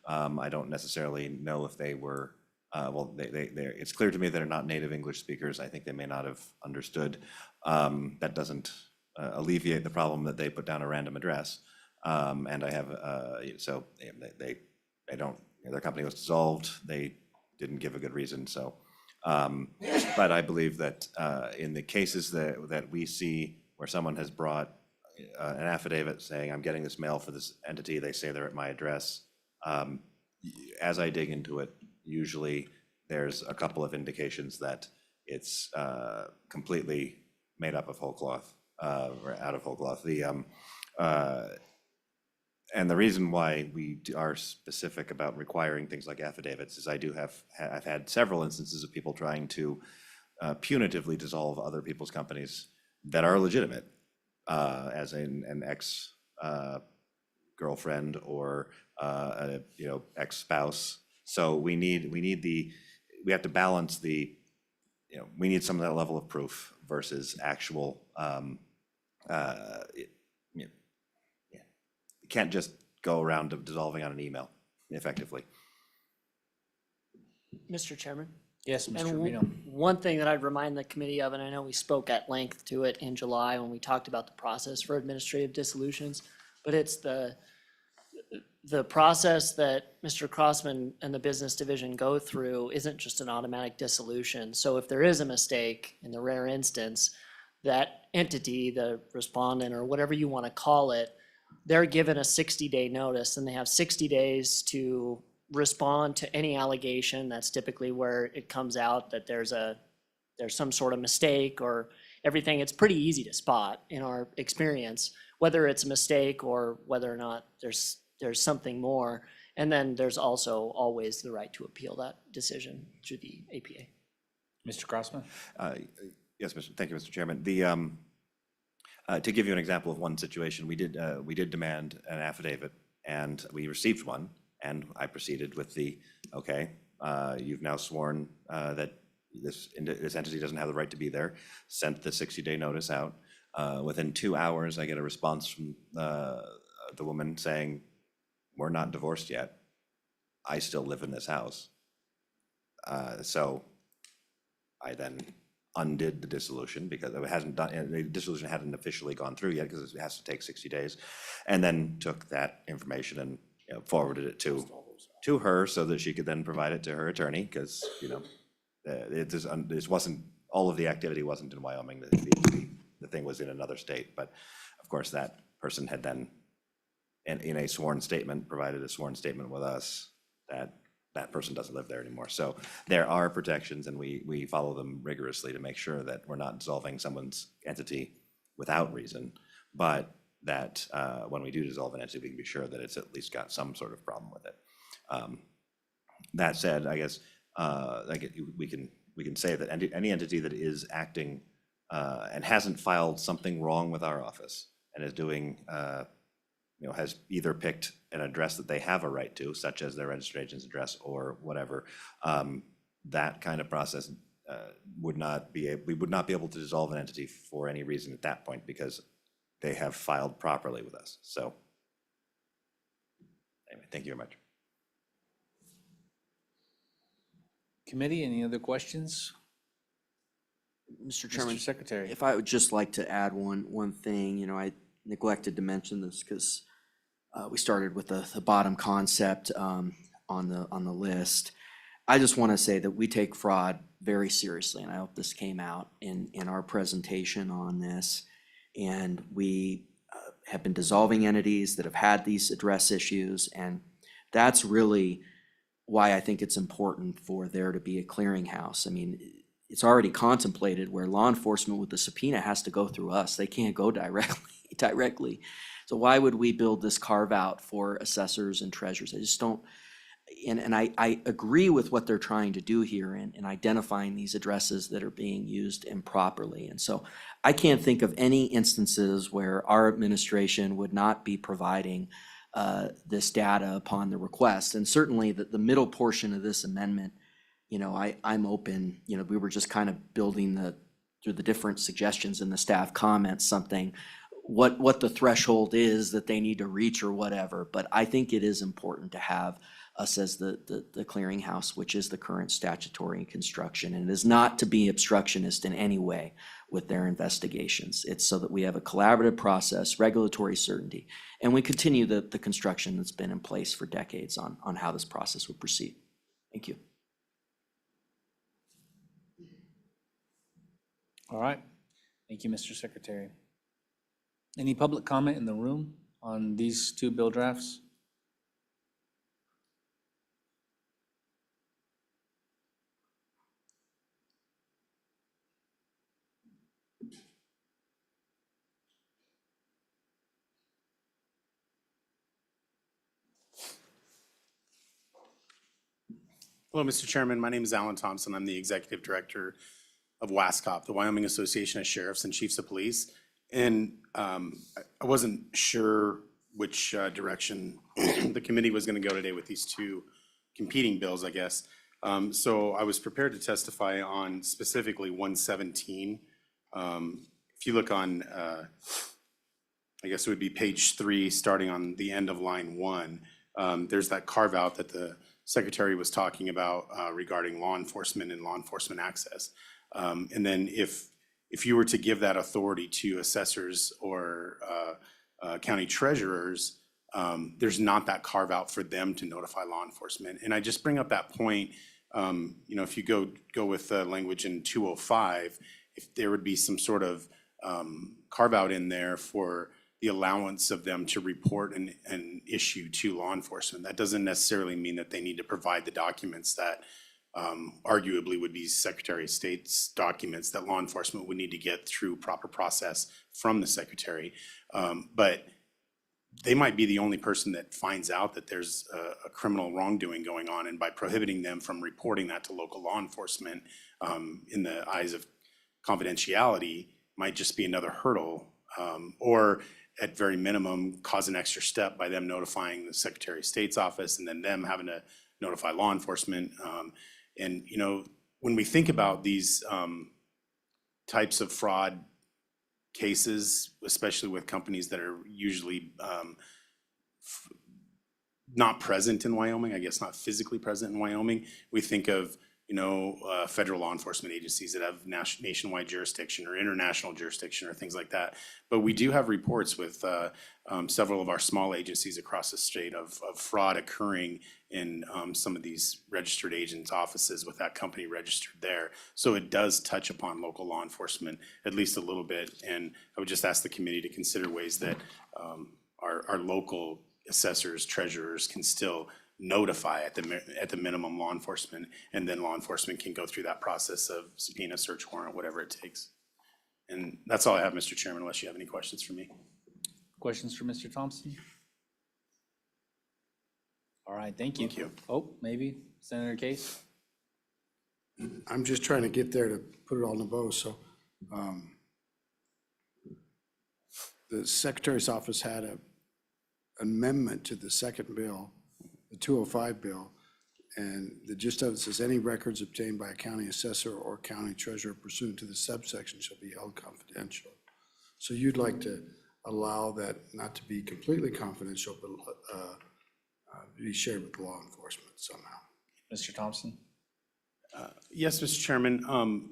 Speaker 17: I don't necessarily know if they were, well, it's clear to me they're not native English speakers. I think they may not have understood. That doesn't alleviate the problem that they put down a random address. And I have, so they don't, their company was dissolved. They didn't give a good reason, so. But I believe that in the cases that we see where someone has brought an affidavit saying, I'm getting this mail for this entity, they say they're at my address. As I dig into it, usually there's a couple of indications that it's completely made up of whole cloth, or out of whole cloth. And the reason why we are specific about requiring things like affidavits is I've had several instances of people trying to punitively dissolve other people's companies that are legitimate, as an ex girlfriend or ex-spouse. So we have to balance we need some of that level of proof versus actual. You can't just go around dissolving on an email effectively.
Speaker 18: Mr. Chairman?
Speaker 1: Yes, Mr.
Speaker 18: And
Speaker 1: Reno.
Speaker 18: one thing that I'd remind the committee of, and I know we spoke at length to it in July when we talked about the process for administrative dissolutions, but it's the process that Mr. Crossman and the business division go through isn't just an automatic dissolution. So if there is a mistake, in the rare instance, that entity, the respondent or whatever you want to call it, they're given a 60-day notice, and they have 60 days to respond to any allegation. That's typically where it comes out that there's some sort of mistake or everything. It's pretty easy to spot in our experience, whether it's a mistake or whether or not there's something more. And then there's also always the right to appeal that decision through the APA.
Speaker 1: Mr. Crossman?
Speaker 17: Yes, thank you, Mr. Chairman. To give you an example of one situation, we did demand an affidavit, and we received one, and I proceeded with you've now sworn that this entity doesn't have the right to be there, sent the 60-day notice out. Within 2 hours, I get a response from the woman saying, we're not divorced yet. I still live in this house. So I then undid the dissolution because it hasn't done, the dissolution hadn't officially gone through yet because it has to take 60 days, and then took that information and forwarded it to her so that she could then provide it to her attorney, because this wasn't, all of the activity wasn't in Wyoming. The thing was in another state, but of course that person had then in a sworn statement provided a sworn statement with us that that person doesn't live there anymore. So there are protections, and we follow them rigorously to make sure that we're not dissolving someone's entity without reason, but that when we do dissolve an entity, we can be sure that it's at least got some sort of problem with it. That said, I guess we can say that any entity that is acting and hasn't filed something wrong with our office and is doing has either picked an address that they have a right to, such as their registered agent's address or whatever, that kind of process we would not be able to dissolve an entity for any reason at that point because they have filed properly with us. So anyway, thank you very much.
Speaker 1: Committee, any other questions?
Speaker 16: Mr. Chairman,
Speaker 1: Mr. Secretary.
Speaker 16: if I would just like to add one thing, I neglected to mention this because we started with the bottom concept on the list. I just want to say that we take fraud very seriously, and I hope this came out in our presentation on this. And we have been dissolving entities that have had these address issues, and that's really why I think it's important for there to be a clearinghouse. I mean, it's already contemplated where law enforcement with the subpoena has to go through us. They can't go directly. So why would we build this carve out for assessors and treasurers? I just don't, and I agree with what they're trying to do here in identifying these addresses that are being used improperly. And so I can't think of any instances where our administration would not be providing this data upon the request. And certainly the middle portion of this amendment I'm open, we were just kind of building through the different suggestions in the staff comments, something, what the threshold is that they need to reach or whatever. But I think it is important to have us as the clearinghouse, which is the current statutory construction. And it is not to be obstructionist in any way with their investigations. It's so that we have a collaborative process, regulatory certainty, and we continue the construction that's been in place for decades on how this process would proceed. Thank you.
Speaker 1: All right. Thank you, Mr. Secretary. Any public comment in the room on these two bill drafts?
Speaker 19: Hello, Mr. Chairman. My name is Alan Thompson. I'm the Executive Director of WASCOP, the Wyoming Association of Sheriffs and Chiefs of Police. And I wasn't sure which direction the committee was going to go today with these two competing bills, I guess. So I was prepared to testify on specifically 117. If you look on, I guess it would be page 3, starting on the end of line 1, there's that carve out that the Secretary was talking about regarding law enforcement and law enforcement access. And then if you were to give that authority to assessors or county treasurers, there's not that carve out for them to notify law enforcement. And I just bring up that point, if you go with the language in 205, if there would be some sort of carve out in there for the allowance of them to report an issue to law enforcement. That doesn't necessarily mean that they need to provide the documents that arguably would be Secretary of State's documents that law enforcement would need to get through proper process from the Secretary. But they might be the only person that finds out that there's a criminal wrongdoing going on, and by prohibiting them from reporting that to local law enforcement in the eyes of confidentiality might just be another hurdle, or at very minimum cause an extra step by them notifying the Secretary of State's office and then them having to notify law enforcement. And when we think about these types of fraud cases, especially with companies that are usually not present in Wyoming, I guess not physically present in Wyoming, we think of federal law enforcement agencies that have nationwide jurisdiction or international jurisdiction or things like that. But we do have reports with several of our small agencies across the state of fraud occurring in some of these registered agents' offices with that company registered there. So it does touch upon local law enforcement at least a little bit. And I would just ask the committee to consider ways that our local assessors, treasurers can still notify at the minimum law enforcement, and then law enforcement can go through that process of subpoena, search warrant, whatever it takes. And that's all I have, Mr. Chairman, unless you have any questions for me.
Speaker 1: Questions for Mr. Thompson? All right, thank you.
Speaker 19: Thank you.
Speaker 1: Oh, maybe Senator Case?
Speaker 5: I'm just trying to get there to put it all in a bow, so. The Secretary's office had an amendment to the second bill, the 205 bill, and the gist of it says any records obtained by a county assessor or county treasurer pursuant to the subsection shall be held confidential. So you'd like to allow that not to be completely confidential, but be shared with law enforcement somehow.
Speaker 1: Mr. Thompson?
Speaker 19: Yes, Mr. Chairman,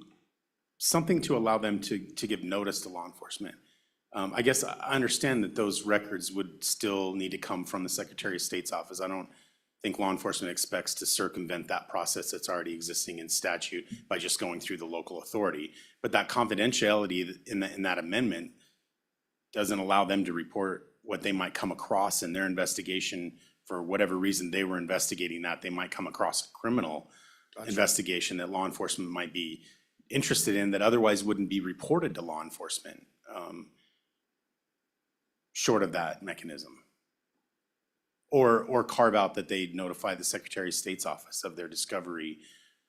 Speaker 19: something to allow them to give notice to law enforcement. I guess I understand that those records would still need to come from the Secretary of State's office. I don't think law enforcement expects to circumvent that process that's already existing in statute by just going through the local authority. But that confidentiality in that amendment doesn't allow them to report what they might come across in their investigation. For whatever reason they were investigating that, they might come across a criminal investigation that law enforcement might be interested in that otherwise wouldn't be reported to law enforcement, short of that mechanism. Or carve out that they notify the Secretary of State's office of their discovery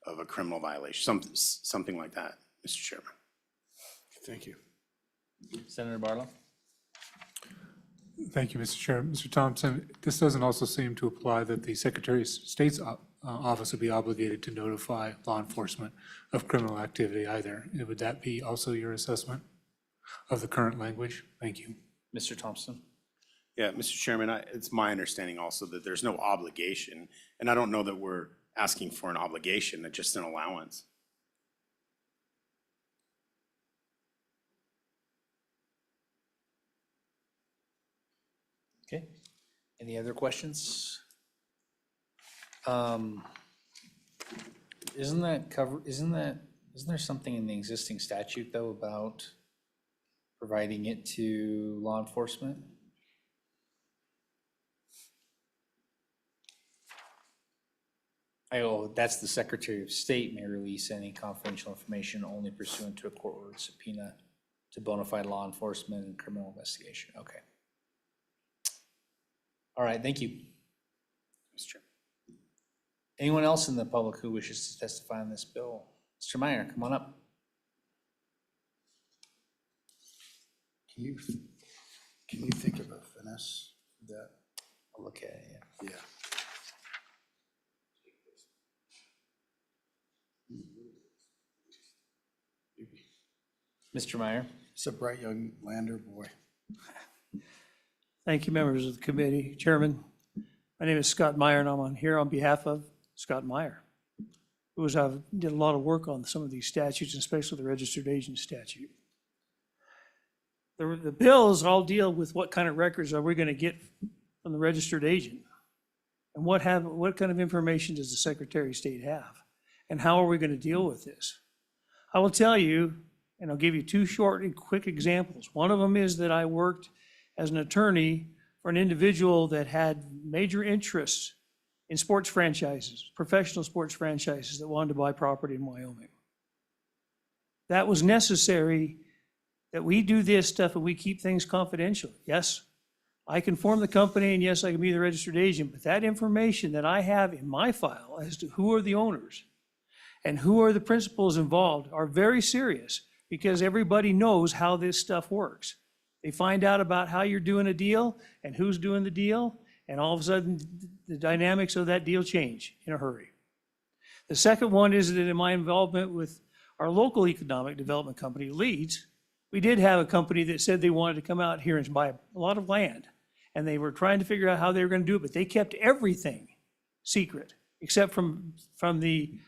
Speaker 19: of a criminal violation, something like that, Mr. Chairman.
Speaker 5: Thank you.
Speaker 1: Senator Barlow?
Speaker 4: Thank you, Mr. Chair. Mr. Thompson, this doesn't also seem to apply that the Secretary of State's office would be obligated to notify law enforcement of criminal activity either. Would that be also your assessment of the current language? Thank you.
Speaker 1: Mr. Thompson?
Speaker 19: Yeah, Mr. Chairman, it's my understanding also that there's no obligation, and I don't know that we're asking for an obligation, it's just an allowance.
Speaker 1: Okay. Any other questions? Isn't there something in the existing statute though about providing it to law enforcement? That's the Secretary of State may release any confidential information only pursuant to a court-ordered subpoena to bona fide law enforcement and criminal investigation. Okay. All right, thank you.
Speaker 19: Mr. Chairman.
Speaker 1: Anyone else in the public who wishes to testify on this bill? Mr. Meyer, come on up.
Speaker 5: Can you think of a finesse for that?
Speaker 1: I'll look at it, yeah.
Speaker 5: Yeah.
Speaker 1: Mr. Meyer?
Speaker 5: It's a bright young lander boy.
Speaker 20: Thank you, members of the committee. Chairman, my name is Scott Meyer, and I'm here on behalf of Scott Meyer, who did a lot of work on some of these statutes, especially the registered agent statute. The bills all deal with what kind of records are we going to get from the registered agent, and what kind of information does the Secretary of State have, and how are we going to deal with this? I will tell you, and I'll give you two short and quick examples. One of them is that I worked as an attorney for an individual that had major interests in sports franchises, professional sports franchises that wanted to buy property in Wyoming. That was necessary that we do this stuff and we keep things confidential. Yes, I can form the company and yes, I can be the registered agent, but that information that I have in my file as to who are the owners and who are the principals involved are very serious because everybody knows how this stuff works. They find out about how you're doing a deal and who's doing the deal, and all of a sudden the dynamics of that deal change in a hurry. The second one is that in my involvement with our local economic development company, Leeds, we did have a company that said they wanted to come out here and buy a lot of land, and they were trying to figure out how they were going to do it, but they kept everything secret, except from the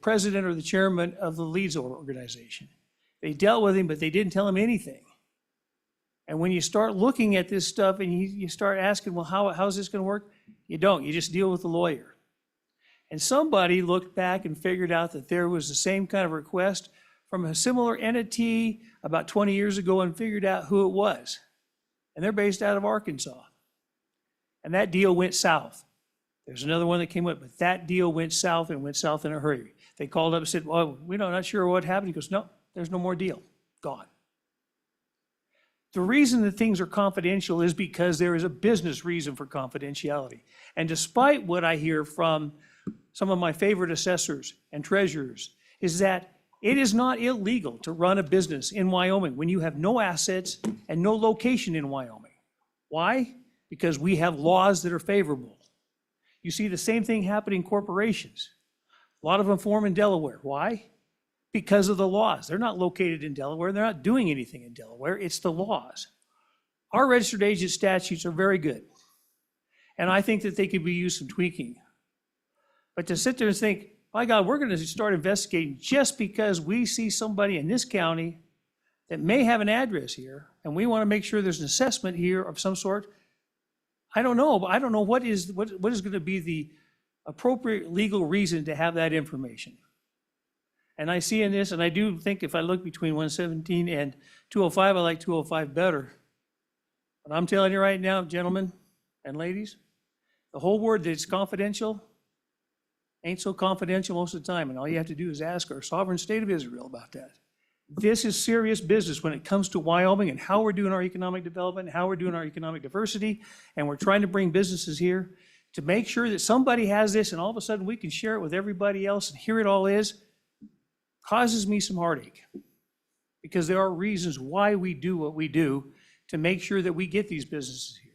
Speaker 20: president or the chairman of the Leeds organization. They dealt with him, but they didn't tell him anything. And when you start looking at this stuff and you start asking, well, how's this going to work? You don't. You just deal with the lawyer. And somebody looked back and figured out that there was the same kind of request from a similar entity about 20 years ago and figured out who it was. And they're based out of Arkansas. And that deal went south. There's another one that came up, but that deal went south and went south in a hurry. They called up and said, well, we're not sure what happened. He goes, no, there's no more deal. Gone. The reason that things are confidential is because there is a business reason for confidentiality. And despite what I hear from some of my favorite assessors and treasurers, is that it is not illegal to run a business in Wyoming when you have no assets and no location in Wyoming. Why? Because we have laws that are favorable. You see the same thing happening in corporations. A lot of them form in Delaware. Why? Because of the laws. They're not located in Delaware. They're not doing anything in Delaware. It's the laws. Our registered agent statutes are very good. And I think that they could be used some tweaking. But to sit there and think, my God, we're going to start investigating just because we see somebody in this county that may have an address here, and we want to make sure there's an assessment here of some sort. I don't know, but I don't know what is going to be the appropriate legal reason to have that information. And I see in this, and I do think if I look between 117 and 205, I like 205 better. But I'm telling you right now, gentlemen and ladies, the whole word that it's confidential ain't so confidential most of the time. And all you have to do is ask our sovereign state of Israel about that. This is serious business when it comes to Wyoming and how we're doing our economic development, how we're doing our economic diversity. And we're trying to bring businesses here to make sure that somebody has this and all of a sudden we can share it with everybody else and here it all is. Causes me some heartache because there are reasons why we do what we do to make sure that we get these businesses here.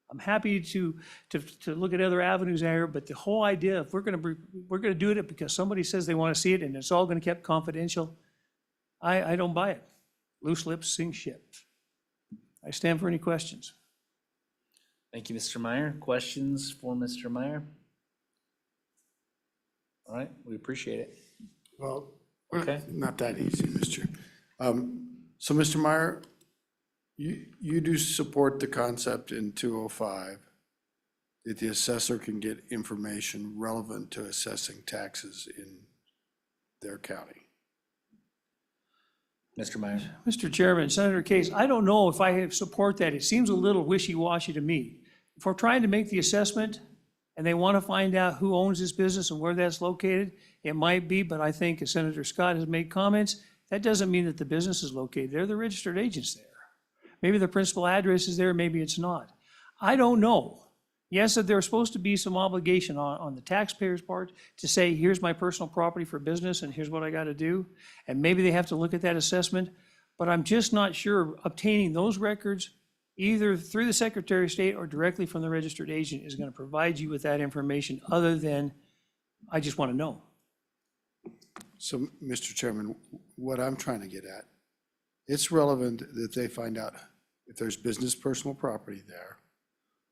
Speaker 20: I'm happy to look at other avenues here, but the whole idea, if we're gonna do it because somebody says they want to see it and it's all gonna kept confidential, I don't buy it. Loose lips sink ships. I stand for any questions.
Speaker 1: Thank you, Mr. Meyer. Questions for Mr. Meyer? All right, we appreciate it.
Speaker 5: Well,
Speaker 1: Okay.
Speaker 5: not that easy, Mr. So, Mr. Meyer, you do support the concept in 205 that the assessor can get information relevant to assessing taxes in their county.
Speaker 1: Mr. Meyer.
Speaker 20: Mr. Chairman, Senator Case, I don't know if I support that. It seems a little wishy-washy to me. If we're trying to make the assessment and they want to find out who owns this business and where that's located, it might be, but I think as Senator Scott has made comments, that doesn't mean that the business is located there. The registered agent's there. Maybe the principal address is there, maybe it's not. I don't know. Yes, that there's supposed to be some obligation on the taxpayer's part to say, here's my personal property for business and here's what I got to do. And maybe they have to look at that assessment, but I'm just not sure obtaining those records either through the Secretary of State or directly from the registered agent is going to provide you with that information other than, I just want to know.
Speaker 5: So, Mr. Chairman, what I'm trying to get at, it's relevant that they find out if there's business personal property there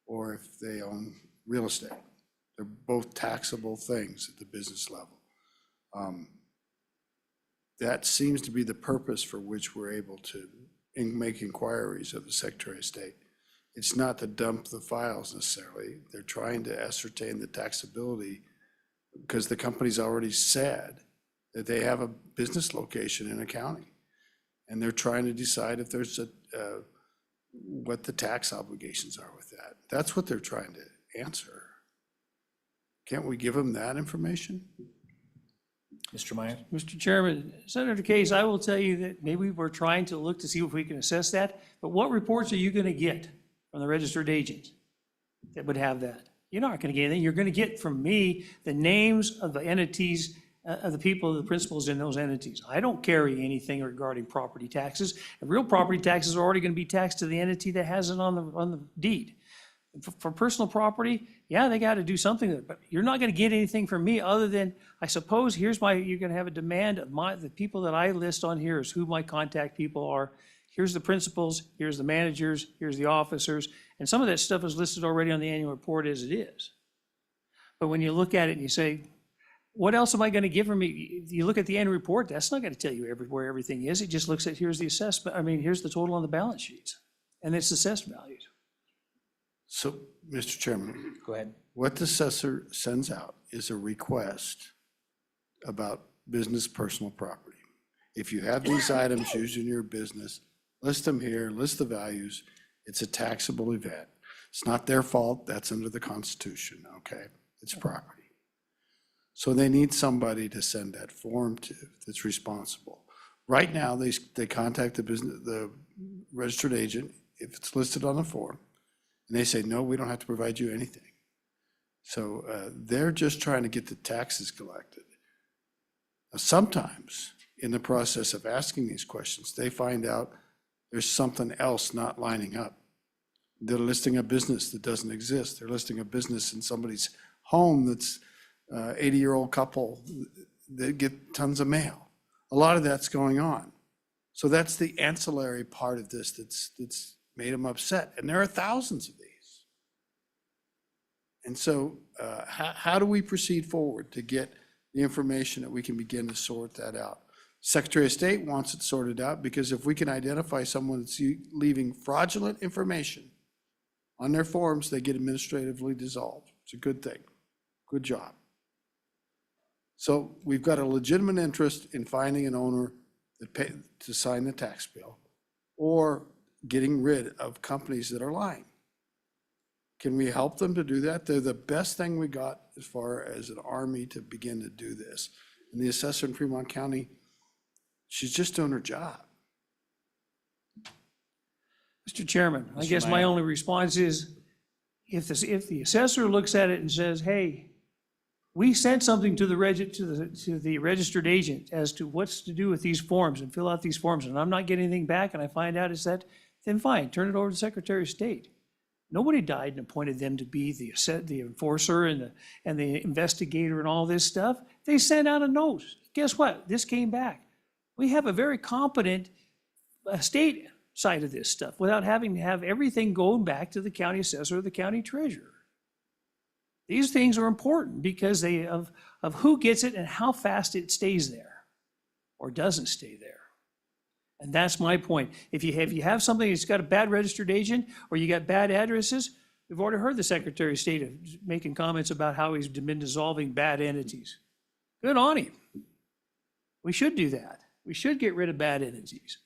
Speaker 5: or if they own real estate. They're both taxable things at the business level. That seems to be the purpose for which we're able to make inquiries of the Secretary of State. It's not to dump the files necessarily. They're trying to ascertain the taxability because the company's already said that they have a business location in a county. And they're trying to decide if there's what the tax obligations are with that. That's what they're trying to answer. Can't we give them that information?
Speaker 1: Mr. Meyer.
Speaker 20: Mr. Chairman, Senator Case, I will tell you that maybe we're trying to look to see if we can assess that, but what reports are you going to get from the registered agent that would have that? You're not going to get anything. You're going to get from me the names of the entities, of the people, the principals in those entities. I don't carry anything regarding property taxes. And real property taxes are already going to be taxed to the entity that has it on the deed. For personal property, yeah, they got to do something, but you're not going to get anything from me other than, I suppose, you're going to have a demand of the people that I list on here is who my contact people are. Here's the principals, here's the managers, here's the officers, and some of that stuff is listed already on the annual report as it is. But when you look at it and you say, what else am I going to give from me? You look at the annual report, that's not going to tell you where everything is. It just looks at, here's the assessment, here's the total on the balance sheets, and it's assessed values.
Speaker 5: So, Mr. Chairman.
Speaker 1: Go ahead.
Speaker 5: What the assessor sends out is a request about business personal property. If you have these items used in your business, list them here, list the values. It's a taxable event. It's not their fault. That's under the Constitution, okay? It's property. So they need somebody to send that form to that's responsible. Right now, they contact the registered agent if it's listed on the form. And they say, no, we don't have to provide you anything. So they're just trying to get the taxes collected. Now, sometimes in the process of asking these questions, they find out there's something else not lining up. They're listing a business that doesn't exist. They're listing a business in somebody's home that's 80-year-old couple that get tons of mail. A lot of that's going on. So that's the ancillary part of this that's made them upset. And there are thousands of these. And so how do we proceed forward to get the information that we can begin to sort that out? Secretary of State wants it sorted out because if we can identify someone that's leaving fraudulent information on their forms, they get administratively dissolved. It's a good thing. Good job. So we've got a legitimate interest in finding an owner to sign the tax bill or getting rid of companies that are lying. Can we help them to do that? They're the best thing we got as far as an army to begin to do this. And the assessor in Fremont County, she's just doing her job.
Speaker 20: Mr. Chairman, I guess my only response is, if the assessor looks at it and says, hey, we sent something to the registered agent as to what's to do with these forms and fill out these forms, and I'm not getting anything back, and I find out it's that, then fine, turn it over to the Secretary of State. Nobody died and appointed them to be the enforcer and the investigator and all this stuff. They sent out a note. Guess what? This came back. We have a very competent state side of this stuff without having to have everything going back to the county assessor or the county treasurer. These things are important because of who gets it and how fast it stays there or doesn't stay there. And that's my point. If you have something that's got a bad registered agent or you got bad addresses, we've already heard the Secretary of State making comments about how he's been dissolving bad entities. Good on him. We should do that. We should get rid of bad entities.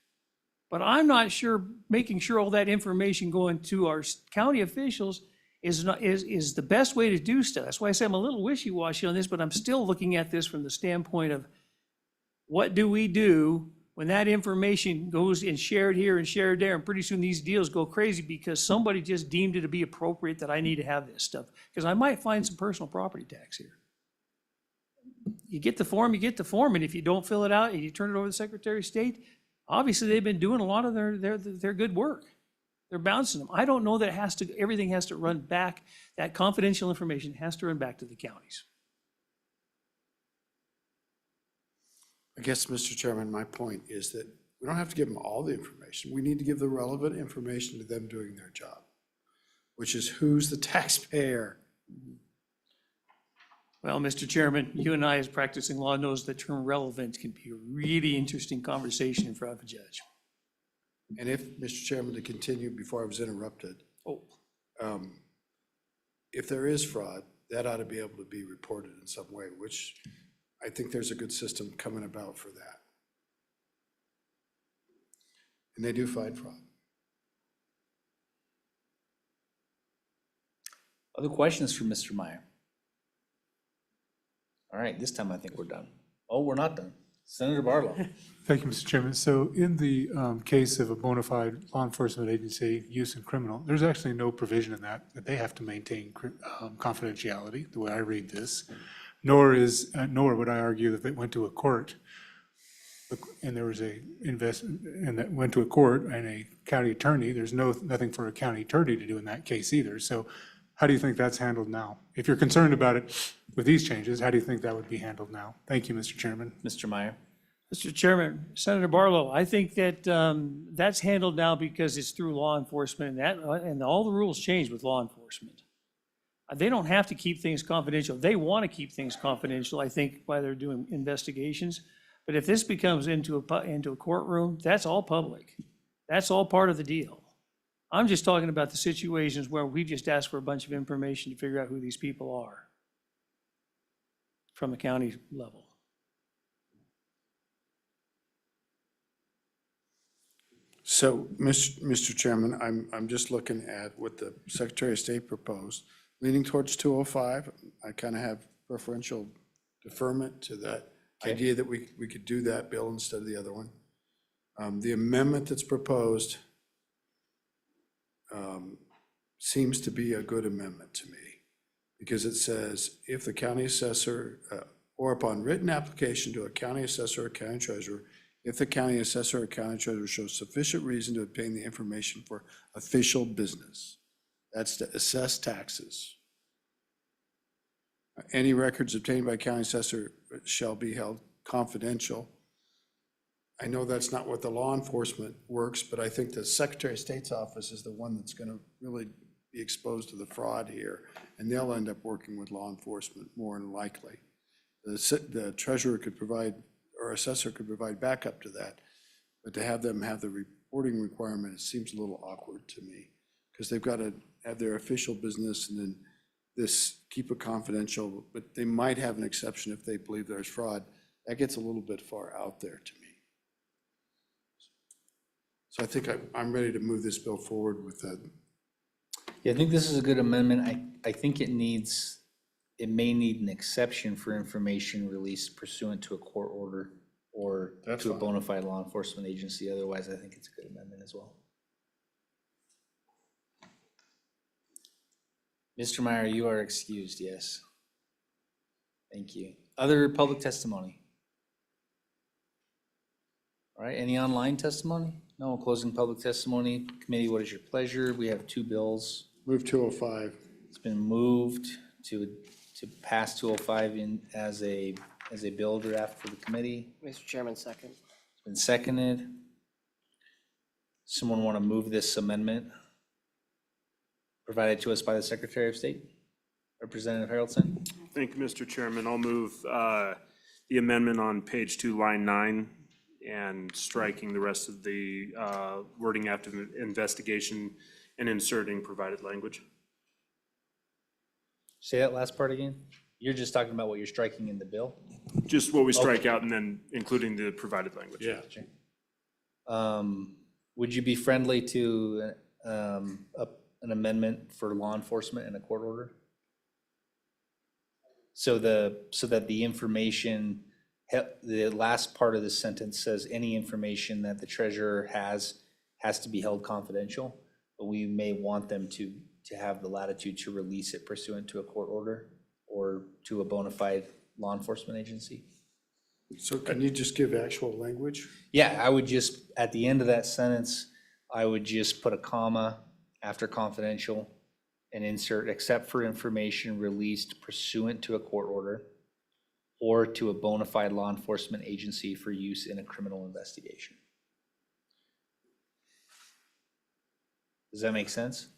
Speaker 20: But I'm not sure making sure all that information going to our county officials is the best way to do stuff. That's why I say I'm a little wishy-washy on this, but I'm still looking at this from the standpoint of what do we do when that information goes and shared here and shared there, and pretty soon these deals go crazy because somebody just deemed it to be appropriate that I need to have this stuff. Because I might find some personal property tax here. You get the form, and if you don't fill it out and you turn it over to the Secretary of State, obviously they've been doing a lot of their good work. They're bouncing them. I don't know that everything has to run back, that confidential information has to run back to the counties.
Speaker 5: I guess, Mr. Chairman, my point is that we don't have to give them all the information. We need to give the relevant information to them doing their job, which is who's the taxpayer.
Speaker 20: Well, Mr. Chairman, you and I, as practicing law, knows the term relevant can be a really interesting conversation in front of a judge.
Speaker 5: And if, Mr. Chairman, to continue before I was interrupted, if there is fraud, that ought to be able to be reported in some way, which I think there's a good system coming about for that. And they do fight fraud.
Speaker 1: Other questions for Mr. Meyer? All right, this time I think we're done. Oh, we're not done. Senator Barlow.
Speaker 4: Thank you, Mr. Chairman. So in the case of a bona fide law enforcement agency use in criminal, there's actually no provision in that they have to maintain confidentiality, the way I read this, nor would I argue that if it went to a court and there was and that went to a court and a county attorney, there's nothing for a county attorney to do in that case either. So how do you think that's handled now? If you're concerned about it with these changes, how do you think that would be handled now? Thank you, Mr. Chairman.
Speaker 1: Mr. Meyer.
Speaker 20: Mr. Chairman, Senator Barlow, I think that that's handled now because it's through law enforcement, and all the rules change with law enforcement. They don't have to keep things confidential. They want to keep things confidential, I think, while they're doing investigations. But if this becomes into a courtroom, that's all public. That's all part of the deal. I'm just talking about the situations where we just ask for a bunch of information to figure out who these people are from the county level.
Speaker 5: So, Mr. Chairman, I'm just looking at what the Secretary of State proposed, leaning towards 205. I kind of have preferential deferment to that idea that we could do that bill instead of the other one. The amendment that's proposed seems to be a good amendment to me, because it says, if the county assessor, or upon written application to a county assessor or county treasurer, if the county assessor or county treasurer shows sufficient reason to obtain the information for official business, that's to assess taxes. Any records obtained by county assessor shall be held confidential. I know that's not what the law enforcement works, but I think the Secretary of State's office is the one that's going to really be exposed to the fraud here, and they'll end up working with law enforcement more than likely. The treasurer could provide, or assessor could provide backup to that, but to have them have the reporting requirement, it seems a little awkward to me, because they've got to have their official business and then keep it confidential, but they might have an exception if they believe there's fraud. That gets a little bit far out there to me. So I think I'm ready to move this bill forward with that.
Speaker 1: Yeah, I think this is a good amendment. I think it may need an exception for information released pursuant to a court order or to a bona fide law enforcement agency. Otherwise, I think it's a good amendment as well. Mr. Meyer, you are excused, yes. Thank you. Other public testimony? All right, any online testimony? No, closing public testimony. Committee, what is your pleasure? We have two bills
Speaker 5: Move 205.
Speaker 1: It's been moved to pass 205 in as a bill draft for the committee.
Speaker 18: Mr. Chairman, second.
Speaker 1: It's been seconded. Someone want to move this amendment provided to us by the Secretary of State? Representative Harrelson?
Speaker 8: Thank you, Mr. Chairman. I'll move the amendment on page 2, line 9, and striking the rest of the wording after the investigation and inserting provided language.
Speaker 1: Say that last part again? You're just talking about what you're striking in the bill?
Speaker 8: Just what we strike out and then including the provided language.
Speaker 5: Yeah.
Speaker 1: Would you be friendly to an amendment for law enforcement in a court order? So that the information, the last part of the sentence says any information that the treasurer has to be held confidential, but we may want them to have the latitude to release it pursuant to a court order or to a bona fide law enforcement agency.
Speaker 5: So can you just give actual language?
Speaker 1: Yeah, I would just, at the end of that sentence, I would just put a comma after confidential and insert except for information released pursuant to a court order or to a bona fide law enforcement agency for use in a criminal investigation. Does that make sense?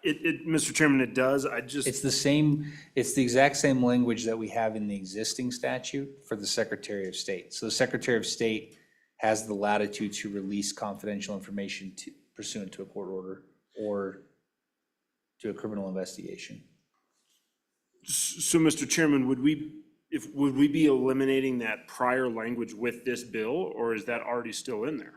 Speaker 8: Mr. Chairman, it does.
Speaker 1: It's the exact same language that we have in the existing statute for the Secretary of State. So the Secretary of State has the latitude to release confidential information pursuant to a court order or to a criminal investigation.
Speaker 8: So, Mr. Chairman, would we be eliminating that prior language with this bill, or is that already still in there?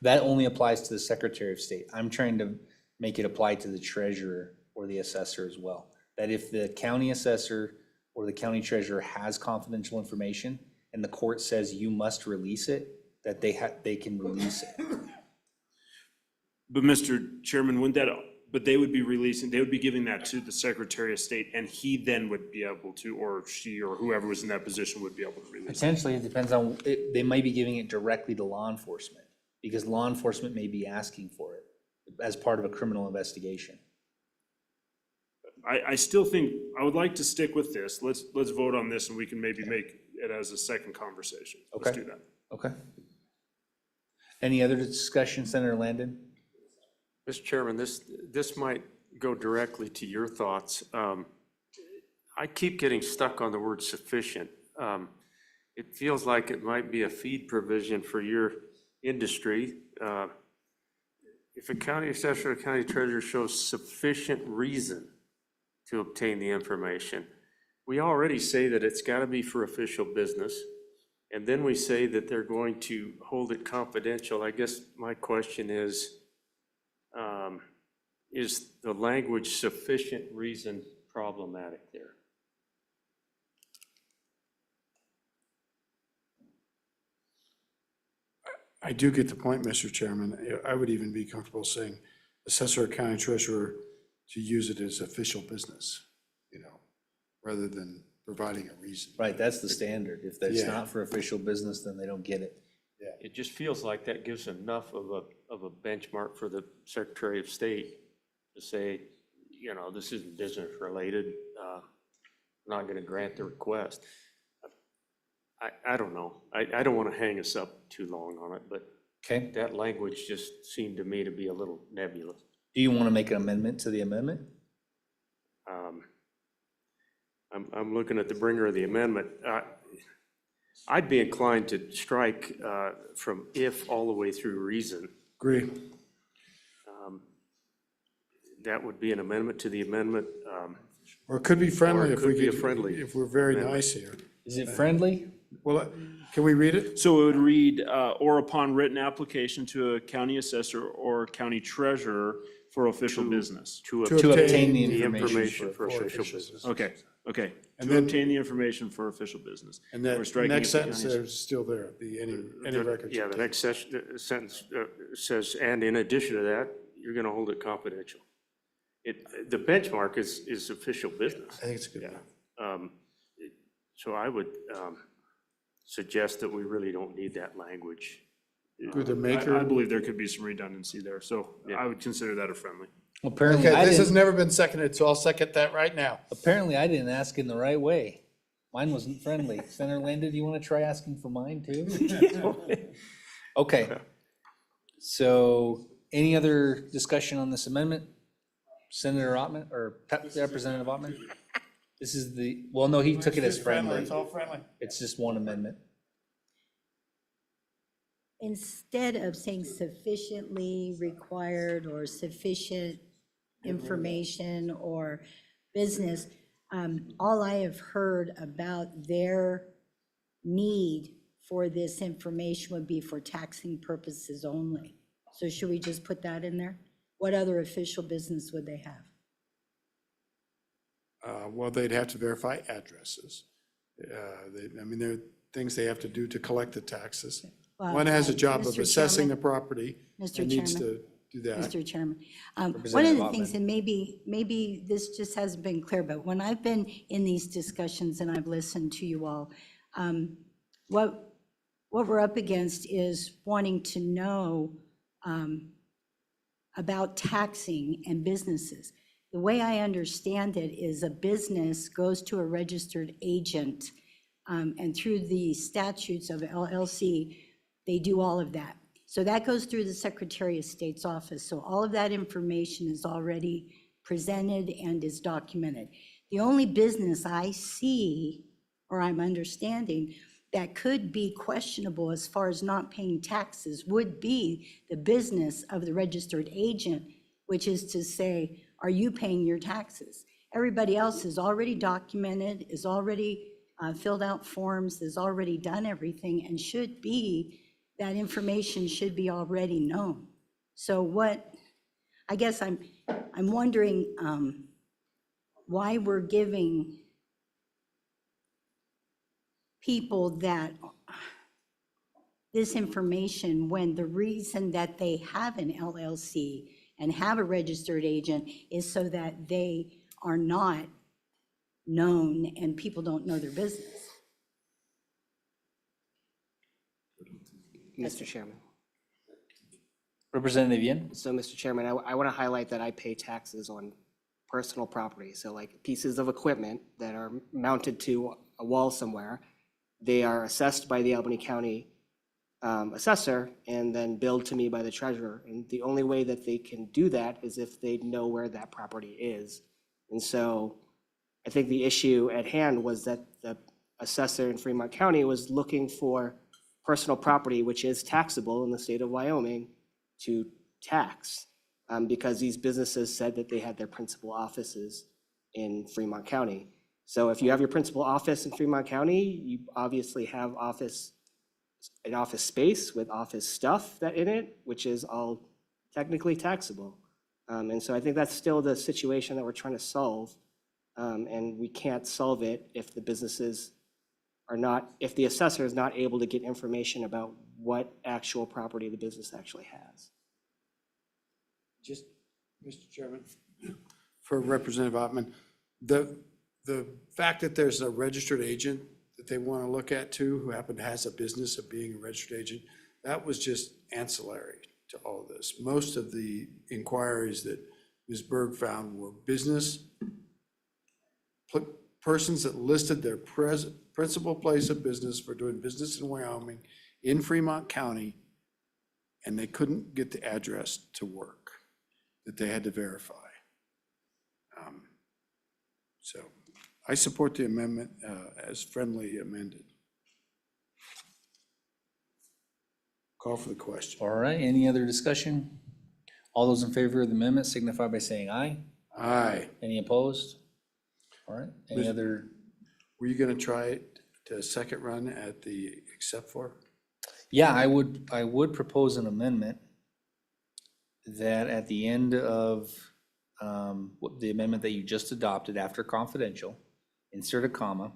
Speaker 1: That only applies to the Secretary of State. I'm trying to make it apply to the treasurer or the assessor as well. That if the county assessor or the county treasurer has confidential information and the court says you must release it, that they can release it.
Speaker 8: But Mr. Chairman, they would be giving that to the Secretary of State, and he then would be able to, or she or whoever was in that position would be able to release it.
Speaker 1: Potentially, it depends on, they might be giving it directly to law enforcement because law enforcement may be asking for it as part of a criminal investigation.
Speaker 8: I still think, I would like to stick with this. Let's vote on this and we can maybe make it as a second conversation. Let's
Speaker 1: Okay.
Speaker 8: do that.
Speaker 1: Okay. Any other discussion, Senator Landon?
Speaker 10: Mr. Chairman, this might go directly to your thoughts. I keep getting stuck on the word sufficient. It feels like it might be a feed provision for your industry. If a county assessor or county treasurer shows sufficient reason to obtain the information, we already say that it's got to be for official business. And then we say that they're going to hold it confidential. I guess my question is the language sufficient reason problematic there?
Speaker 5: I do get the point, Mr. Chairman. I would even be comfortable saying assessor or county treasurer to use it as official business, rather than providing a reason.
Speaker 1: Right, that's the standard. If it's
Speaker 5: Yeah.
Speaker 1: not for official business, then they don't get it.
Speaker 10: It just feels like that gives enough of a benchmark for the Secretary of State to say, this isn't business related, I'm not going to grant the request. I don't know. I don't want to hang us up too long on it, but
Speaker 1: Okay.
Speaker 10: that language just seemed to me to be a little nebulous.
Speaker 1: Do you want to make an amendment to the amendment?
Speaker 10: I'm looking at the bringer of the amendment. I'd be inclined to strike from if all the way through reason.
Speaker 5: Agree.
Speaker 10: That would be an amendment to the amendment.
Speaker 5: Or it could be friendly
Speaker 10: Or it
Speaker 5: if
Speaker 10: could
Speaker 5: we
Speaker 10: be a
Speaker 5: could,
Speaker 10: friendly
Speaker 5: if we're very
Speaker 10: amendment.
Speaker 5: nice here.
Speaker 1: Is it friendly?
Speaker 5: Well, can we read it?
Speaker 8: So it would read, or upon written application to a county assessor or county treasurer for official business.
Speaker 10: To
Speaker 1: obtain the
Speaker 10: the
Speaker 1: information
Speaker 10: information
Speaker 1: for
Speaker 10: for official business.
Speaker 8: Okay.
Speaker 5: And
Speaker 8: To
Speaker 5: then-
Speaker 8: obtain the information for official business.
Speaker 5: And
Speaker 8: We're
Speaker 5: that
Speaker 8: striking
Speaker 5: next
Speaker 8: it to
Speaker 5: sentence
Speaker 8: counties.
Speaker 5: there is still there, any records.
Speaker 10: Yeah, the next sentence says, and in addition to that, you're going to hold it confidential. The benchmark is official business.
Speaker 5: I think it's a good.
Speaker 10: So I would suggest that we really don't need that language.
Speaker 5: Could the
Speaker 8: I
Speaker 5: maker,
Speaker 8: believe there could be some redundancy there, so
Speaker 10: Yeah.
Speaker 8: I would consider that a friendly.
Speaker 1: Apparently,
Speaker 5: Okay,
Speaker 1: I
Speaker 5: this has
Speaker 1: didn't,
Speaker 5: never been seconded, so I'll second that right now.
Speaker 1: apparently I didn't ask in the right way. Mine wasn't friendly. Senator Linda, do you want to try asking for mine too? Okay. So any other discussion on this amendment? Senator Ottman, or Representative Ottman? This is the, well, no, he took it as friendly.
Speaker 3: It's all friendly.
Speaker 1: It's just one amendment.
Speaker 12: Instead of saying sufficiently required or sufficient information or business, all I have heard about their need for this information would be for taxing purposes only. So should we just put that in there? What other official business would they have?
Speaker 5: Well, they'd have to verify addresses. I mean, there are things they have to do to collect the taxes. One has a job of
Speaker 12: Mr.
Speaker 5: assessing the
Speaker 12: Chairman.
Speaker 5: property
Speaker 12: Mr.
Speaker 5: and needs
Speaker 12: Chairman.
Speaker 5: to do that.
Speaker 12: Mr. Chairman, one of
Speaker 1: Representative
Speaker 12: the things,
Speaker 1: Ottman.
Speaker 12: and maybe this just hasn't been clear, but when I've been in these discussions and I've listened to you all, what we're up against is wanting to know about taxing and businesses. The way I understand it is a business goes to a registered agent, and through the statutes of LLC, they do all of that. So that goes through the Secretary of State's office. So all of that information is already presented and is documented. The only business I see, or I'm understanding, that could be questionable as far as not paying taxes would be the business of the registered agent, which is to say, are you paying your taxes? Everybody else is already documented, is already filled out forms, has already done everything, and should be, that information should be already known. So what, I guess I'm wondering why we're giving people that this information when the reason that they have an LLC and have a registered agent is so that they are not known and people don't know their business.
Speaker 21: Mr. Chairman.
Speaker 1: Representative Yin?
Speaker 21: So, Mr. Chairman, I want to highlight that I pay taxes on personal property. So like pieces of equipment that are mounted to a wall somewhere, they are assessed by the Albany County assessor and then billed to me by the treasurer. And the only way that they can do that is if they know where that property is. And so I think the issue at hand was that the assessor in Fremont County was looking for personal property, which is taxable in the state of Wyoming, to tax, because these businesses said that they had their principal offices in Fremont County. So if you have your principal office in Fremont County, you obviously have an office space with office stuff that in it, which is all technically taxable. And so I think that's still the situation that we're trying to solve. And we can't solve it if the businesses are not, if the assessor is not able to get information about what actual property the business actually has.
Speaker 5: Just, Mr. Chairman, for Representative Ottman, the fact that there's a registered agent that they want to look at too, who happen to has a business of being a registered agent, that was just ancillary to all of this. Most of the inquiries that Ms. Berg found were business, persons that listed their principal place of business for doing business in Wyoming, in Fremont County, and they couldn't get the address to work, that they had to verify. So I support the amendment as friendly amended. Call for the question.
Speaker 1: All right, any other discussion? All those in favor of the amendment signify by saying aye.
Speaker 5: Aye.
Speaker 1: Any opposed? All right, any other?
Speaker 5: Were you gonna try it to second run at the except for?
Speaker 1: Yeah, I would propose an amendment that at the end of the amendment that you just adopted after confidential, insert a comma,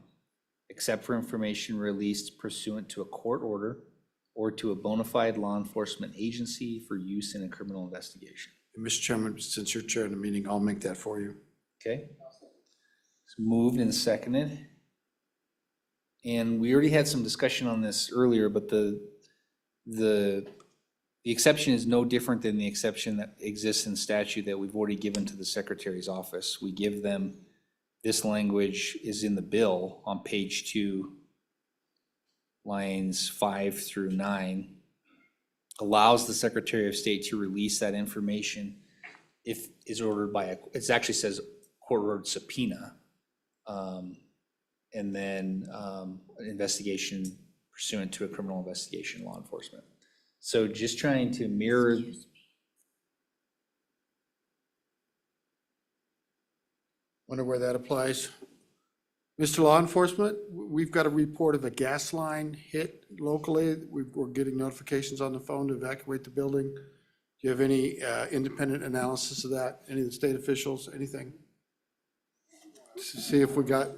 Speaker 1: except for information released pursuant to a court order or to a bona fide law enforcement agency for use in a criminal investigation.
Speaker 5: Mr. Chairman, since you're chairing the meeting, I'll make that for you.
Speaker 1: Okay. It's moved and seconded. And we already had some discussion on this earlier, but the The exception is no different than the exception that exists in statute that we've already given to the Secretary's office. We give them, this language is in the bill on page 2, lines 5 through 9, allows the Secretary of State to release that information if is ordered by it actually says court-ordered subpoena. And then an investigation pursuant to a criminal investigation, law enforcement. So just trying to mirror.
Speaker 5: Wonder where that applies. Mr. Law Enforcement, we've got a report of a gas line hit locally. We're getting notifications on the phone to evacuate the building. Do you have any independent analysis of that? Any of the state officials, anything? To see if we got,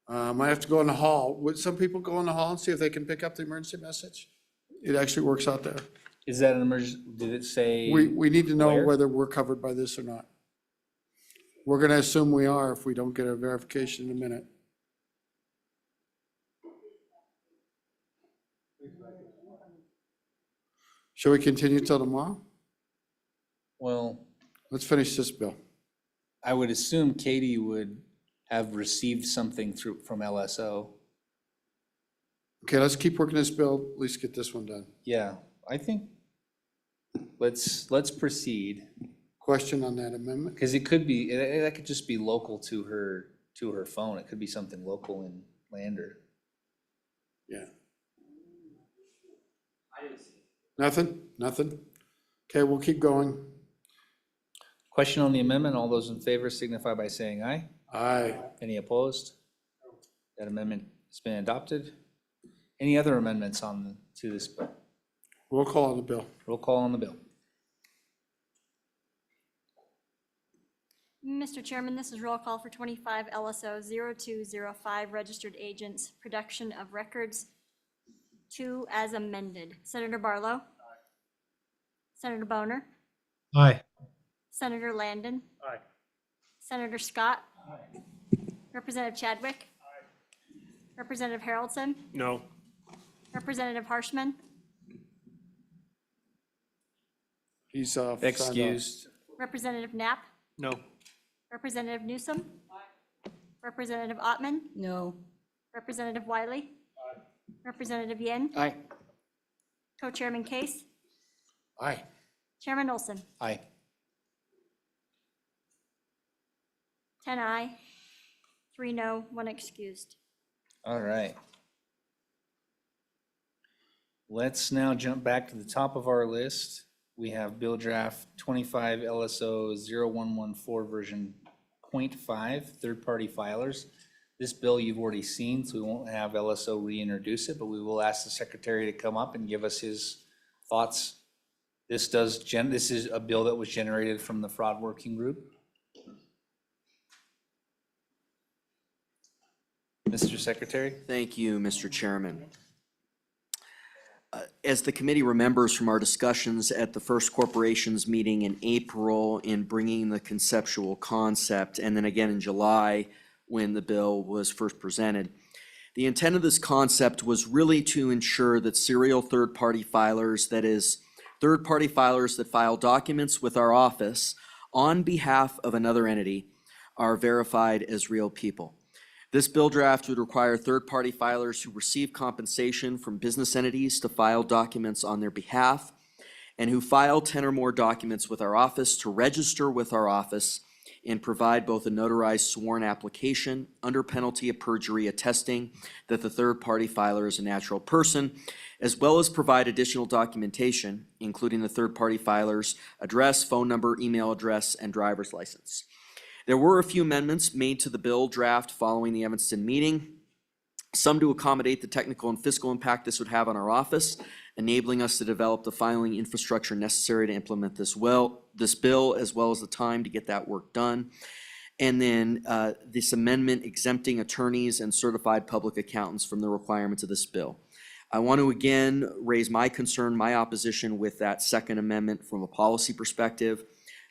Speaker 5: might have to go in the hall. Would some people go in the hall and see if they can pick up the emergency message? It actually works out there.
Speaker 1: Is that an emergency? Did it say?
Speaker 5: We need to know
Speaker 1: where?
Speaker 5: whether we're covered by this or not. We're gonna assume we are if we don't get a verification in a minute. Shall we continue till tomorrow?
Speaker 1: Well,
Speaker 5: Let's finish this bill.
Speaker 1: I would assume Katie would have received something from LSO.
Speaker 5: Okay, let's keep working this bill, at least get this one done.
Speaker 1: Yeah, I think let's proceed.
Speaker 5: Question on that amendment?
Speaker 1: Because it could be, that could just be local to her phone. It could be something local in Lander.
Speaker 5: Yeah. Nothing? Nothing? Okay, we'll keep going.
Speaker 1: Question on the amendment. All those in favor signify by saying aye.
Speaker 5: Aye.
Speaker 1: Any opposed? That amendment has been adopted. Any other amendments to this bill?
Speaker 5: Roll call on the bill.
Speaker 1: Roll call on the bill.
Speaker 15: Mr. Chairman, this is roll call for 25 LSO 0205, registered agents, production of records 2 as amended. Senator Barlow? Senator Boner?
Speaker 11: Aye.
Speaker 15: Senator Landon?
Speaker 14: Aye.
Speaker 15: Senator Scott? Representative Chadwick? Representative Haroldson?
Speaker 8: No.
Speaker 15: Representative Harshman?
Speaker 5: He's signed off.
Speaker 1: Excused.
Speaker 15: Representative Knapp?
Speaker 8: No.
Speaker 15: Representative Newsom? Representative Ottman?
Speaker 12: No.
Speaker 15: Representative Wiley? Representative Yin?
Speaker 21: Aye.
Speaker 15: Co-Chairman Case?
Speaker 5: Aye.
Speaker 15: Chairman Olson?
Speaker 1: Aye.
Speaker 15: 10 aye, 3 no, 1 excused.
Speaker 1: All right. Let's now jump back to the top of our list. We have Bill Draft 25 LSO 0114 version 0.5, third-party filers. This bill you've already seen, so we won't have LSO reintroduce it, but we will ask the Secretary to come up and give us his thoughts. This is a bill that was generated from the fraud working group. Mr. Secretary?
Speaker 16: Thank you, Mr. Chairman. As the committee remembers from our discussions at the first corporations meeting in April in bringing the conceptual concept, and then again in July when the bill was first presented, the intent of this concept was really to ensure that serial third-party filers, that is, third-party filers that file documents with our office on behalf of another entity, are verified as real people. This bill draft would require third-party filers who receive compensation from business entities to file documents on their behalf, and who file 10 or more documents with our office to register with our office and provide both a notarized sworn application under penalty of perjury attesting that the third-party filer is a natural person, as well as provide additional documentation, including the third-party filer's address, phone number, email address, and driver's license. There were a few amendments made to the bill draft following the Evanston meeting, some to accommodate the technical and fiscal impact this would have on our office, enabling us to develop the filing infrastructure necessary to implement this bill, as well as the time to get that work done. And then this amendment exempting attorneys and certified public accountants from the requirements of this bill. I want to again raise my concern, my opposition with that second amendment from a policy perspective.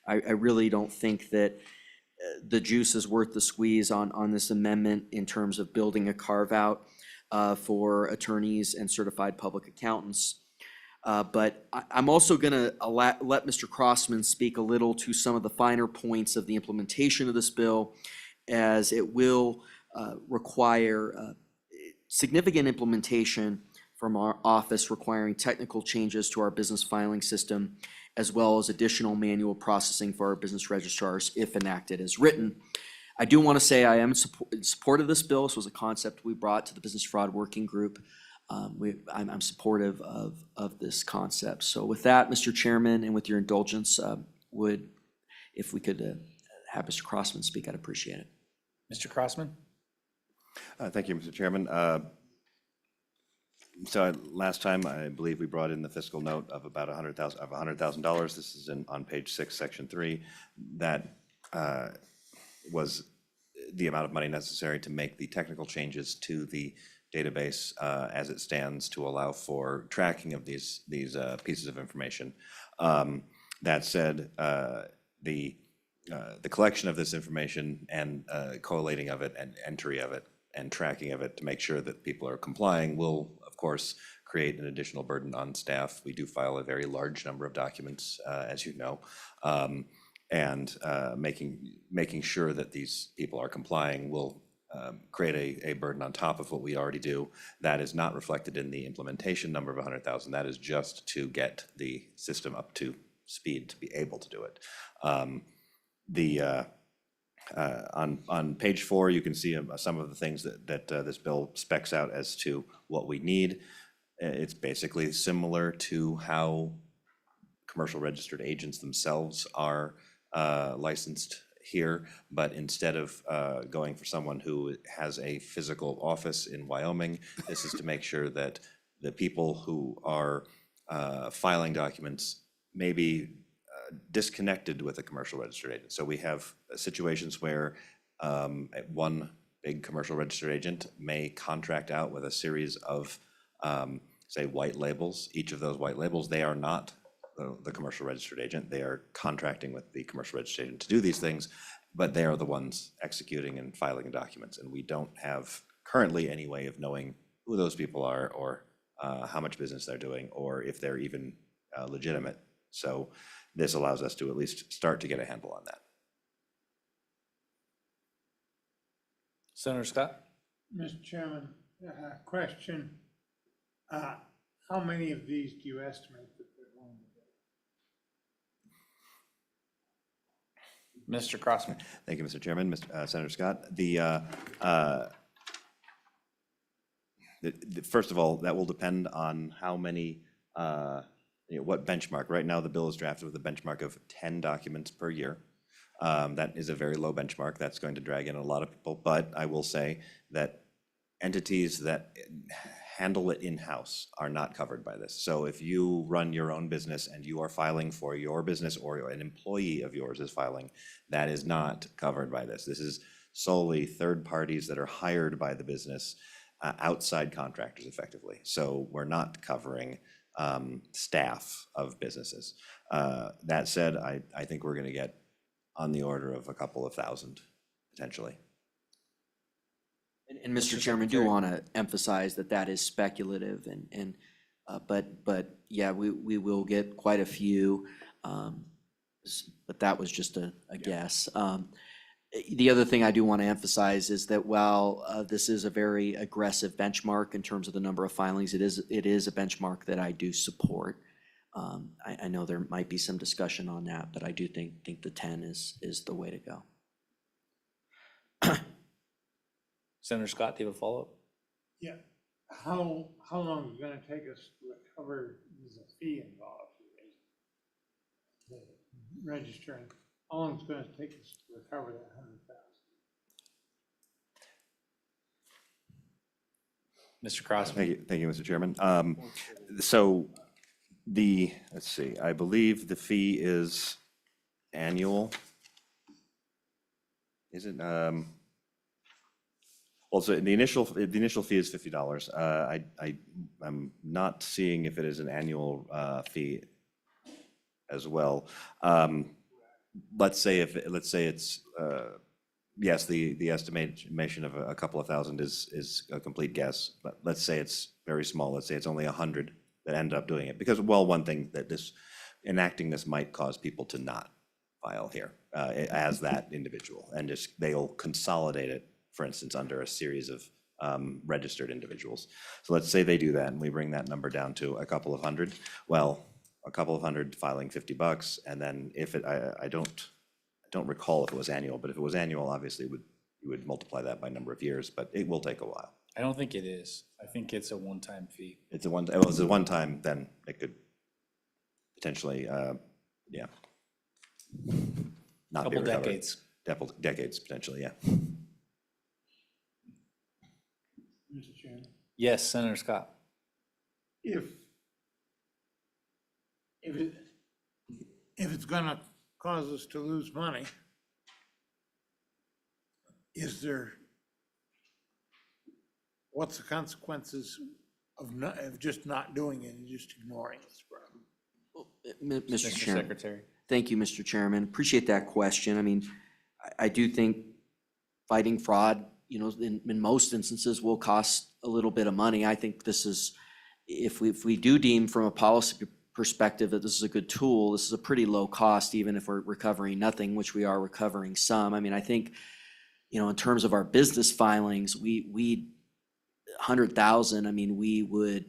Speaker 16: I really don't think that the juice is worth the squeeze on this amendment in terms of building a carve-out for attorneys and certified public accountants. But I'm also going to let Mr. Crossman speak a little to some of the finer points of the implementation of this bill, as it will require significant implementation from our office, requiring technical changes to our business filing system, as well as additional manual processing for our business registrars if enacted as written. I do want to say I am in support of this bill. This was a concept we brought to the Business Fraud Working Group. I'm supportive of this concept. So with that, Mr. Chairman, and with your indulgence, if we could have Mr. Crossman speak, I'd appreciate it.
Speaker 1: Mr. Crossman?
Speaker 17: Thank you, Mr. Chairman. So last time, I believe we brought in the fiscal note of about $100,000. This is on page 6, section 3. That was the amount of money necessary to make the technical changes to the database as it stands to allow for tracking of these pieces of information. That said, the collection of this information and collating of it and entry of it and tracking of it to make sure that people are complying will, of course, create an additional burden on staff. We do file a very large number of documents, as you know, and making sure that these people are complying will create a burden on top of what we already do. That is not reflected in the implementation number of 100,000. That is just to get the system up to speed to be able to do it. On page 4, you can see some of the things that this bill specs out as to what we need. It's basically similar to how commercial registered agents themselves are licensed here, but instead of going for someone who has a physical office in Wyoming, this is to make sure that the people who are filing documents may be disconnected with a commercial registered agent. So we have situations where one big commercial registered agent may contract out with a series of, say, white labels. Each of those white labels, they are not the commercial registered agent. They are contracting with the commercial registered agent to do these things, but they are the ones executing and filing the documents. And we don't have currently any way of knowing who those people are or how much business they're doing or if they're even legitimate. So this allows us to at least start to get a handle on that.
Speaker 1: Senator Scott?
Speaker 3: Mr. Chairman, question. How many of these do you estimate that they're going to be?
Speaker 1: Mr. Crossman?
Speaker 17: Thank you, Mr. Chairman. Senator Scott. First of all, that will depend on how many, what benchmark. Right now, the bill is drafted with a benchmark of 10 documents per year. That is a very low benchmark. That's going to drag in a lot of people. But I will say that entities that handle it in-house are not covered by this. So if you run your own business and you are filing for your business or an employee of yours is filing, that is not covered by this. This is solely third parties that are hired by the business, outside contractors effectively. So we're not covering staff of businesses. That said, I think we're going to get on the order of a couple of thousand potentially.
Speaker 16: And Mr. Chairman, do want to emphasize that is speculative but yeah, we will get quite a few, but that was just a guess. The other thing I do want to emphasize is that while this is a very aggressive benchmark in terms of the number of filings, it is a benchmark that I do support. I know there might be some discussion on that, but I do think the 10 is the way to go.
Speaker 1: Senator Scott, do you have a follow-up?
Speaker 3: Yeah. How long is it going to take us to recover? There's a fee involved. The registering. How long is it going to take us to recover that 100,000?
Speaker 1: Mr. Crossman?
Speaker 17: Thank you, Mr. Chairman. So let's see, I believe the fee is annual. Is it? Well, so the initial fee is $50. I'm not seeing if it is an annual fee as well. Let's say it's yes, the estimation of a couple of thousand is a complete guess, but let's say it's very small. Let's say it's only 100 that end up doing it. Because, well, one thing that enacting this might cause people to not file here as that individual, and just they'll consolidate it, for instance, under a series of registered individuals. So let's say they do that, and we bring that number down to a couple of hundred. Well, a couple of hundred filing $50, and then if it, I don't recall if it was annual, but if it was annual, obviously you would multiply that by number of years, but it will take a while.
Speaker 1: I don't think it is. I think it's a one-time fee.
Speaker 17: It's a one time, then it could potentially, yeah. Not be
Speaker 1: Couple
Speaker 17: recovered.
Speaker 1: decades.
Speaker 17: Decades, potentially, yeah.
Speaker 4: Mr. Chairman.
Speaker 1: Yes, Senator Scott.
Speaker 3: If it's gonna cause us to lose money, what's the consequences of just not doing it and just ignoring this problem?
Speaker 16: Mr. Chairman.
Speaker 1: Secretary.
Speaker 16: Thank you, Mr. Chairman. Appreciate that question. I mean, I do think fighting fraud, you know, in most instances will cost a little bit of money. I think this is, if we do deem from a policy perspective that this is a good tool, this is a pretty low cost, even if we're recovering nothing, which we are recovering some. I mean, I think, you know, in terms of our business filings, we 100,000, I mean, we would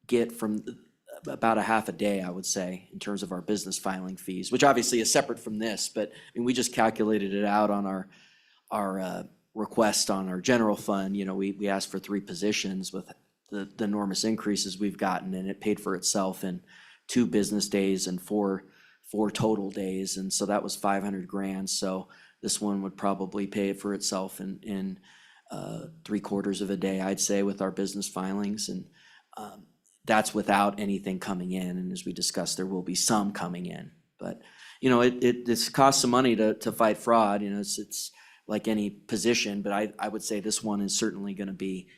Speaker 16: get from about a half a day, I would say, in terms of our business filing fees, which obviously is separate from this, but I mean, we just calculated it out on our request on our general fund. You know, we asked for 3 positions with the enormous increases we've gotten, and it paid for itself in 2 business days and 4 total days. And so that was 500 grand. So this one would probably pay for itself in 3/4 of a day, I'd say, with our business filings. And that's without anything coming in. And as we discussed, there will be some coming in. But, you know, it costs some money to fight fraud. You know, it's like any position, but I would say this one is certainly going to be,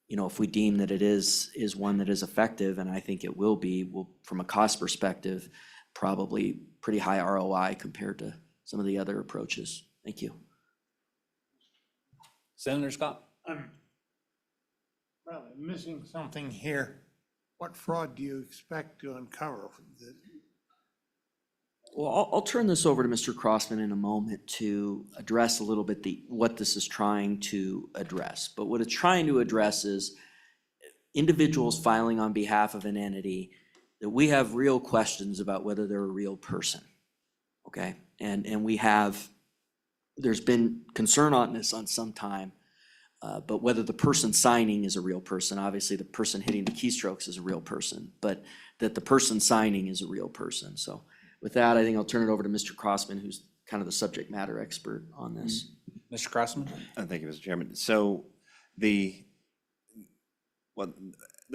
Speaker 16: you know, if we deem that it is one that is effective, and I think it will be, from a cost perspective, probably pretty high ROI compared to some of the other approaches. Thank you.
Speaker 1: Senator Scott.
Speaker 3: I'm probably missing something here. What fraud do you expect to uncover?
Speaker 16: Well, I'll turn this over to Mr. Crossman in a moment to address a little bit what this is trying to address. But what it's trying to address is individuals filing on behalf of an entity that we have real questions about whether they're a real person, okay? And there's been concern on this on some time, but whether the person signing is a real person, obviously the person hitting the keystrokes is a real person, but that the person signing is a real person. So with that, I think I'll turn it over to Mr. Crossman, who's kind of the subject matter expert on this.
Speaker 1: Mr. Crossman?
Speaker 17: Thank you, Mr. Chairman. So the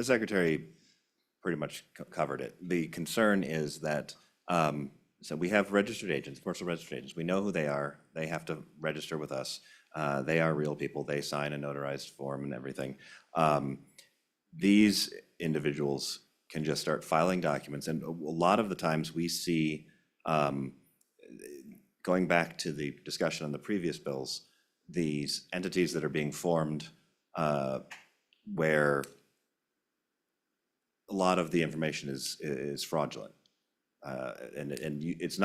Speaker 17: Secretary pretty much covered it. The concern is that, so we have registered agents, commercial registered agents. We know who they are. They have to register with us. They are real people. They sign a notarized form and everything. These individuals can just start filing documents. And a lot of the times we see, going back to the discussion on the previous bills, these entities that are being formed where a lot of the information is fraudulent. And it's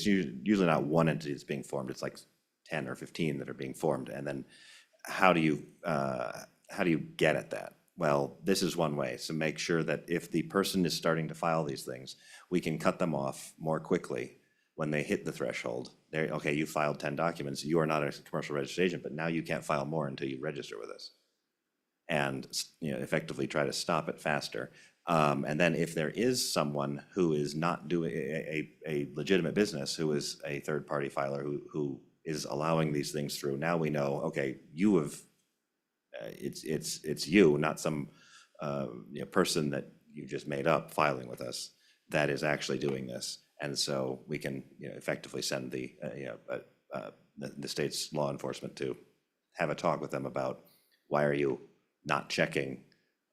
Speaker 17: usually not one entity that's being formed. It's like 10 or 15 that are being formed. And then how do you get at that? Well, this is one way. So make sure that if the person is starting to file these things, we can cut them off more quickly when they hit the threshold. Okay, you filed 10 documents. You are not a commercial registered agent, but now you can't file more until you register with us. And, you know, effectively try to stop it faster. And then if there is someone who is not doing a legitimate business, who is a third-party filer who is allowing these things through, now we know, okay, you have, it's you, not some person that you just made up filing with us that is actually doing this. And so we can, effectively send the state's law enforcement to have a talk with them about, why are you not checking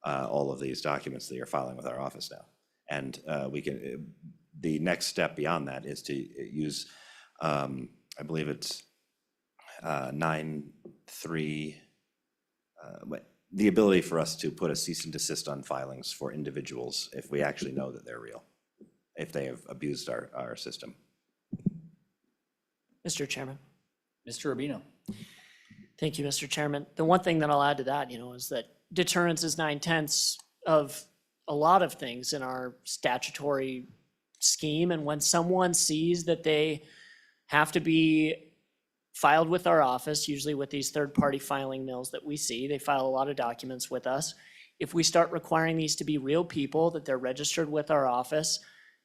Speaker 17: all of these documents that you're filing with our office now? And the next step beyond that is to use, I believe it's the ability for us to put a cease and desist on filings for individuals if we actually know that they're real, if they have abused our system.
Speaker 18: Mr. Chairman.
Speaker 1: Mr. Rubino.
Speaker 18: Thank you, Mr. Chairman. The one thing that I'll add to that, is that deterrence is 9/10 of a lot of things in our statutory scheme. And when someone sees that they have to be filed with our office, usually with these third-party filing mills that we see, they file a lot of documents with us. If we start requiring these to be real people, that they're registered with our office,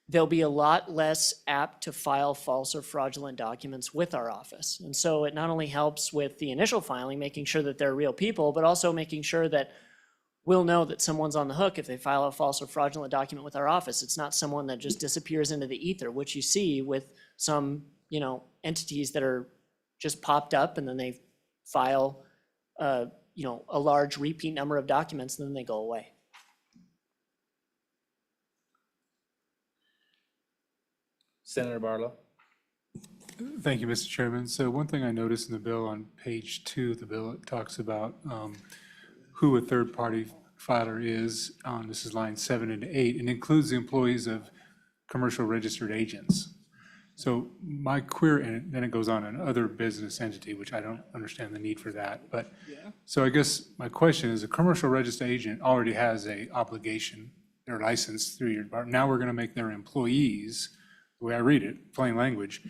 Speaker 18: they'll be a lot less apt to file false or fraudulent documents with our office. And so it not only helps with the initial filing, making sure that they're real people, but also making sure that we'll know that someone's on the hook if they file a false or fraudulent document with our office. It's not someone that just disappears into the ether, which you see with some, entities that are just popped up and then they file, a large repeat number of documents and then they go away.
Speaker 1: Senator Barlow.
Speaker 4: Thank you, Mr. Chairman. So one thing I noticed in the bill on page 2 of the bill, it talks about who a third-party filer is. This is line 7 and 8, and includes the employees of commercial registered agents. So my query, and then it goes on an other business entity, which I don't understand the need for that. But so I guess my question is, a commercial registered agent already has a obligation, they're licensed through your department. Now we're going to make their employees, the way I read it, plain language,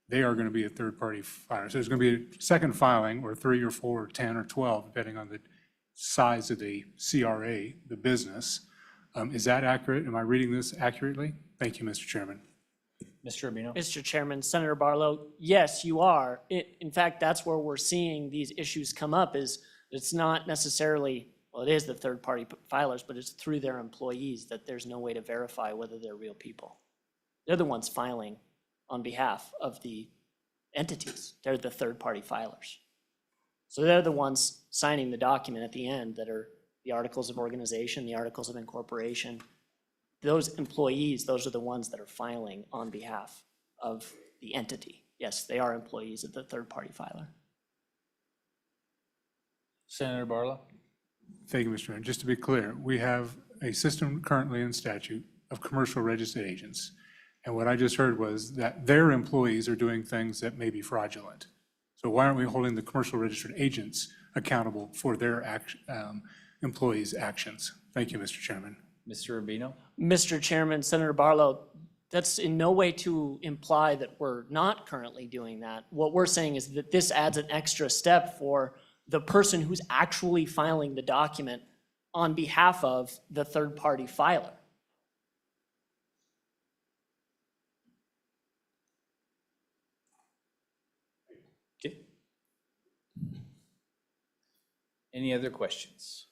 Speaker 4: they are going to be a third-party filer. So there's going to be a second filing, or 3 or 4 or 10 or 12, depending on the size of the CRA, the business. Is that accurate? Am I reading this accurately? Thank you, Mr. Chairman.
Speaker 1: Mr. Rubino.
Speaker 18: Mr. Chairman, Senator Barlow, yes, you are. In fact, that's where we're seeing these issues come up, is it's not necessarily, well, it is the third-party filers, but it's through their employees that there's no way to verify whether they're real people. They're the ones filing on behalf of the entities. They're the third-party filers. So they're the ones signing the document at the end that are the articles of organization, the articles of incorporation. Those employees, those are the ones that are filing on behalf of the entity. Yes, they are employees of the third-party filer.
Speaker 1: Senator Barlow.
Speaker 4: Thank you, Mr. Chairman. Just to be clear, we have a system currently in statute of commercial registered agents. And what I just heard was that their employees are doing things that may be fraudulent. So why aren't we holding the commercial registered agents accountable for their employees' actions? Thank you, Mr. Chairman.
Speaker 1: Mr. Rubino.
Speaker 18: Mr. Chairman, Senator Barlow, that's in no way to imply that we're not currently doing that. What we're saying is that this adds an extra step for the person who's actually filing the document on behalf of the third-party filer.
Speaker 1: Okay. Any other questions?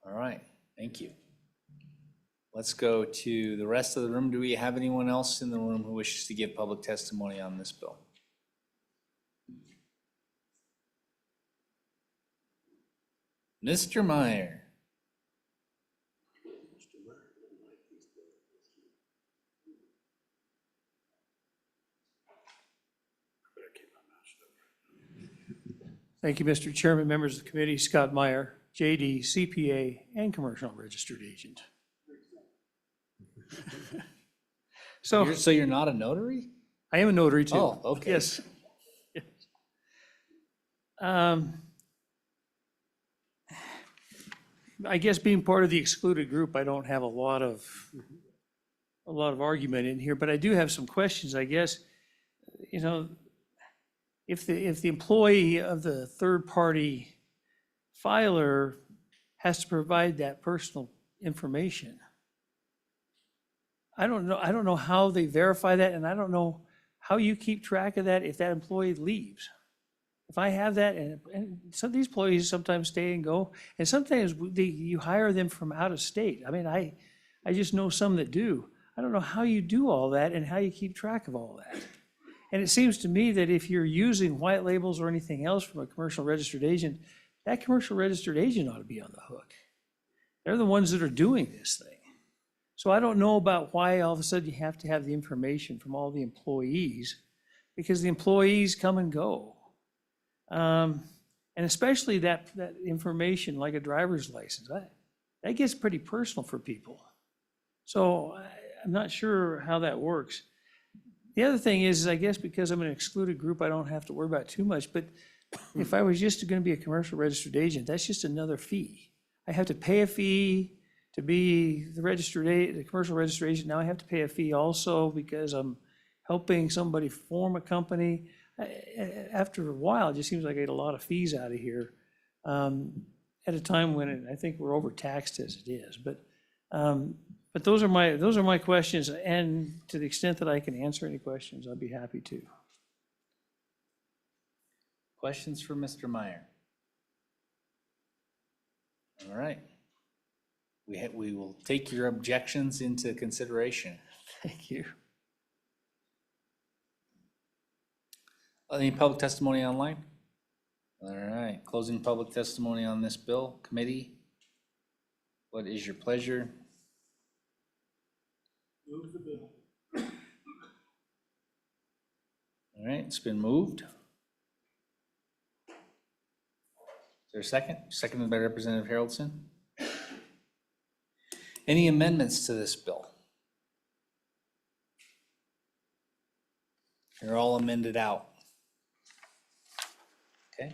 Speaker 1: All right, thank you. Let's go to the rest of the room. Do we have anyone else in the room who wishes to give public testimony on this bill? Mr. Meyer.
Speaker 20: Thank you, Mr. Chairman, members of the committee, Scott Meyer, JD, CPA, and commercial registered agent. So
Speaker 1: you're not a notary?
Speaker 20: I am a notary too.
Speaker 1: Oh, okay.
Speaker 20: Yes. I guess being part of the excluded group, I don't have a lot of argument in here, but I do have some questions, I guess. If the employee of the third-party filer has to provide that personal information, I don't know how they verify that, and I don't know how you keep track of that if that employee leaves. If I have that, and some of these employees sometimes stay and go, and sometimes you hire them from out of state. I mean, I just know some that do. I don't know how you do all that and how you keep track of all that. And it seems to me that if you're using white labels or anything else from a commercial registered agent, that commercial registered agent ought to be on the hook. They're the ones that are doing this thing. So I don't know about why all of a sudden you have to have the information from all the employees, because the employees come and go. And especially that information, like a driver's license, that gets pretty personal for people. So I'm not sure how that works. The other thing is, I guess because I'm an excluded group, I don't have to worry about it too much, but if I was just gonna be a commercial registered agent, that's just another fee. I have to pay a fee to be the commercial registered agent. Now I have to pay a fee also because I'm helping somebody form a company. After a while, it just seems like I get a lot of fees out of here, at a time when I think we're overtaxed as it is. But those are my questions, and to the extent that I can answer any questions, I'll be happy to.
Speaker 1: Questions for Mr. Meyer? All right. We will take your objections into consideration.
Speaker 20: Thank you.
Speaker 1: Any public testimony online? All right, closing public testimony on this bill. Committee, what is your pleasure?
Speaker 14: Move the bill.
Speaker 1: All right, it's been moved. Is there a second? Seconded by Representative Haroldson. Any amendments to this bill? They're all amended out. Okay.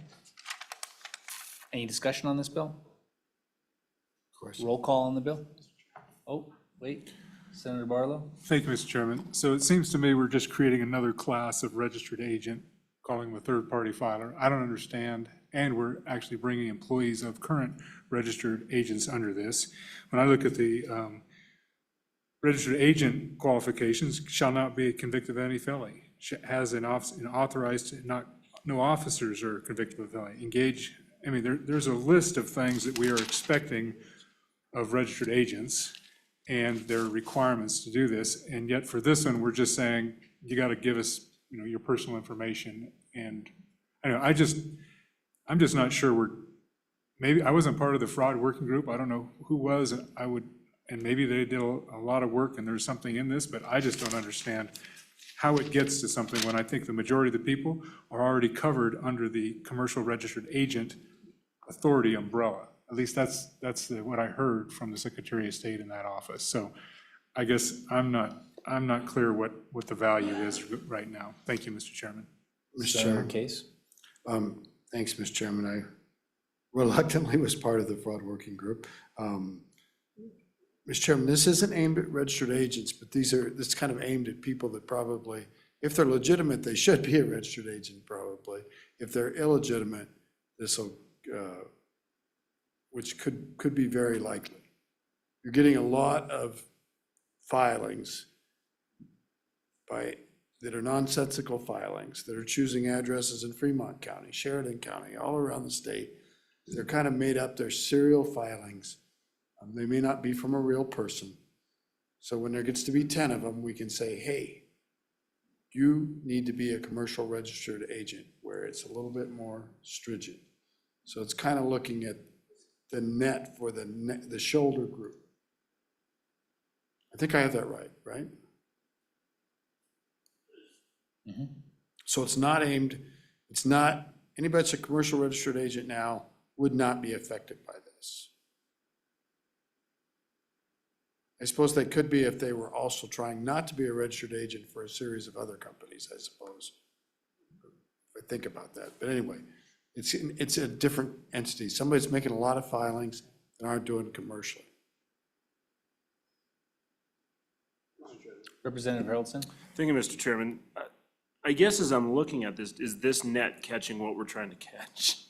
Speaker 1: Any discussion on this bill? Roll call on the bill? Oh, wait, Senator Barlow?
Speaker 4: Thank you, Mr. Chairman. So it seems to me we're just creating another class of registered agent, calling them a third-party filer. I don't understand, and we're actually bringing employees of current registered agents under this. When I look at the registered agent qualifications, shall not be convicted of any felony, has an authorized, no officers are convicted of felony, engage. I mean, there's a list of things that we are expecting of registered agents and their requirements to do this. And yet for this one, we're just saying, you got to give us, your personal information. And I don't know, I'm just not sure maybe I wasn't part of the fraud working group. I don't know who was, and maybe they did a lot of work and there's something in this, but I just don't understand how it gets to something when I think the majority of the people are already covered under the commercial registered agent authority umbrella. At least that's what I heard from the Secretary of State in that office. So I guess I'm not clear what the value is right now. Thank you, Mr. Chairman.
Speaker 5: Mr. Chairman.
Speaker 1: Case?
Speaker 5: Thanks, Mr. Chairman. I reluctantly was part of the fraud working group. Mr. Chairman, this isn't aimed at registered agents, but this is kind of aimed at people that probably, if they're legitimate, they should be a registered agent probably. If they're illegitimate, which could be very likely. You're getting a lot of filings that are nonsensical filings, that are choosing addresses in Fremont County, Sheridan County, all around the state. They're kind of made up, they're serial filings. They may not be from a real person. So when there gets to be 10 of them, we can say, hey, you need to be a commercial registered agent, where it's a little bit more stringent. So it's kind of looking at the net for the shoulder group. I think I have that right?
Speaker 1: Mm-hmm.
Speaker 5: So it's not anybody that's a commercial registered agent now would not be affected by this. I suppose they could be if they were also trying not to be a registered agent for a series of other companies, I suppose. If I think about that. But anyway, it's a different entity. Somebody's making a lot of filings and aren't doing it commercially.
Speaker 1: Representative Haroldson?
Speaker 8: Thank you, Mr. Chairman. I guess as I'm looking at this, is this net catching what we're trying to catch?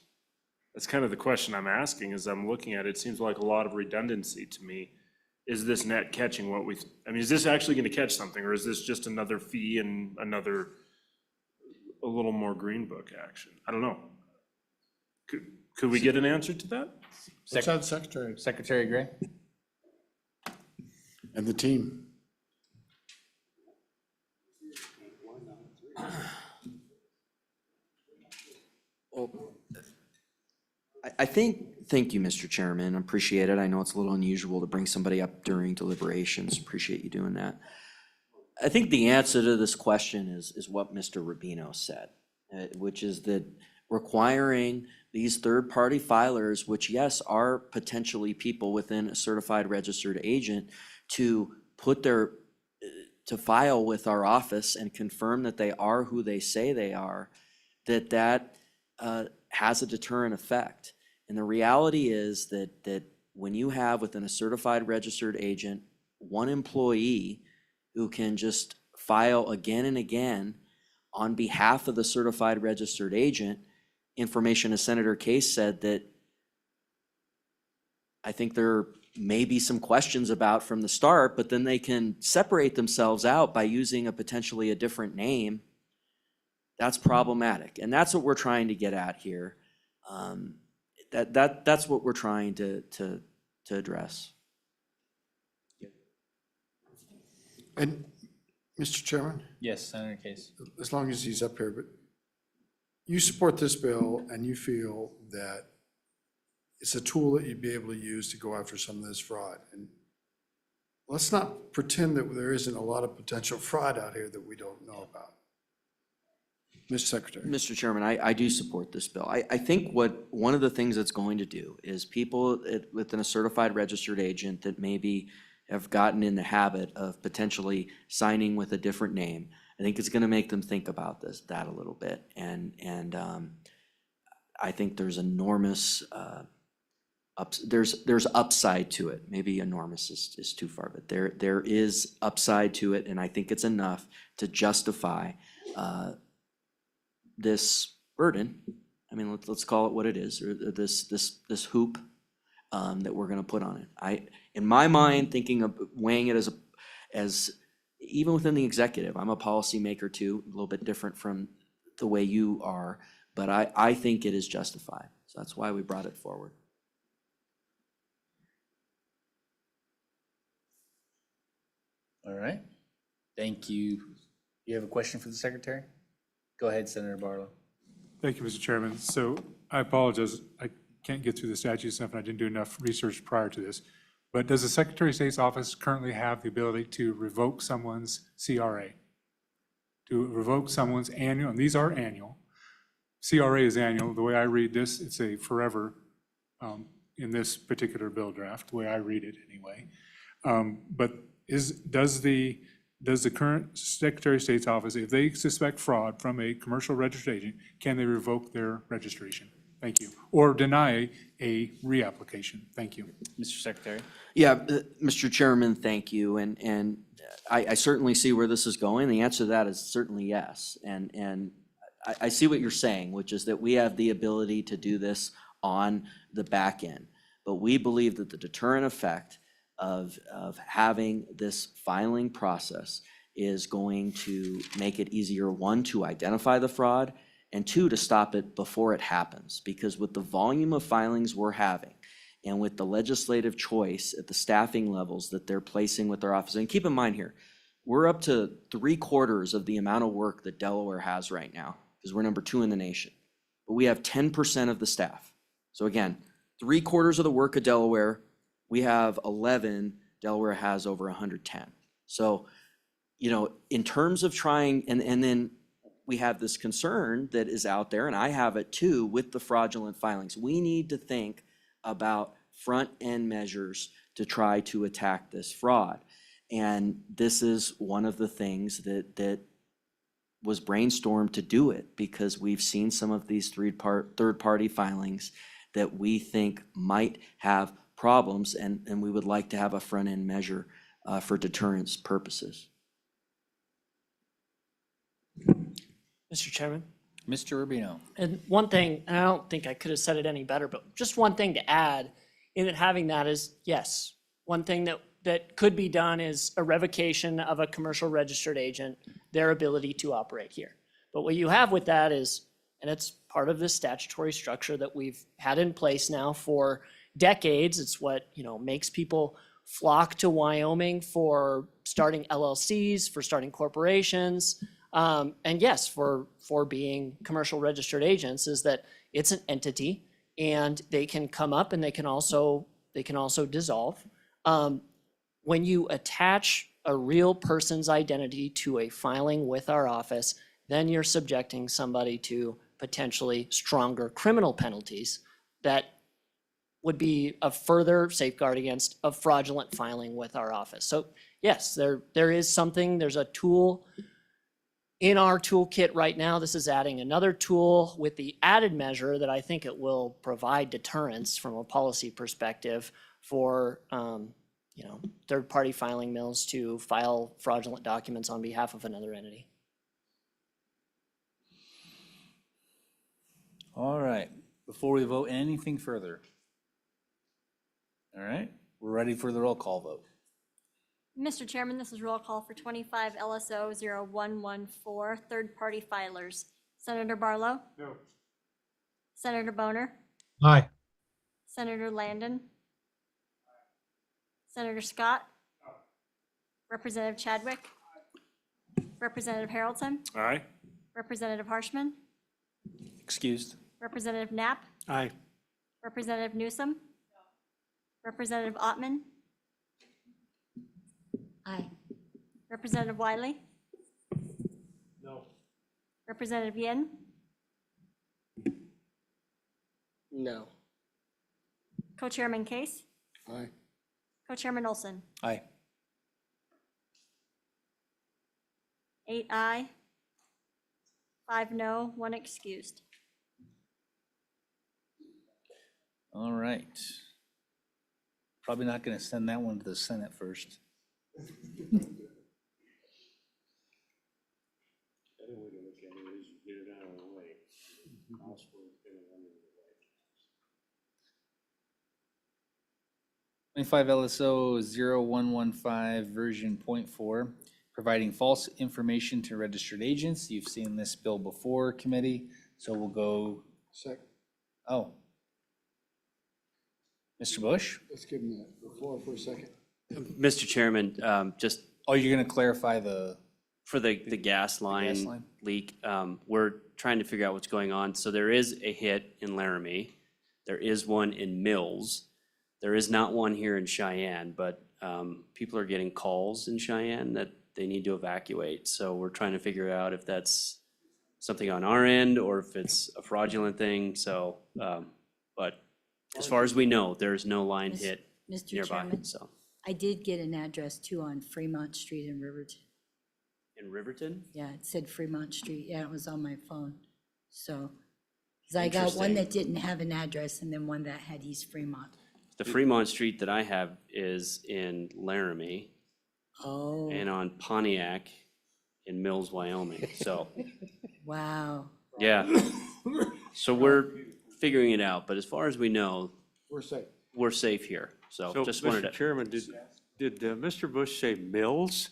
Speaker 8: That's kind of the question I'm asking as I'm looking at it. It seems like a lot of redundancy to me. Is this net catching what is this actually going to catch something, or is this just another fee and a little more green book action? I don't know. Could we get an answer to that?
Speaker 5: Let's have Secretary.
Speaker 1: Secretary Gray?
Speaker 5: And the team.
Speaker 16: Well, thank you, Mr. Chairman. I appreciate it. I know it's a little unusual to bring somebody up during deliberations. Appreciate you doing that. I think the answer to this question is what Mr. Rubino said, which is that requiring these third-party filers, which yes, are potentially people within a certified registered agent, to put their, to file with our office and confirm that they are who they say they are, that has a deterrent effect. And the reality is that when you have within a certified registered agent, one employee who can just file again and again on behalf of the certified registered agent, information as Senator Case said that I think there may be some questions about from the start, but then they can separate themselves out by using a potentially a different name. That's problematic. And that's what we're trying to get at here. That's what we're trying to address.
Speaker 5: And, Mr. Chairman,
Speaker 1: Yes, Senator Case.
Speaker 5: as long as he's up here, but you support this bill and you feel that it's a tool that you'd be able to use to go after some of this fraud. And let's not pretend that there isn't a lot of potential fraud out here that we don't know about. Mr. Secretary.
Speaker 16: Mr. Chairman, I do support this bill. I think one of the things it's going to do is people within a certified registered agent that maybe have gotten in the habit of potentially signing with a different name, I think it's going to make them think about that a little bit. And I think there's enormous, there's upside to it. Maybe enormous is too far, but there is upside to it. And I think it's enough to justify this burden. I mean, let's call it what it is, or this hoop that we're going to put on it. In my mind, thinking of weighing it as even within the executive, I'm a policymaker too, a little bit different from the way you are, but I think it is justified. So that's why we brought it forward.
Speaker 1: All right. Thank you. You have a question for the Secretary? Go ahead, Senator Barlow.
Speaker 4: Thank you, Mr. Chairman. So I apologize, I can't get through the statute stuff and I didn't do enough research prior to this. But does the Secretary of State's office currently have the ability to revoke someone's CRA? To revoke someone's annual, and these are annual. CRA is annual. The way I read this, it's a forever in this particular bill draft, the way I read it anyway. But does the current Secretary of State's office, if they suspect fraud from a commercial registered agent, can they revoke their registration? Thank you. Or deny a reapplication? Thank you.
Speaker 1: Mr. Secretary.
Speaker 16: Yeah, Mr. Chairman, thank you. And I certainly see where this is going. The answer to that is certainly yes. And I see what you're saying, which is that we have the ability to do this on the back end. But we believe that the deterrent effect of having this filing process is going to make it easier, one, to identify the fraud, and two, to stop it before it happens. Because with the volume of filings we're having, and with the legislative choice at the staffing levels that they're placing with their office, and keep in mind here, we're up to 3/4 of the amount of work that Delaware has right now, because we're number 2 in the nation. But we have 10% of the staff. So again, 3/4 of the work of Delaware, we have 11, Delaware has over 110. So, in terms of trying, and then we have this concern that is out there, and I have it too, with the fraudulent filings. We need to think about front-end measures to try to attack this fraud. And this is one of the things that was brainstormed to do it, because we've seen some of these third-party filings that we think might have problems, and we would like to have a front-end measure for deterrence purposes.
Speaker 18: Mr. Chairman?
Speaker 1: Mr. Rubino.
Speaker 18: And one thing, and I don't think I could have said it any better, but just one thing to add in it, having that is, yes, one thing that could be done is a revocation of a commercial registered agent, their ability to operate here. But what you have with that is, and it's part of this statutory structure that we've had in place now for decades, it's what makes people flock to Wyoming for starting LLCs, for starting corporations, and yes, for being commercial registered agents, is that it's an entity and they can come up and they can also dissolve. When you attach a real person's identity to a filing with our office, then you're subjecting somebody to potentially stronger criminal penalties that would be a further safeguard against a fraudulent filing with our office. So yes, there is something, there's a tool in our toolkit right now. This is adding another tool with the added measure that I think it will provide deterrence from a policy perspective for, third-party filing mills to file fraudulent documents on behalf of another entity.
Speaker 1: All right, before we vote anything further. All right, we're ready for the roll call vote.
Speaker 15: Mr. Chairman, this is roll call for 25 LSO 0114, third-party filers. Senator Barlow?
Speaker 3: No.
Speaker 15: Senator Boner?
Speaker 11: Aye.
Speaker 15: Senator Landon? Senator Scott? Representative Chadwick? Representative Haroldson?
Speaker 8: Aye.
Speaker 15: Representative Harshman?
Speaker 1: Excused.
Speaker 15: Representative Knapp?
Speaker 10: Aye.
Speaker 15: Representative Newsom? Representative Ottman?
Speaker 12: Aye.
Speaker 15: Representative Wiley?
Speaker 3: No.
Speaker 15: Representative Yin?
Speaker 21: No.
Speaker 15: Co-Chairman Case?
Speaker 5: Aye.
Speaker 15: Co-Chairman Olson?
Speaker 1: Aye.
Speaker 15: 8 aye, 5 no, 1 excused.
Speaker 1: All right. Probably not going to send that one to the Senate first.
Speaker 10: Better way to look at it is you get it out of the way. Costs were gonna run into the way.
Speaker 1: 25 LSO 0115 version .4, providing false information to registered agents. You've seen this bill before, committee, so we'll go,
Speaker 5: Second,
Speaker 1: oh. Mr. Bush?
Speaker 5: let's give him the floor for a second.
Speaker 9: Mr. Chairman, just
Speaker 1: Oh, you're going to clarify the,
Speaker 9: for the gas line
Speaker 1: line?
Speaker 9: leak, we're trying to figure out what's going on. So there is a hit in Laramie. There is one in Mills. There is not one here in Cheyenne, but people are getting calls in Cheyenne that they need to evacuate. So we're trying to figure out if that's something on our end or if it's a fraudulent thing. So, but as far as we know, there's no line hit
Speaker 12: Mr.
Speaker 9: nearby,
Speaker 12: Chairman,
Speaker 9: so.
Speaker 12: I did get an address too on Fremont Street in Riverton.
Speaker 9: In Riverton?
Speaker 12: Yeah, it said Fremont Street. Yeah, it was on my phone. So, because I got one
Speaker 9: Interesting.
Speaker 12: that didn't have an address and then one that had East Fremont.
Speaker 9: The Fremont Street that I have is in Laramie
Speaker 12: Oh,
Speaker 9: and on Pontiac in Mills, Wyoming. So,
Speaker 12: wow.
Speaker 9: yeah. So we're figuring it out, but as far as we know,
Speaker 5: We're safe.
Speaker 9: we're safe here. So just wanted
Speaker 10: Mr.
Speaker 9: to,
Speaker 10: Chairman, did Mr. Bush say Mills?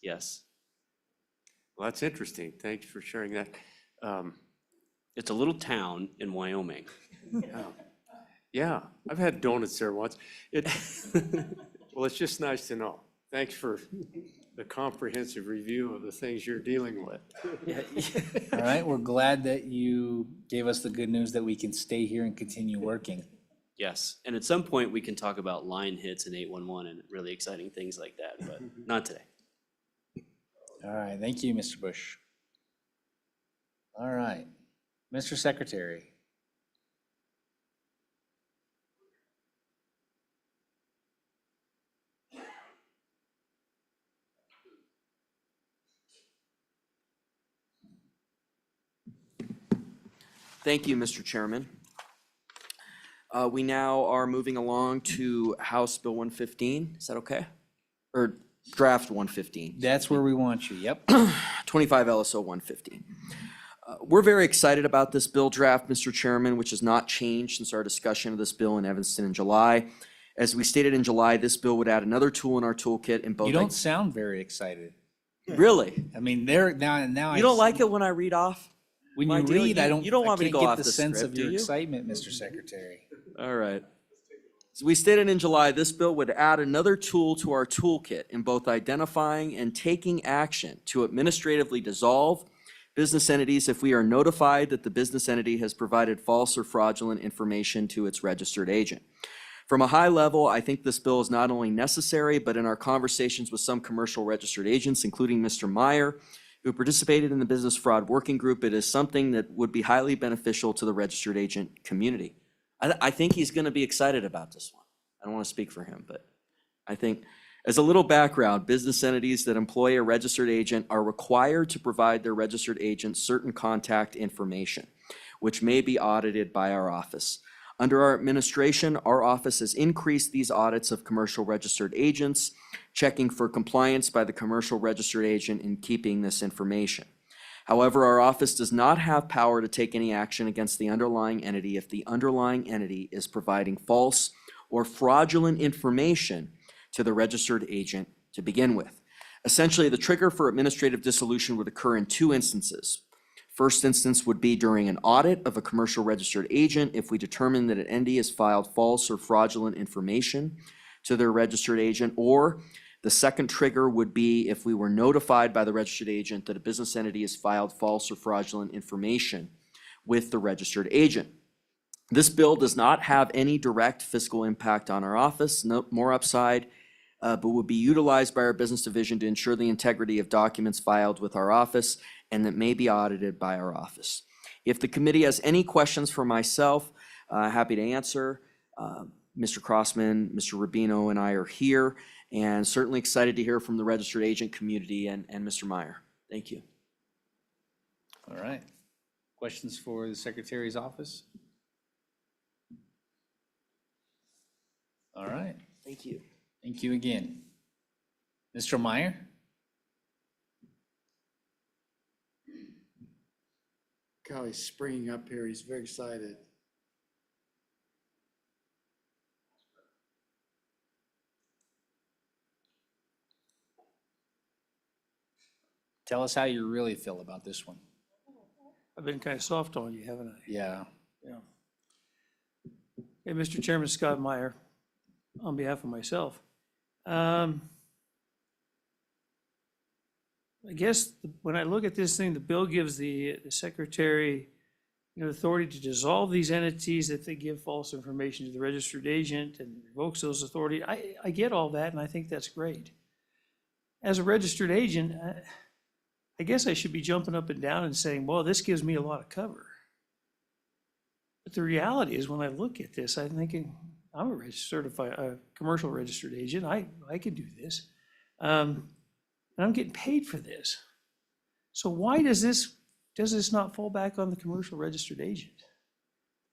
Speaker 9: yes.
Speaker 10: Well, that's interesting. Thanks for sharing that.
Speaker 9: It's a little town in Wyoming.
Speaker 10: Yeah, I've had donuts there once. Well, it's just nice to know. Thanks for the comprehensive review of the things you're dealing with.
Speaker 1: all right, we're glad that you gave us the good news that we can stay here and continue working.
Speaker 9: Yes. And at some point, we can talk about line hits in 811 and really exciting things like that, but not today.
Speaker 1: All right, thank you, Mr. Bush. All right, Mr. Secretary.
Speaker 16: Thank you, Mr. Chairman. We now are moving along to House Bill 115. Is that okay? Or Draft 115.
Speaker 1: That's where we want you, yep.
Speaker 16: 25 LSO 115. We're very excited about this bill draft, Mr. Chairman, which has not changed since our discussion of this bill in Evanston in July. As we stated in July, this bill would add another tool in our toolkit in both.
Speaker 1: You don't sound very excited.
Speaker 16: Really?
Speaker 1: I mean, there, now.
Speaker 16: You don't like it when I read off?
Speaker 1: When
Speaker 16: my
Speaker 1: you
Speaker 16: deal?
Speaker 1: read, I don't.
Speaker 16: You don't want me to
Speaker 1: can't
Speaker 16: go
Speaker 1: get
Speaker 16: off
Speaker 1: the
Speaker 16: the
Speaker 1: sense
Speaker 16: script,
Speaker 1: of
Speaker 16: do
Speaker 1: your
Speaker 16: you?
Speaker 1: excitement, Mr. Secretary.
Speaker 16: All right. As we stated in July, this bill would add another tool to our toolkit in both identifying and taking action to administratively dissolve business entities if we are notified that the business entity has provided false or fraudulent information to its registered agent. From a high level, I think this bill is not only necessary, but in our conversations with some commercial registered agents, including Mr. Meyer, who participated in the business fraud working group. It is something that would be highly beneficial to the registered agent community. I think he's going to be excited about this one. I don't want to speak for him, but I think as a little background, business entities that employ a registered agent are required to provide their registered agent certain contact information, which may be audited by our office. Under our administration, our office has increased these audits of commercial registered agents, checking for compliance by the commercial registered agent in keeping this information. However, our office does not have power to take any action against the underlying entity if the underlying entity is providing false or fraudulent information to the registered agent to begin with. Essentially, the trigger for administrative dissolution would occur in two instances. First instance would be during an audit of a commercial registered agent if we determine that an entity has filed false or fraudulent information to their registered agent, or the second trigger would be if we were notified by the registered agent that a business entity has filed false or fraudulent information with the registered agent. This bill does not have any direct fiscal impact on our office, no more upside, but would be utilized by our business division to ensure the integrity of documents filed with our office and that may be audited by our office. If the committee has any questions for myself, happy to answer. Mr. Crossman, Mr. Rubino, and I are here, and certainly excited to hear from the registered agent community and Mr. Meyer. Thank you.
Speaker 1: All right. Questions for the Secretary's office? All right.
Speaker 16: Thank you.
Speaker 1: Thank you again. Mr. Meyer?
Speaker 5: God, he's springing up here. He's very excited.
Speaker 1: Tell us how you really feel about this one.
Speaker 20: I've been kind of soft on you, haven't I?
Speaker 1: Yeah.
Speaker 20: Yeah. Hey, Mr. Chairman, Scott Meyer, on behalf of myself. I guess when I look at this thing, the bill gives the secretary, authority to dissolve these entities if they give false information to the registered agent and revokes those authority. I get all that, and I think that's great. As a registered agent, I guess I should be jumping up and down and saying, well, this gives me a lot of cover. But the reality is, when I look at this, I'm thinking, I'm a commercial registered agent. I can do this. And I'm getting paid for this. So why does this not fall back on the commercial registered agent?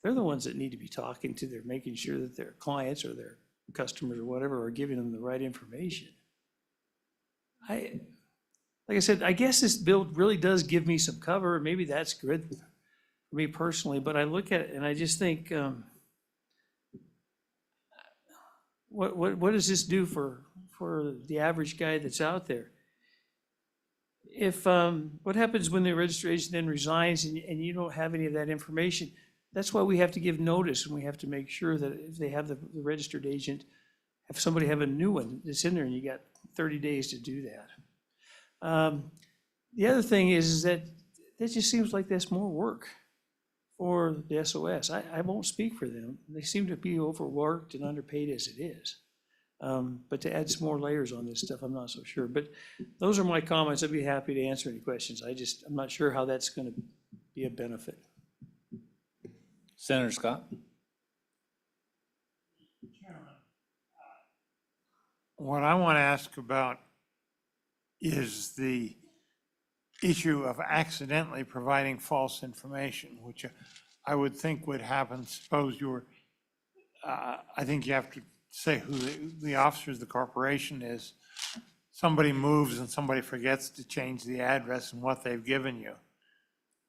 Speaker 20: They're the ones that need to be talking to, they're making sure that their clients or their customers or whatever are giving them the right information. Like I said, I guess this bill really does give me some cover, and maybe that's good for me personally, but I look at it and I just think, what does this do for the average guy that's out there? If, what happens when the registered agent then resigns and you don't have any of that information? That's why we have to give notice, and we have to make sure that if they have the registered agent, if somebody have a new one that's in there, and you got 30 days to do that. The other thing is that it just seems like there's more work for the SOS. I won't speak for them. They seem to be overworked and underpaid as it is. But to add some more layers on this stuff, I'm not so sure. But those are my comments. I'd be happy to answer any questions. I'm not sure how that's going to be a benefit.
Speaker 1: Senator Scott?
Speaker 3: What I want to ask about is the issue of accidentally providing false information, which I would think would happen. Suppose you were, I think you have to say who the officers of the corporation is. Somebody moves and somebody forgets to change the address and what they've given you.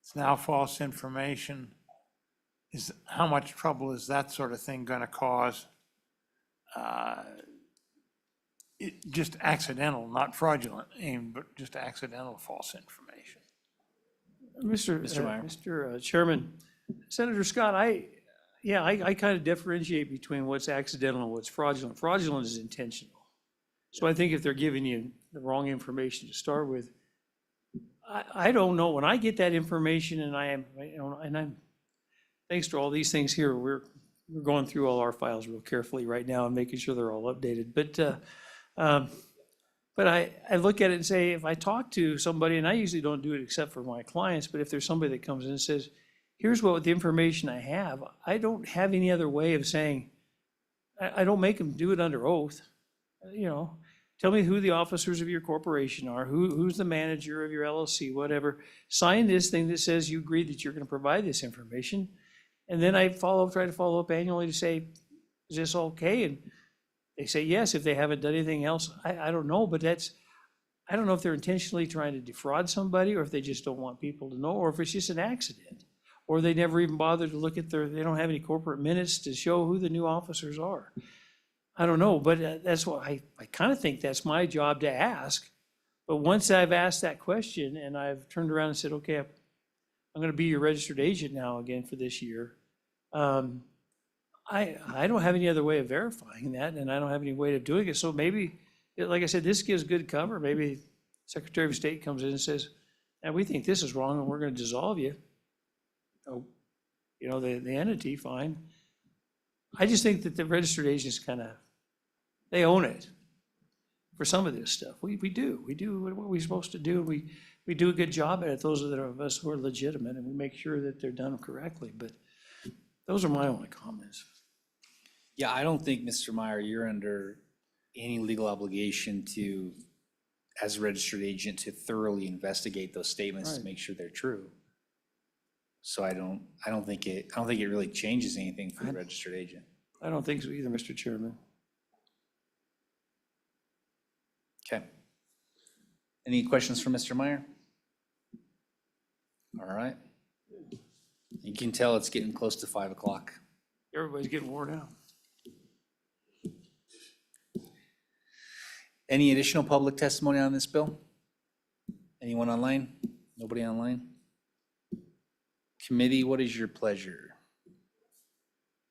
Speaker 3: It's now false information. How much trouble is that sort of thing going to cause? Just accidental, not fraudulent aim, but just accidental false information.
Speaker 20: Mr. Chairman, Senator Scott, I kind of differentiate between what's accidental and what's fraudulent. Fraudulent is intentional. So I think if they're giving you the wrong information to start with, I don't know. When I get that information, and I'm thanks to all these things here, we're going through all our files real carefully right now and making sure they're all updated. But But I look at it and say, if I talk to somebody, and I usually don't do it except for my clients, but if there's somebody that comes in and says, here's what the information I have, I don't have any other way of saying, I don't make them do it under oath. You know, tell me who the officers of your corporation are, who's the manager of your LLC, whatever. Sign this thing that says you agree that you're gonna provide this information. And then I try to follow up annually to say, is this okay? And they say yes, if they haven't done anything else. I don't know, but I don't know if they're intentionally trying to defraud somebody, or if they just don't want people to know, or if it's just an accident. Or they never even bother to look at they don't have any corporate minutes to show who the new officers are. I don't know, but that's what I kind of think that's my job to ask. But once I've asked that question and I've turned around and said, okay, I'm gonna be your registered agent now again for this year. I don't have any other way of verifying that, and I don't have any way of doing it. So maybe, like I said, this gives good cover. Maybe Secretary of State comes in and says, and we think this is wrong and we're gonna dissolve you. Oh, you know, the entity, fine. I just think that the registered agents they own it for some of this stuff. We do what we're supposed to do. We do a good job at it. Those of us who are legitimate, and we make sure that they're done correctly. But those are my only comments.
Speaker 1: Yeah, I don't think, Mr. Meyer, you're under any legal obligation to, as a registered agent, to thoroughly investigate those statements to make sure they're true. So I don't think it really changes anything for the registered agent.
Speaker 20: I don't think so either, Mr. Chairman.
Speaker 1: Okay. Any questions for Mr. Meyer? All right. You can tell it's getting close to 5 o'clock.
Speaker 20: Everybody's getting worn out.
Speaker 1: Any additional public testimony on this bill? Anyone online? Nobody online? Committee, what is your pleasure?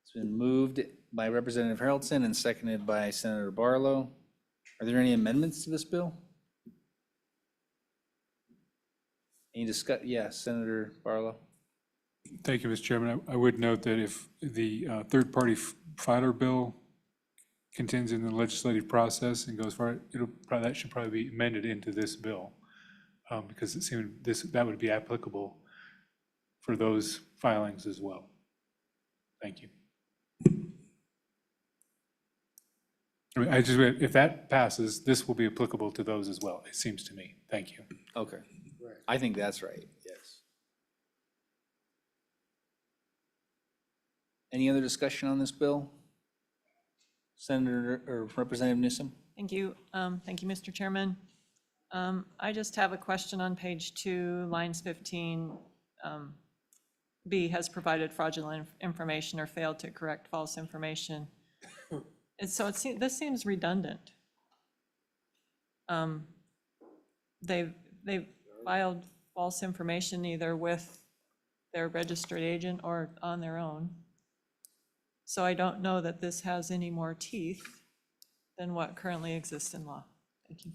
Speaker 1: It's been moved by Representative Haroldson and seconded by Senator Barlow. Are there any amendments to this bill? Any discuss? Yeah, Senator Barlow.
Speaker 4: Thank you, Mr. Chairman. I would note that if the third-party filer bill continues in the legislative process and goes forward, that should probably be amended into this bill, because it seemed that would be applicable for those filings as well. Thank you. I mean, if that passes, this will be applicable to those as well, it seems to me. Thank you.
Speaker 1: Okay. I think that's right, yes. Any other discussion on this bill? Senator or Representative Newsom?
Speaker 13: Thank you. Thank you, Mr. Chairman. I just have a question on page 2, lines 15. B has provided fraudulent information or failed to correct false information. And so this seems redundant. They've filed false information either with their registered agent or on their own. So I don't know that this has any more teeth than what currently exists in law. Thank you.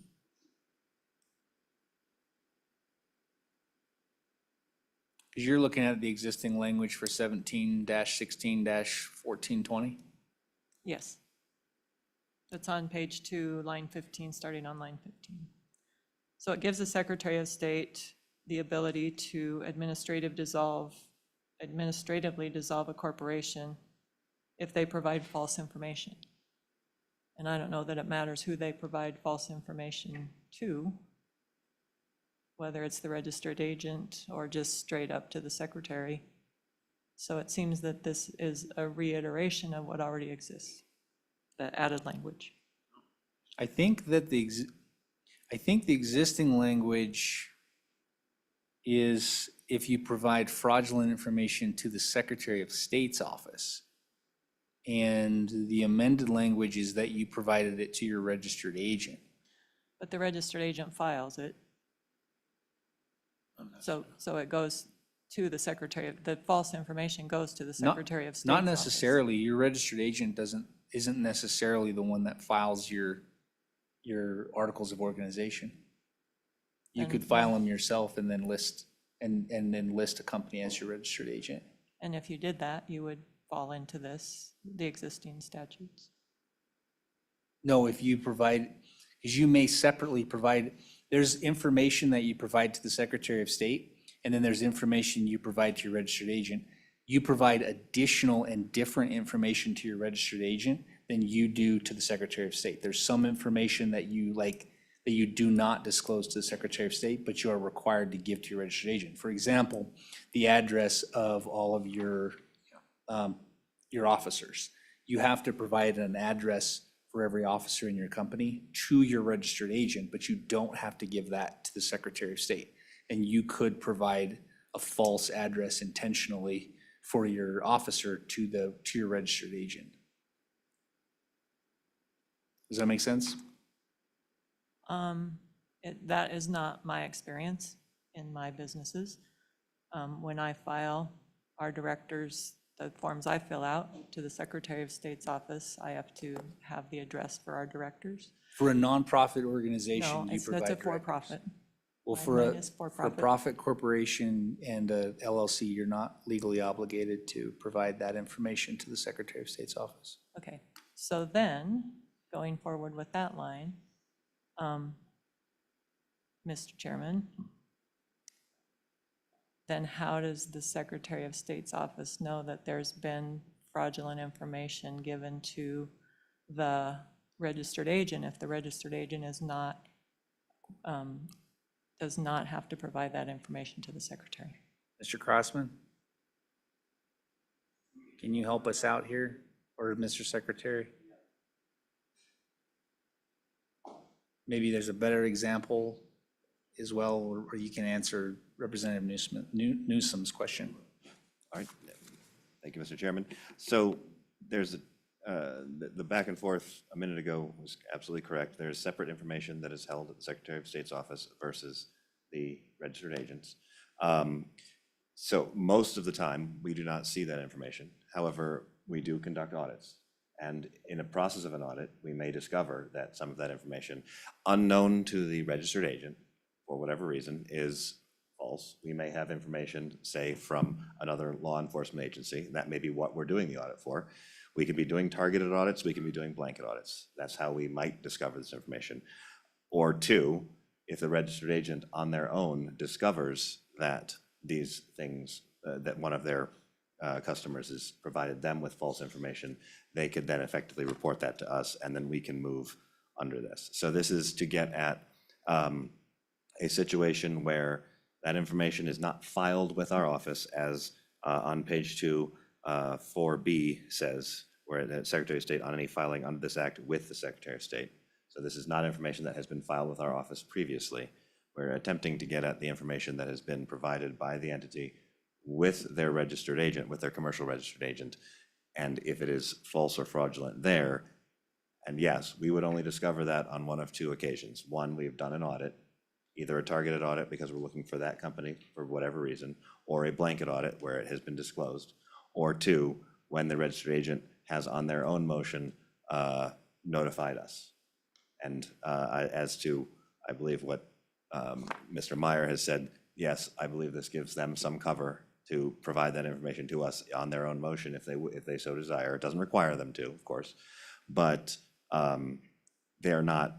Speaker 1: Because you're looking at the existing language for 17-16-1420?
Speaker 13: Yes. That's on page 2, line 15, starting on line 15. So it gives the Secretary of State the ability to administratively dissolve a corporation if they provide false information. And I don't know that it matters who they provide false information to, whether it's the registered agent or just straight up to the secretary. So it seems that this is a reiteration of what already exists, the added language.
Speaker 1: I think that the existing language is if you provide fraudulent information to the Secretary of State's office. And the amended language is that you provided it to your registered agent.
Speaker 13: But the registered agent files it. So it goes to the Secretary, the false information goes to the Secretary of State's
Speaker 1: Not
Speaker 13: office.
Speaker 1: necessarily. Your registered agent isn't necessarily the one that files your articles of organization. You could file them yourself and then list a company as your registered agent.
Speaker 13: And if you did that, you would fall into the existing statutes.
Speaker 1: No, if you provide, Because you may separately provide, there's information that you provide to the Secretary of State, and then there's information you provide to your registered agent. You provide additional and different information to your registered agent than you do to the Secretary of State. There's some information that you that you do not disclose to the Secretary of State, but you are required to give to your registered agent. For example, the address of all of your officers. You have to provide an address for every officer in your company to your registered agent, but you don't have to give that to the Secretary of State. And you could provide a false address intentionally for your officer to your registered agent. Does that make sense?
Speaker 13: That is not my experience in my businesses. When I file our directors, the forms I fill out to the Secretary of State's office, I have to have the address for our directors.
Speaker 1: For a nonprofit organization,
Speaker 13: No,
Speaker 1: you
Speaker 13: it's
Speaker 1: provide
Speaker 13: a
Speaker 1: directors.
Speaker 13: for-profit.
Speaker 1: Well,
Speaker 13: Mine
Speaker 1: for a
Speaker 13: is for-profit.
Speaker 1: profit corporation and a LLC, you're not legally obligated to provide that information to the Secretary of State's office.
Speaker 13: Okay, so then, going forward with that line, Mr. Chairman, then how does the Secretary of State's office know that there's been fraudulent information given to the registered agent if the registered agent is not, does not have to provide that information to the Secretary?
Speaker 1: Mr. Crossman? Can you help us out here, or Mr. Secretary? Maybe there's a better example as well, or you can answer Representative Newsom's question.
Speaker 17: All right, thank you, Mr. Chairman. So there's the back and forth a minute ago was absolutely correct. There's separate information that is held at the Secretary of State's office versus the registered agents. So most of the time, we do not see that information. However, we do conduct audits. And in a process of an audit, we may discover that some of that information, unknown to the registered agent, for whatever reason, is false. We may have information, say, from another law enforcement agency. That may be what we're doing the audit for. We could be doing targeted audits. We can be doing blanket audits. That's how we might discover this information. Or two, if the registered agent on their own discovers that these things, that one of their customers has provided them with false information, they could then effectively report that to us, and then we can move under this. So this is to get at a situation where that information is not filed with our office, as on page 2, 4B says, where the Secretary of State on any filing under this act with the Secretary of State. So this is not information that has been filed with our office previously. We're attempting to get at the information that has been provided by the entity with their registered agent, with their commercial registered agent. And if it is false or fraudulent there, and yes, we would only discover that on one of two occasions. One, we've done an audit, either a targeted audit because we're looking for that company for whatever reason, or a blanket audit where it has been disclosed. Or two, when the registered agent has on their own motion notified us. And as to, I believe what Mr. Meyer has said, yes, I believe this gives them some cover to provide that information to us on their own motion if they so desire. It doesn't require them to, of course, but they're not,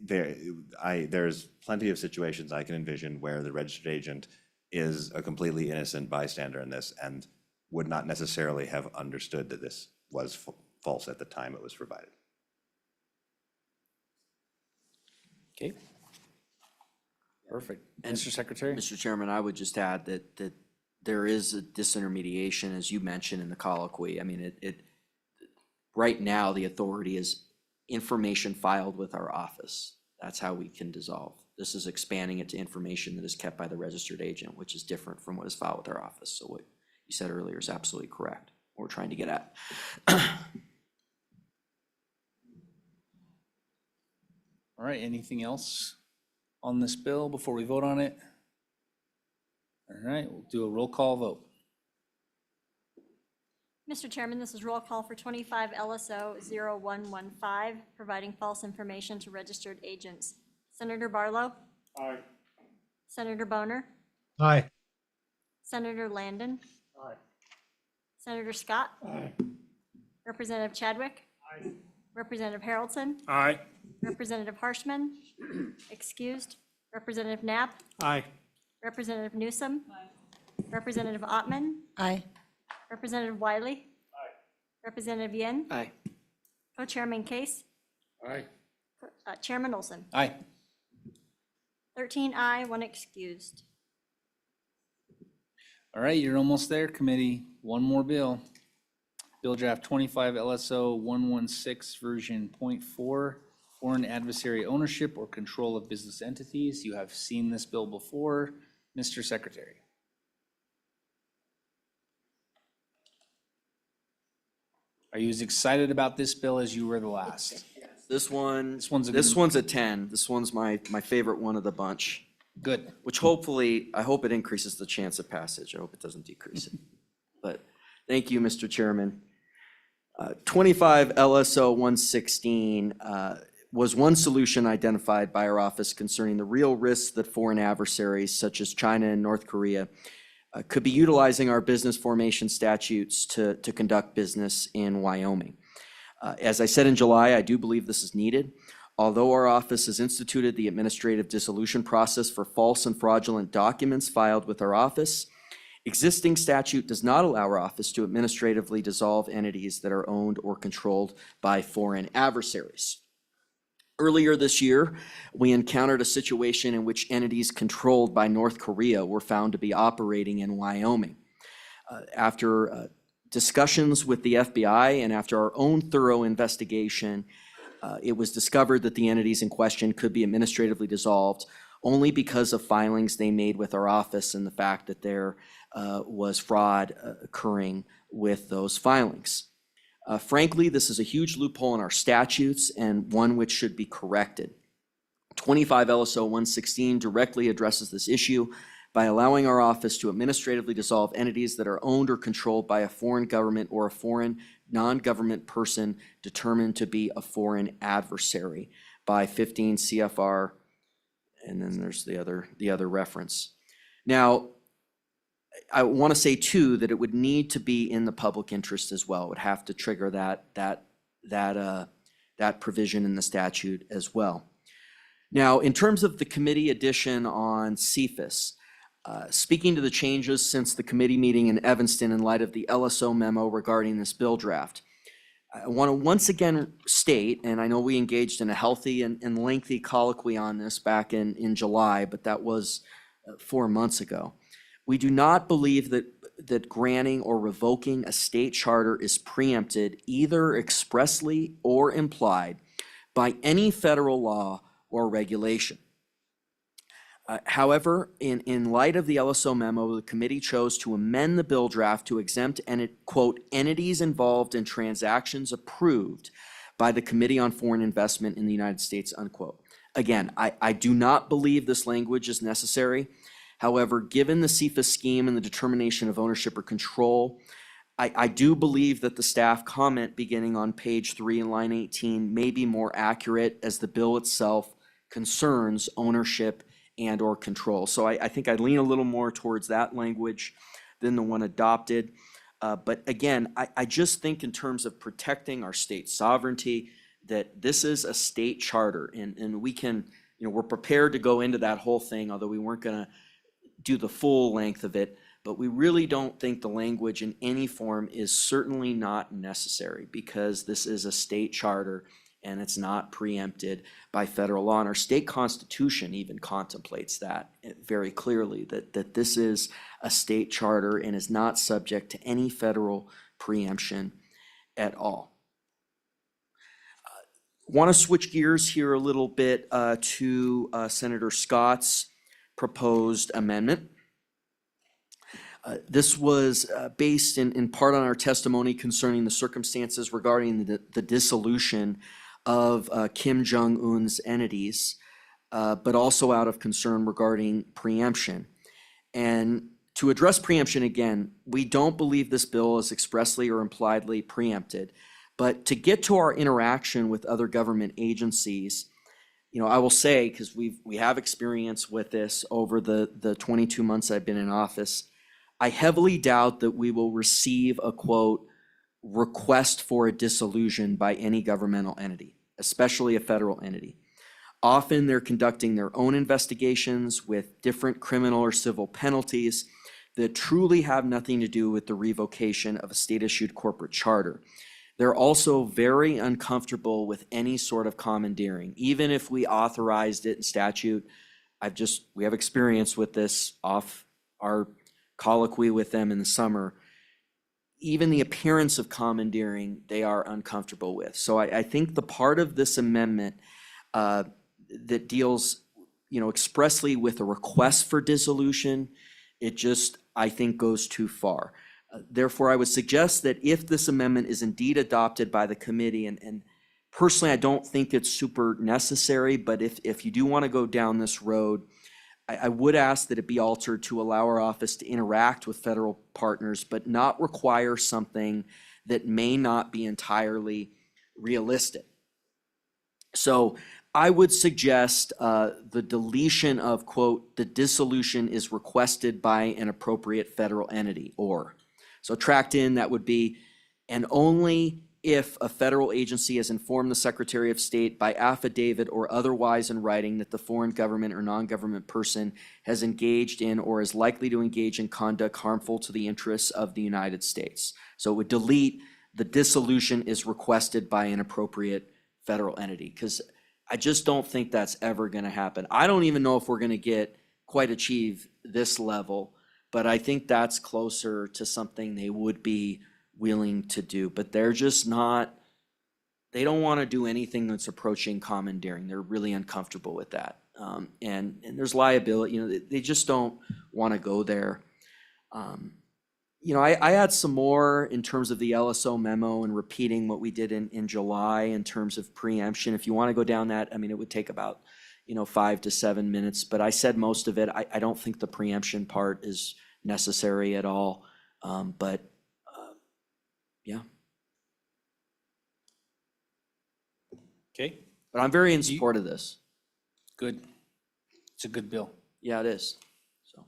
Speaker 17: there's plenty of situations I can envision where the registered agent is a completely innocent bystander in this and would not necessarily have understood that this was false at the time it was provided.
Speaker 1: Okay. Perfect. Mr. Secretary?
Speaker 16: Mr. Chairman, I would just add that there is a disintermediation, as you mentioned in the colloquy. I mean, right now, the authority is information filed with our office. That's how we can dissolve. This is expanding it to information that is kept by the registered agent, which is different from what is filed with our office. So what you said earlier is absolutely correct. What we're trying to get at.
Speaker 1: All right, anything else on this bill before we vote on it? All right, we'll do a roll call vote.
Speaker 15: Mr. Chairman, this is roll call for 25 LSO 0115, providing false information to registered agents. Senator Barlow?
Speaker 3: Aye.
Speaker 15: Senator Boner?
Speaker 11: Aye.
Speaker 15: Senator Landon?
Speaker 3: Aye.
Speaker 15: Senator Scott?
Speaker 3: Aye.
Speaker 15: Representative Chadwick?
Speaker 3: Aye.
Speaker 15: Representative Haroldson,
Speaker 8: Aye.
Speaker 15: Representative Harshman, excused. Representative Knapp,
Speaker 20: Aye.
Speaker 15: Representative Newsom, Representative Ottman,
Speaker 12: Aye.
Speaker 15: Representative Wiley, Representative Yen,
Speaker 18: Aye.
Speaker 15: Co-Chairman Case,
Speaker 14: Aye.
Speaker 15: Chairman Olson.
Speaker 1: Aye.
Speaker 15: 13 aye, 1 excused.
Speaker 1: All right, you're almost there, committee. One more bill. Bill draft 25 LSO 116 version .4, foreign adversary ownership or control of business entities. You have seen this bill before, Mr. Secretary. Are you as excited about this bill as you were the last?
Speaker 16: This one,
Speaker 1: This one's a
Speaker 16: this
Speaker 1: good-
Speaker 16: one's a 10. This one's my favorite one of the bunch,
Speaker 1: Good.
Speaker 16: which hopefully, I hope it increases the chance of passage. I hope it doesn't decrease it. But thank you, Mr. Chairman. 25 LSO 116 was one solution identified by our office concerning the real risks that foreign adversaries such as China and North Korea could be utilizing our business formation statutes to conduct business in Wyoming. As I said in July, I do believe this is needed. Although our office has instituted the administrative dissolution process for false and fraudulent documents filed with our office, existing statute does not allow our office to administratively dissolve entities that are owned or controlled by foreign adversaries. Earlier this year, we encountered a situation in which entities controlled by North Korea were found to be operating in Wyoming. After discussions with the FBI and after our own thorough investigation, it was discovered that the entities in question could be administratively dissolved only because of filings they made with our office and the fact that there was fraud occurring with those filings. Frankly, this is a huge loophole in our statutes and one which should be corrected. 25 LSO 116 directly addresses this issue by allowing our office to administratively dissolve entities that are owned or controlled by a foreign government or a foreign non-government person determined to be a foreign adversary by 15 CFR, and then there's the other reference. Now, I want to say too that it would need to be in the public interest as well. It would have to trigger that provision in the statute as well. Now, in terms of the committee addition on CFIUS, speaking to the changes since the committee meeting in Evanston in light of the LSO memo regarding this bill draft, I want to once again state, and I know we engaged in a healthy and lengthy colloquy on this back in July, but that was 4 months ago. We do not believe that granting or revoking a state charter is preempted either expressly or implied by any federal law or regulation. However, in light of the LSO memo, the committee chose to amend the bill draft to exempt, quote, entities involved in transactions approved by the Committee on Foreign Investment in the United States, unquote. Again, I do not believe this language is necessary. However, given the CFIUS scheme and the determination of ownership or control, I do believe that the staff comment beginning on page 3 in line 18 may be more accurate as the bill itself concerns ownership and or control. So I think I'd lean a little more towards that language than the one adopted. But again, I just think in terms of protecting our state sovereignty, that this is a state charter and we can, we're prepared to go into that whole thing, although we weren't gonna do the full length of it, but we really don't think the language in any form is certainly not necessary because this is a state charter and it's not preempted by federal law. And our state constitution even contemplates that very clearly, that this is a state charter and is not subject to any federal preemption at all. Want to switch gears here a little bit to Senator Scott's proposed amendment. This was based in part on our testimony concerning the circumstances regarding the dissolution of Kim Jong-un's entities, but also out of concern regarding preemption. And to address preemption again, we don't believe this bill is expressly or impliedly preempted, but to get to our interaction with other government agencies, I will say, because we have experience with this over the 22 months I've been in office, I heavily doubt that we will receive a, quote, request for a dissolution by any governmental entity, especially a federal entity. Often they're conducting their own investigations with different criminal or civil penalties that truly have nothing to do with the revocation of a state-issued corporate charter. They're also very uncomfortable with any sort of commandeering. Even if we authorized it in statute, we have experience with this off our colloquy with them in the summer. Even the appearance of commandeering, they are uncomfortable with. So I think the part of this amendment that deals, expressly with a request for dissolution, it just, I think, goes too far. Therefore, I would suggest that if this amendment is indeed adopted by the committee, and personally, I don't think it's super necessary, but if you do want to go down this road, I would ask that it be altered to allow our office to interact with federal partners, but not require something that may not be entirely realistic. So I would suggest the deletion of, quote, "the dissolution is requested by an appropriate federal entity," or. So tracked in, that would be, "and only if a federal agency has informed the Secretary of State by affidavit or otherwise in writing that the foreign government or non-government person has engaged in or is likely to engage in conduct harmful to the interests of the United States." So it would delete "the dissolution is requested by an appropriate federal entity," because I just don't think that's ever going to happen. I don't even know if we're going to quite achieve this level, but I think that's closer to something they would be willing to do. But they're just not, they don't want to do anything that's approaching commandeering. They're really uncomfortable with that. And there's liability, they just don't want to go there. I had some more in terms of the LSO memo and repeating what we did in July in terms of preemption. If you want to go down that, it would take about 5 to 7 minutes, but I said most of it. I don't think the preemption part is necessary at all. Yeah.
Speaker 1: Okay,
Speaker 16: But I'm very in support of this.
Speaker 1: good. It's a good bill.
Speaker 16: Yeah, it is. So.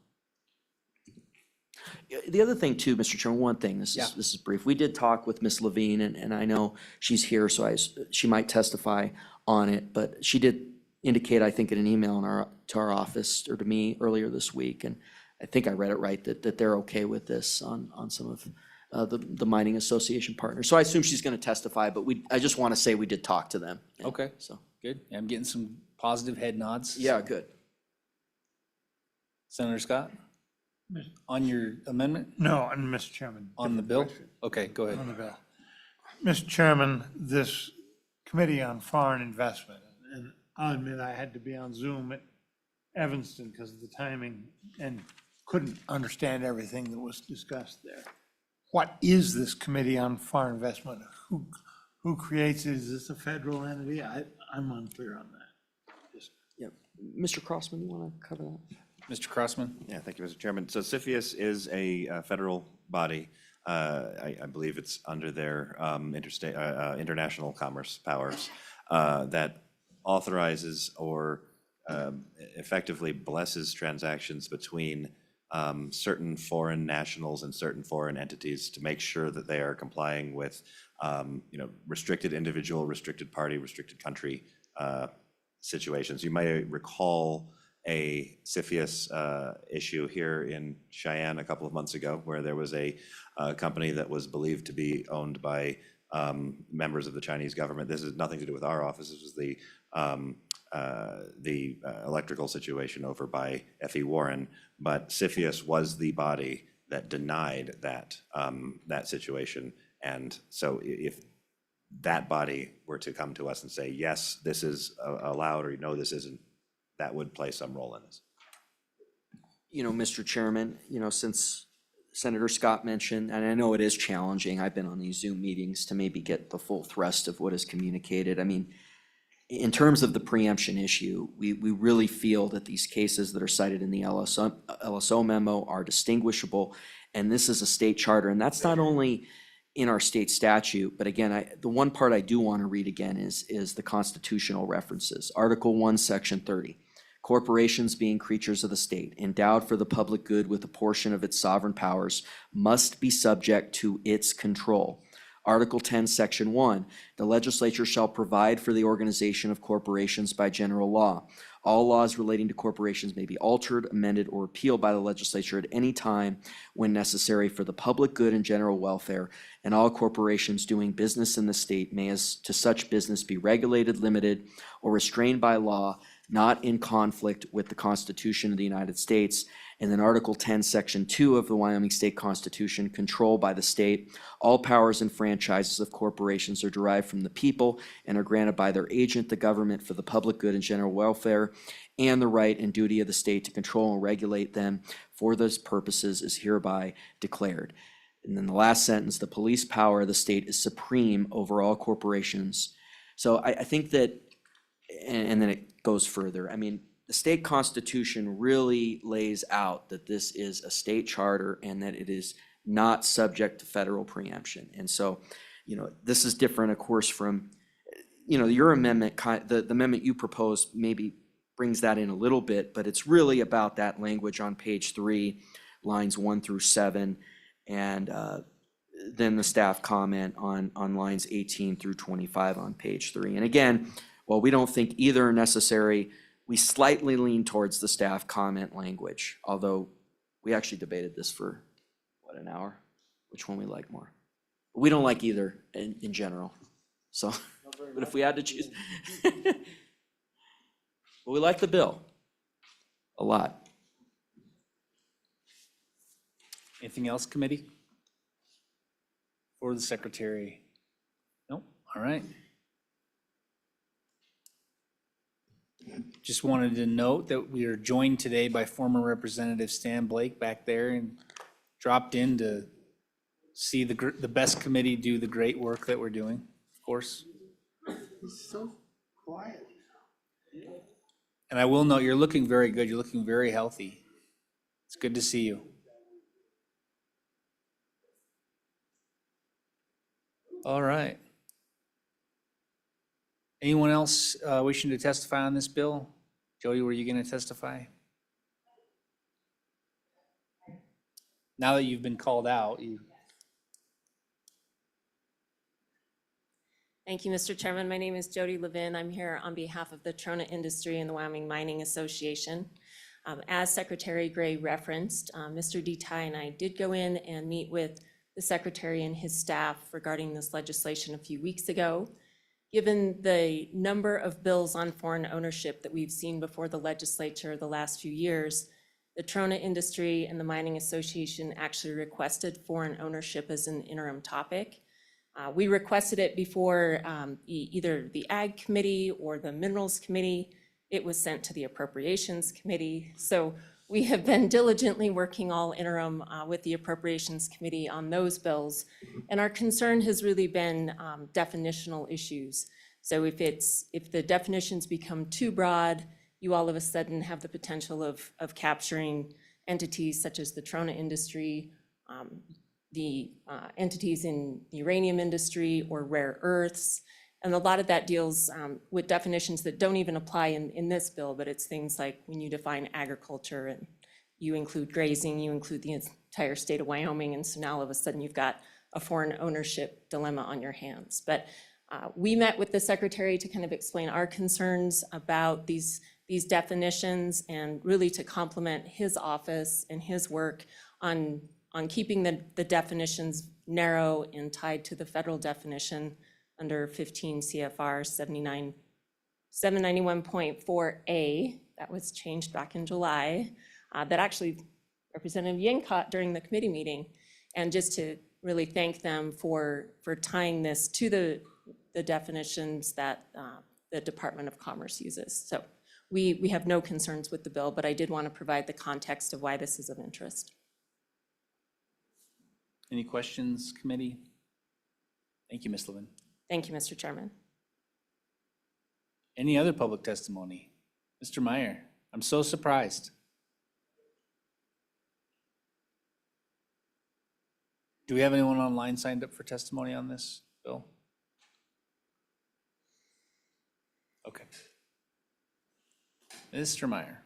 Speaker 16: Yeah, the other thing too, Mr. Chairman, one thing, this is brief. We did talk with Ms. Levine, and I know she's here, so she might testify on it, but she did indicate, I think, in an email to our office or to me earlier this week, and I think I read it right, that they're okay with this on some of the mining association partners. So I assume she's going to testify, but I just want to say we did talk to them.
Speaker 1: Okay,
Speaker 16: So,
Speaker 1: good. I'm getting some positive head nods.
Speaker 16: yeah, good.
Speaker 1: Senator Scott, on your amendment,
Speaker 3: No, and Mr. Chairman.
Speaker 1: on the bill? Okay, go ahead.
Speaker 3: On the bill. Mr. Chairman, this Committee on Foreign Investment, and I'll admit I had to be on Zoom at Evanston because of the timing and couldn't understand everything that was discussed there. What is this Committee on Foreign Investment? Who creates it? Is this a federal entity? I'm unclear on that.
Speaker 16: Yeah, Mr. Crossman, you want to cover that?
Speaker 1: Mr. Crossman?
Speaker 17: Yeah, thank you, Mr. Chairman. So CFIUS is a federal body. I believe it's under their international commerce powers that authorizes or effectively blesses transactions between certain foreign nationals and certain foreign entities to make sure that they are complying with restricted individual, restricted party, restricted country situations. You may recall a CFIUS issue here in Cheyenne a couple of months ago where there was a company that was believed to be owned by members of the Chinese government. This has nothing to do with our office. This was the electrical situation over by F.E. Warren, but CFIUS was the body that denied that situation. And so if that body were to come to us and say, yes, this is allowed, or no, this isn't, that would play some role in this.
Speaker 16: Mr. Chairman, since Senator Scott mentioned, and I know it is challenging, I've been on these Zoom meetings to maybe get the full thrust of what is communicated. In terms of the preemption issue, we really feel that these cases that are cited in the LSO memo are distinguishable, and this is a state charter, and that's not only in our state statute, but again, the one part I do want to read again is the constitutional references. Article 1, Section 30. Corporations being creatures of the state, endowed for the public good with a portion of its sovereign powers, must be subject to its control. Article 10, Section 1, the legislature shall provide for the organization of corporations by general law. All laws relating to corporations may be altered, amended, or repealed by the legislature at any time when necessary for the public good and general welfare, and all corporations doing business in the state may as to such business be regulated, limited, or restrained by law, not in conflict with the Constitution of the United States. And then Article 10, Section 2 of the Wyoming State Constitution, controlled by the state. All powers and franchises of corporations are derived from the people and are granted by their agent, the government, for the public good and general welfare, and the right and duty of the state to control and regulate them for those purposes is hereby declared. And then the last sentence, the police power of the state is supreme over all corporations. So I think that, and then it goes further. I mean, the state constitution really lays out that this is a state charter and that it is not subject to federal preemption. And so, this is different, of course, from, your amendment, the amendment you proposed maybe brings that in a little bit, but it's really about that language on page 3, lines 1 through 7, and then the staff comment on lines 18 through 25 on page 3. And again, while we don't think either are necessary, we slightly lean towards the staff comment language, although we actually debated this for, an hour? Which one we like more? We don't like either in general, so, but if we had to choose. But we like the bill a lot.
Speaker 1: Anything else, committee? Or the secretary? Nope, all right. Just wanted to note that we are joined today by former Representative Stan Blake back there, and dropped in to see the best committee do the great work that we're doing, of course.
Speaker 5: He's so quiet.
Speaker 1: And I will note, you're looking very good. You're looking very healthy. It's good to see you. All right. Anyone else wishing to testify on this bill? Jody, were you going to testify? Now that you've been called out, you.
Speaker 7: Thank you, Mr. Chairman. My name is Jody Levin. I'm here on behalf of the Trona Industry and the Wyoming Mining Association. As Secretary Gray referenced, Mr. DeTie and I did go in and meet with the Secretary and his staff regarding this legislation a few weeks ago. Given the number of bills on foreign ownership that we've seen before the legislature the last few years, the Trona Industry and the Mining Association actually requested foreign ownership as an interim topic. We requested it before either the Ag Committee or the Minerals Committee. It was sent to the Appropriations Committee. So we have been diligently working all interim with the Appropriations Committee on those bills. And our concern has really been definitional issues. So if the definitions become too broad, you all of a sudden have the potential of capturing entities such as the Trona Industry, the entities in the uranium industry or rare earths. And a lot of that deals with definitions that don't even apply in this bill, but it's things like when you define agriculture and you include grazing, you include the entire state of Wyoming, and so now all of a sudden you've got a foreign ownership dilemma on your hands. But we met with the Secretary to kind of explain our concerns about these definitions and really to complement his office and his work on keeping the definitions narrow and tied to the federal definition under 15 CFR 791.4A. That was changed back in July. That actually Representative Yin caught during the committee meeting. And just to really thank them for tying this to the definitions that the Department of Commerce uses. So we have no concerns with the bill, but I did want to provide the context of why this is of interest.
Speaker 1: Any questions, committee? Thank you, Ms. Levin.
Speaker 7: Thank you, Mr. Chairman.
Speaker 1: Any other public testimony? Mr. Meyer, I'm so surprised. Do we have anyone online signed up for testimony on this bill? Okay. Mr. Meyer.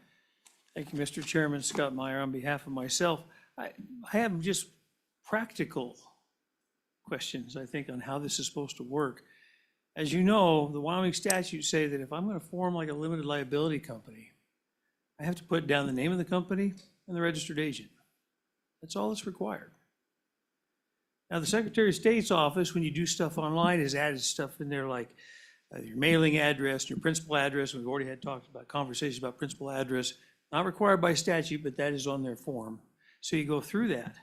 Speaker 20: Thank you, Mr. Chairman. Scott Meyer on behalf of myself. I have just practical questions, I think, on how this is supposed to work. As you know, the Wyoming statutes say that if I'm gonna form like a limited liability company, I have to put down the name of the company and the registered agent. That's all that's required. Now, the Secretary of State's office, when you do stuff online, has added stuff in there like your mailing address, your principal address. We've already had talked about conversations about principal address, not required by statute, but that is on their form. So you go through that.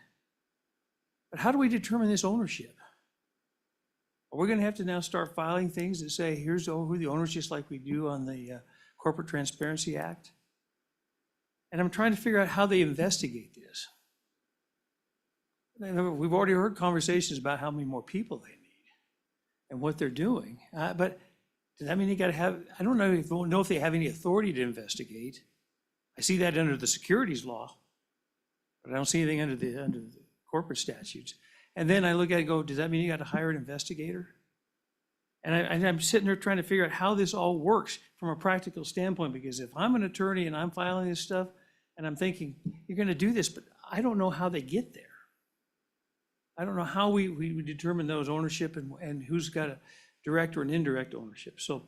Speaker 20: But how do we determine this ownership? Are we gonna have to now start filing things that say, here's who the owner is, just like we do on the Corporate Transparency Act? And I'm trying to figure out how they investigate this. We've already heard conversations about how many more people they need and what they're doing. But does that mean you gotta have, I don't know if they have any authority to investigate. I see that under the securities law, but I don't see anything under the corporate statutes. And then I look at it and go, does that mean you got to hire an investigator? And I'm sitting there trying to figure out how this all works from a practical standpoint, because if I'm an attorney and I'm filing this stuff and I'm thinking, you're going to do this, but I don't know how they get there. I don't know how we determine those ownership and who's got a direct or an indirect ownership. So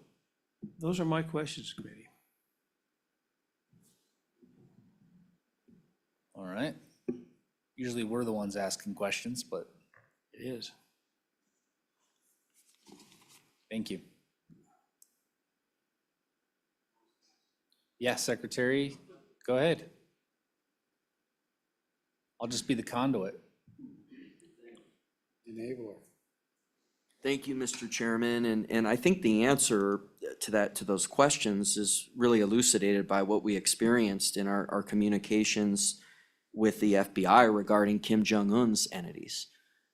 Speaker 20: those are my questions, committee.
Speaker 1: All right. Usually we're the ones asking questions, but
Speaker 20: It is.
Speaker 1: thank you. Yeah, Secretary, go ahead. I'll just be the conduit.
Speaker 5: Enabler.
Speaker 16: Thank you, Mr. Chairman, and I think the answer to those questions is really elucidated by what we experienced in our communications with the FBI regarding Kim Jong-un's entities,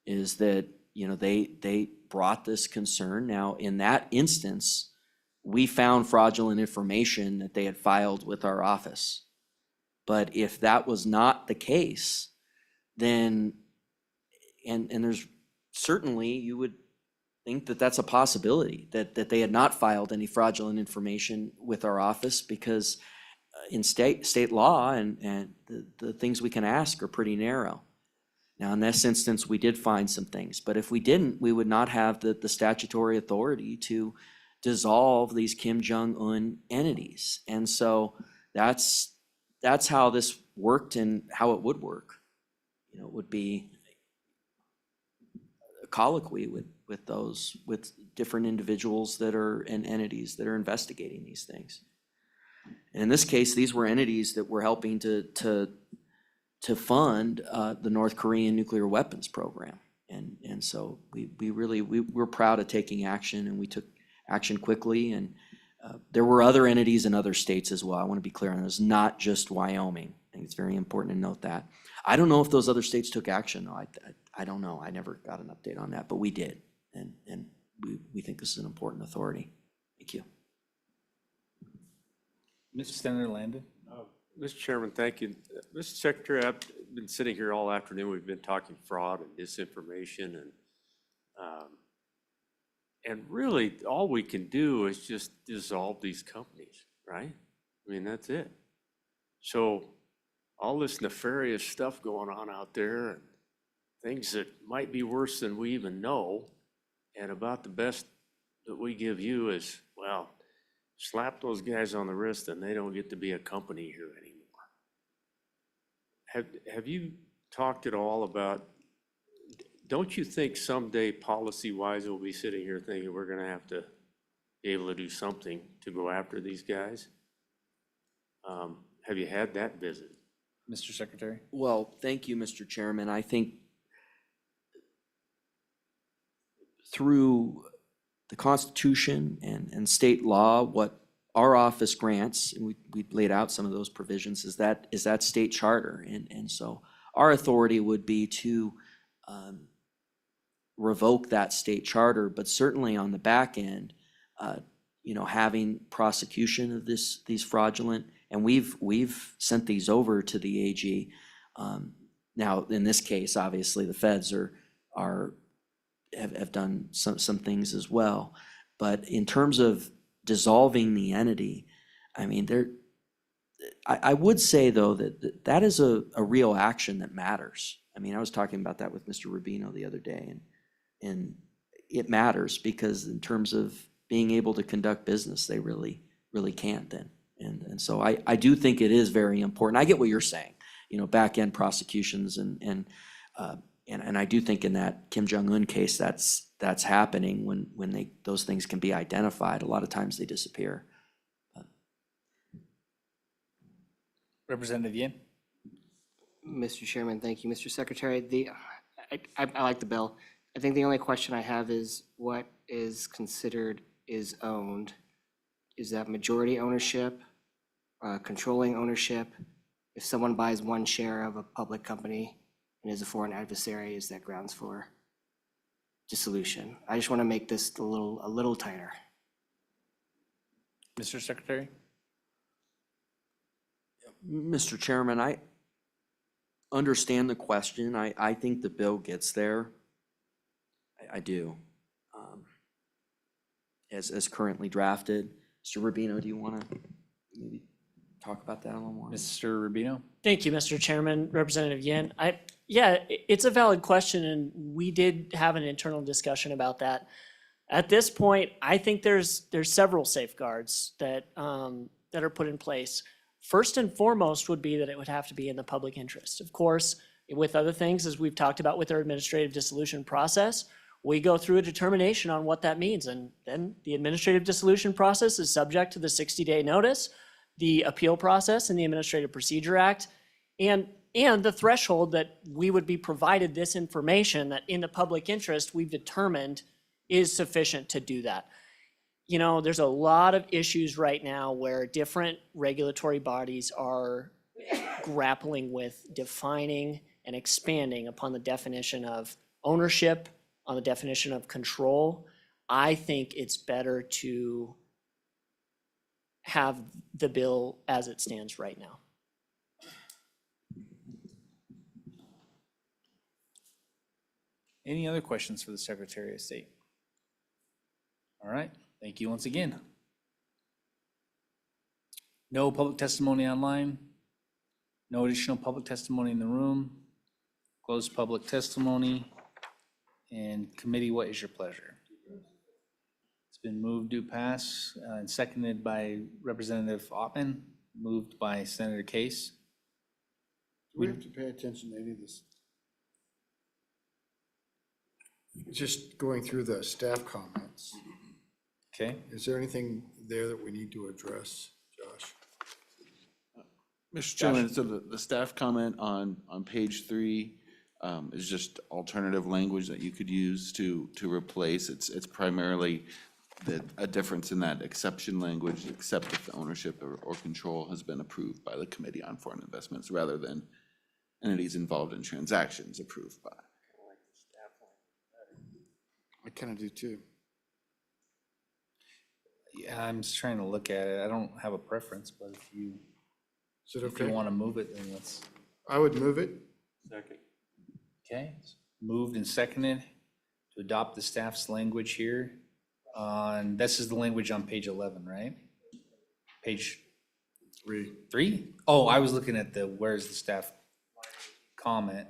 Speaker 16: is that, you know, they brought this concern. Now, in that instance, we found fraudulent information that they had filed with our office. But if that was not the case, then, and there's certainly, you would think that that's a possibility, that they had not filed any fraudulent information with our office, because in state law and the things we can ask are pretty narrow. Now, in this instance, we did find some things, but if we didn't, we would not have the statutory authority to dissolve these Kim Jong-un entities. And so that's how this worked and how it would work. You know, it would be a colloquy with different individuals that are, and entities that are investigating these things. And in this case, these were entities that were helping to fund the North Korean nuclear weapons program. And so we're proud of taking action, and we took action quickly. And there were other entities in other states as well. I want to be clear on this, not just Wyoming. I think it's very important to note that. I don't know if those other states took action, though. I don't know. I never got an update on that, but we did. And we think this is an important authority. Thank you.
Speaker 1: Mr. Senator Landon?
Speaker 10: Mr. Chairman, thank you. Mr. Secretary, I've been sitting here all afternoon. We've been talking fraud and disinformation, and really all we can do is just dissolve these companies, right? I mean, that's it. So all this nefarious stuff going on out there and things that might be worse than we even know, and about the best that we give you is, well, slap those guys on the wrist and they don't get to be a company here anymore. Have you talked at all about, don't you think someday policy-wise we'll be sitting here thinking we're gonna have to be able to do something to go after these guys? Have you had that visit?
Speaker 1: Mr. Secretary?
Speaker 16: Well, thank you, Mr. Chairman. I think through the Constitution and state law, what our office grants, and we laid out some of those provisions, is that state charter. And so our authority would be to revoke that state charter, but certainly on the back end, you know, having prosecution of these fraudulent, and we've sent these over to the AG. Now, in this case, obviously, the feds have done some things as well. But in terms of dissolving the entity, I mean, I would say, though, that is a real action that matters. I mean, I was talking about that with Mr. Rubino the other day, and And it matters because in terms of being able to conduct business, they really, really can't then. And so I do think it is very important. I get what you're saying, you know, back-end prosecutions and I do think in that Kim Jong-un case, that's happening when those things can be identified. A lot of times they disappear.
Speaker 1: Representative Yin.
Speaker 21: Mr. Chairman, thank you. Mr. Secretary, I like the bill. I think the only question I have is what is considered is owned? Is that majority ownership, controlling ownership? If someone buys one share of a public company and is a foreign adversary, is that grounds for dissolution? I just want to make this a little tighter.
Speaker 1: Mr. Secretary?
Speaker 16: Mr. Chairman, I understand the question. I think the bill gets there. I do. As currently drafted. Mr. Rubino, do you want to maybe talk about that a little more?
Speaker 1: Mr. Rubino?
Speaker 18: Thank you, Mr. Chairman. Representative Yin. Yeah, it's a valid question, and we did have an internal discussion about that. At this point, I think there's several safeguards that are put in place. First and foremost would be that it would have to be in the public interest. Of course, with other things, as we've talked about with our administrative dissolution process, we go through a determination on what that means. And then the administrative dissolution process is subject to the 60-day notice, the appeal process and the Administrative Procedure Act, and the threshold that we would be provided this information that in the public interest we've determined is sufficient to do that. You know, there's a lot of issues right now where different regulatory bodies are grappling with defining and expanding upon the definition of ownership, on the definition of control. I think it's better to have the bill as it stands right now.
Speaker 1: Any other questions for the Secretary of State? All right, thank you once again. No public testimony online. No additional public testimony in the room. Closed public testimony. And committee, what is your pleasure? It's been moved to pass and seconded by Representative Ottman, moved by Senator Case.
Speaker 5: Do we have to pay attention to any of this? Just going through the staff comments.
Speaker 1: Okay.
Speaker 5: Is there anything there that we need to address, Josh?
Speaker 2: Mr. Chairman, so the staff comment on page 3 is just alternative language that you could use to replace. It's primarily a difference in that exception language, except if the ownership or control has been approved by the Committee on Foreign Investments rather than entities involved in transactions approved by.
Speaker 5: I kind of do too.
Speaker 1: Yeah, I'm just trying to look at it. I don't have a preference, but if you want to move it, then let's.
Speaker 5: I would move it.
Speaker 1: Second. Okay, moved and seconded to adopt the staff's language here on, this is the language on page 11, right? Page 3? Oh, I was looking at where's the staff comment?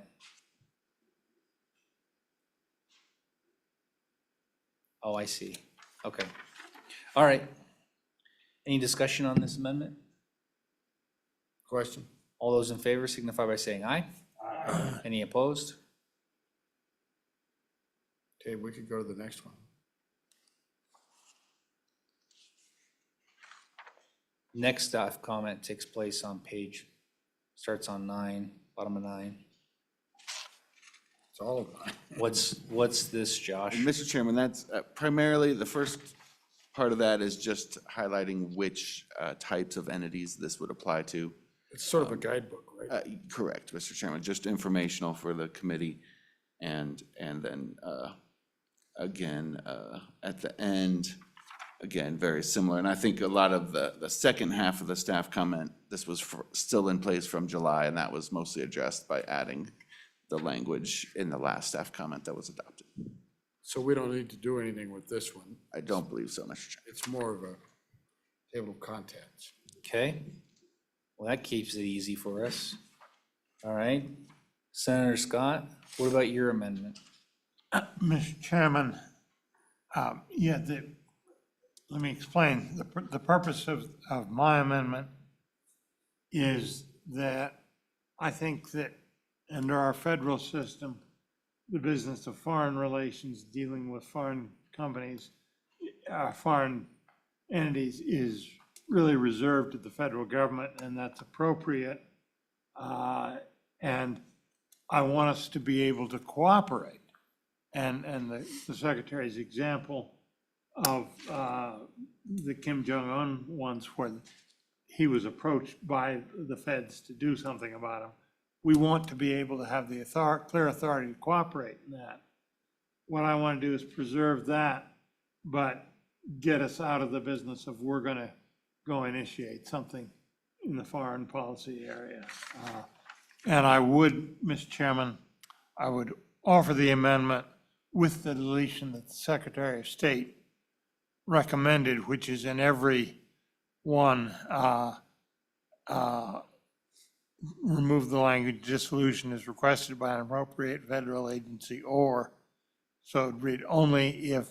Speaker 1: Oh, I see. Okay. All right. Any discussion on this amendment?
Speaker 5: Question?
Speaker 1: All those in favor signify by saying aye. Aye. Any opposed?
Speaker 5: Okay, we could go to the next one.
Speaker 1: Next staff comment takes place on starts on 9, bottom of 9.
Speaker 5: It's all of mine.
Speaker 1: What's this, Josh?
Speaker 2: Mr. Chairman, that's primarily, the first part of that is just highlighting which types of entities this would apply to.
Speaker 5: It's sort of a guidebook, right?
Speaker 2: Correct, Mr. Chairman, just informational for the committee. And then, again, at the end, again, very similar. And I think a lot of the second half of the staff comment, this was still in place from July, and that was mostly addressed by adding the language in the last staff comment that was adopted.
Speaker 5: So we don't need to do anything with this one.
Speaker 2: I don't believe so, Mr. Chairman.
Speaker 5: It's more of a table of contents.
Speaker 1: Okay. Well, that keeps it easy for us. All right. Senator Scott, what about your amendment?
Speaker 3: Mr. Chairman, let me explain. The purpose of my amendment is that I think that under our federal system, the business of foreign relations, dealing with foreign companies, foreign entities is really reserved to the federal government, and that's appropriate. And I want us to be able to cooperate. And the Secretary's example of the Kim Jong-un ones where he was approached by the feds to do something about him. We want to be able to have the clear authority to cooperate in that. What I want to do is preserve that, but get us out of the business of we're going to go initiate something in the foreign policy area. And I would, Mr. Chairman, I would offer the amendment with the deletion that the Secretary of State recommended, which is in every one, remove the language dissolution is requested by an appropriate federal agency or, so it'd read only if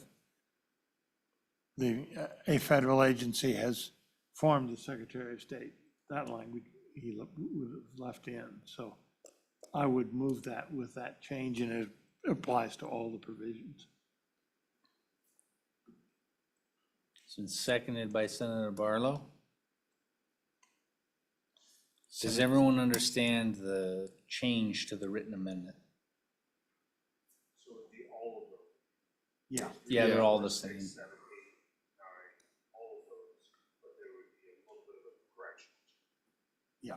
Speaker 3: a federal agency has formed the Secretary of State. That language he would have left in. So I would move that with that change, and it applies to all the provisions.
Speaker 1: It's been seconded by Senator Barlow. Does everyone understand the change to the written amendment?
Speaker 8: So it'd be all of them.
Speaker 3: Yeah.
Speaker 1: Yeah, they're all the same.
Speaker 8: 6, 7, 8, 9, all of those, but there would be a little bit of a correction.
Speaker 3: Yeah.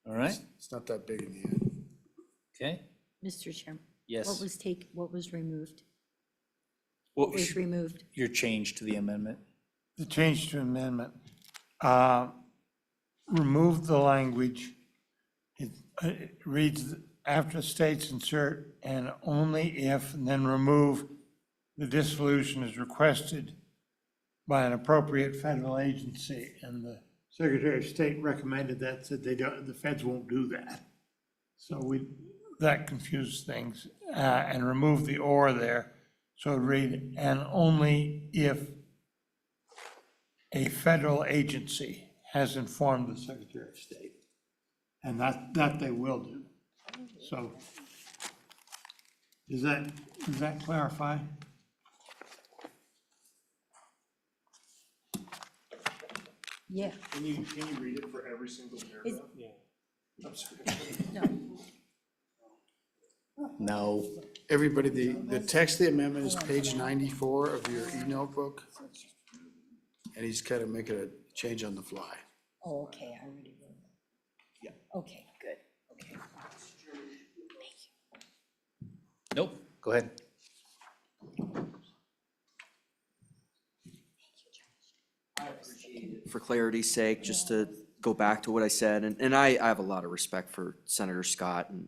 Speaker 1: All right,
Speaker 5: It's not that big in the end.
Speaker 1: okay.
Speaker 12: Mr. Chairman?
Speaker 1: Yes.
Speaker 12: What was removed?
Speaker 1: What
Speaker 12: What was removed?
Speaker 1: your change to the amendment?
Speaker 3: The change to amendment, remove the language. It reads after states insert and only if, and then remove the dissolution is requested by an appropriate federal agency. And the Secretary of State recommended that, said the feds won't do that. So that confused things, and remove the or there. So it'd read, and only if a federal agency has informed the Secretary of State. And that they will do. So, does that clarify?
Speaker 12: Yeah.
Speaker 8: Can you read it for every single paragraph? Yeah. I'm sorry.
Speaker 1: No.
Speaker 5: Everybody, the text of the amendment is page 94 of your e-notebook. And he's kind of making a change on the fly.
Speaker 12: Oh, okay, I already wrote that. Yeah. Okay, good, okay.
Speaker 1: Nope, go ahead.
Speaker 16: For clarity's sake, just to go back to what I said, and I have a lot of respect for Senator Scott, and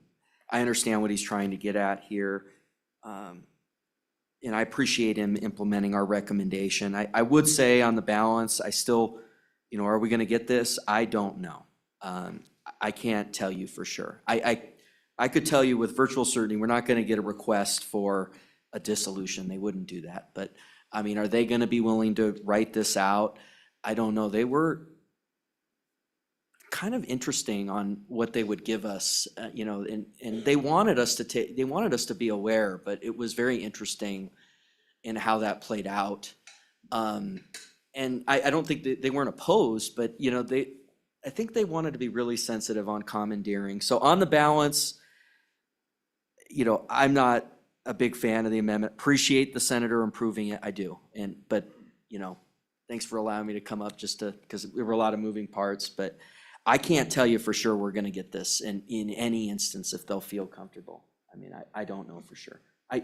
Speaker 16: I understand what he's trying to get at here. And I appreciate him implementing our recommendation. I would say on the balance, I still, are we gonna get this? I don't know. I can't tell you for sure. I could tell you with virtual certainty, we're not gonna get a request for a dissolution. They wouldn't do that. But, are they gonna be willing to write this out? I don't know. They were kind of interesting on what they would give us, and they wanted us to be aware, but it was very interesting in how that played out. And I don't think they weren't opposed, but I think they wanted to be really sensitive on commandeering. So on the balance, I'm not a big fan of the amendment. Appreciate the senator improving it, I do. But thanks for allowing me to come up because there were a lot of moving parts, but I can't tell you for sure we're gonna get this in any instance if they'll feel comfortable. I don't know for sure. I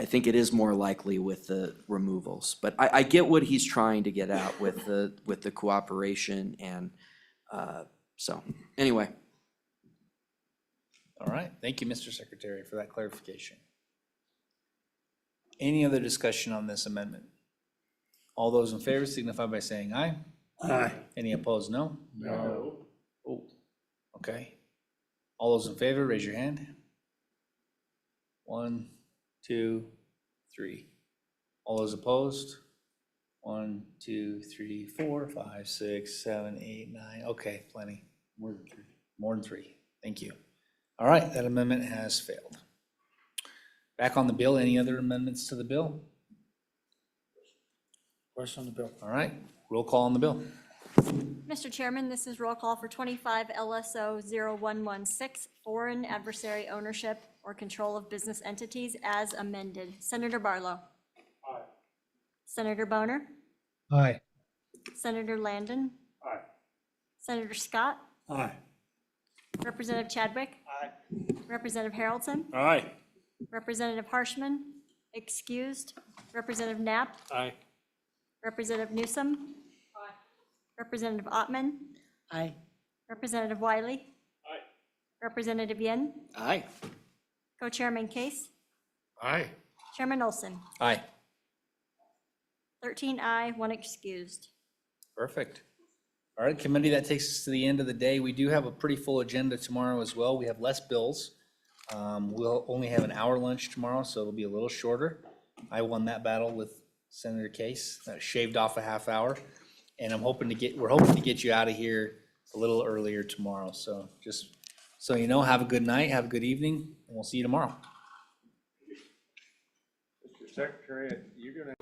Speaker 16: think it is more likely with the removals, but I get what he's trying to get at with the cooperation and, so, anyway.
Speaker 1: All right, thank you, Mr. Secretary, for that clarification. Any other discussion on this amendment? All those in favor signify by saying aye.
Speaker 3: Aye.
Speaker 1: Any opposed, no? No. Oh, okay. All those in favor, raise your hand. 1, 2, 3. All those opposed? 1, 2, 3, 4, 5, 6, 7, 8, 9. Okay, plenty. More than 3. More than 3. Thank you. All right, that amendment has failed. Back on the bill, any other amendments to the bill?
Speaker 11: Question on the bill.
Speaker 1: All right, roll call on the bill.
Speaker 15: Mr. Chairman, this is roll call for 25 LSO 0116, foreign adversary ownership or control of business entities as amended. Senator Barlow. Aye. Senator Boner.
Speaker 11: Aye.
Speaker 15: Senator Landon.
Speaker 8: Aye.
Speaker 15: Senator Scott.
Speaker 3: Aye.
Speaker 15: Representative Chadwick.
Speaker 21: Aye.
Speaker 15: Representative Haroldson.
Speaker 8: Aye.
Speaker 15: Representative Harshman, excused. Representative Knapp.
Speaker 8: Aye.
Speaker 15: Representative Newsom. Representative Ottman.
Speaker 18: Aye.
Speaker 15: Representative Wiley.
Speaker 8: Aye.
Speaker 15: Representative Yen.
Speaker 21: Aye.
Speaker 15: Co-Chairman Case.
Speaker 5: Aye.
Speaker 15: Chairman Olson.
Speaker 1: Aye.
Speaker 15: 13 aye, 1 excused.
Speaker 1: Perfect. All right, committee, that takes us to the end of the day. We do have a pretty full agenda tomorrow as well. We have less bills. We'll only have an hour lunch tomorrow, so it'll be a little shorter. I won that battle with Senator Case, shaved off a half hour. And we're hoping to get you out of here a little earlier tomorrow. So just so you know, have a good night, have a good evening, and we'll see you tomorrow.
Speaker 17: Mr. Secretary, you're gonna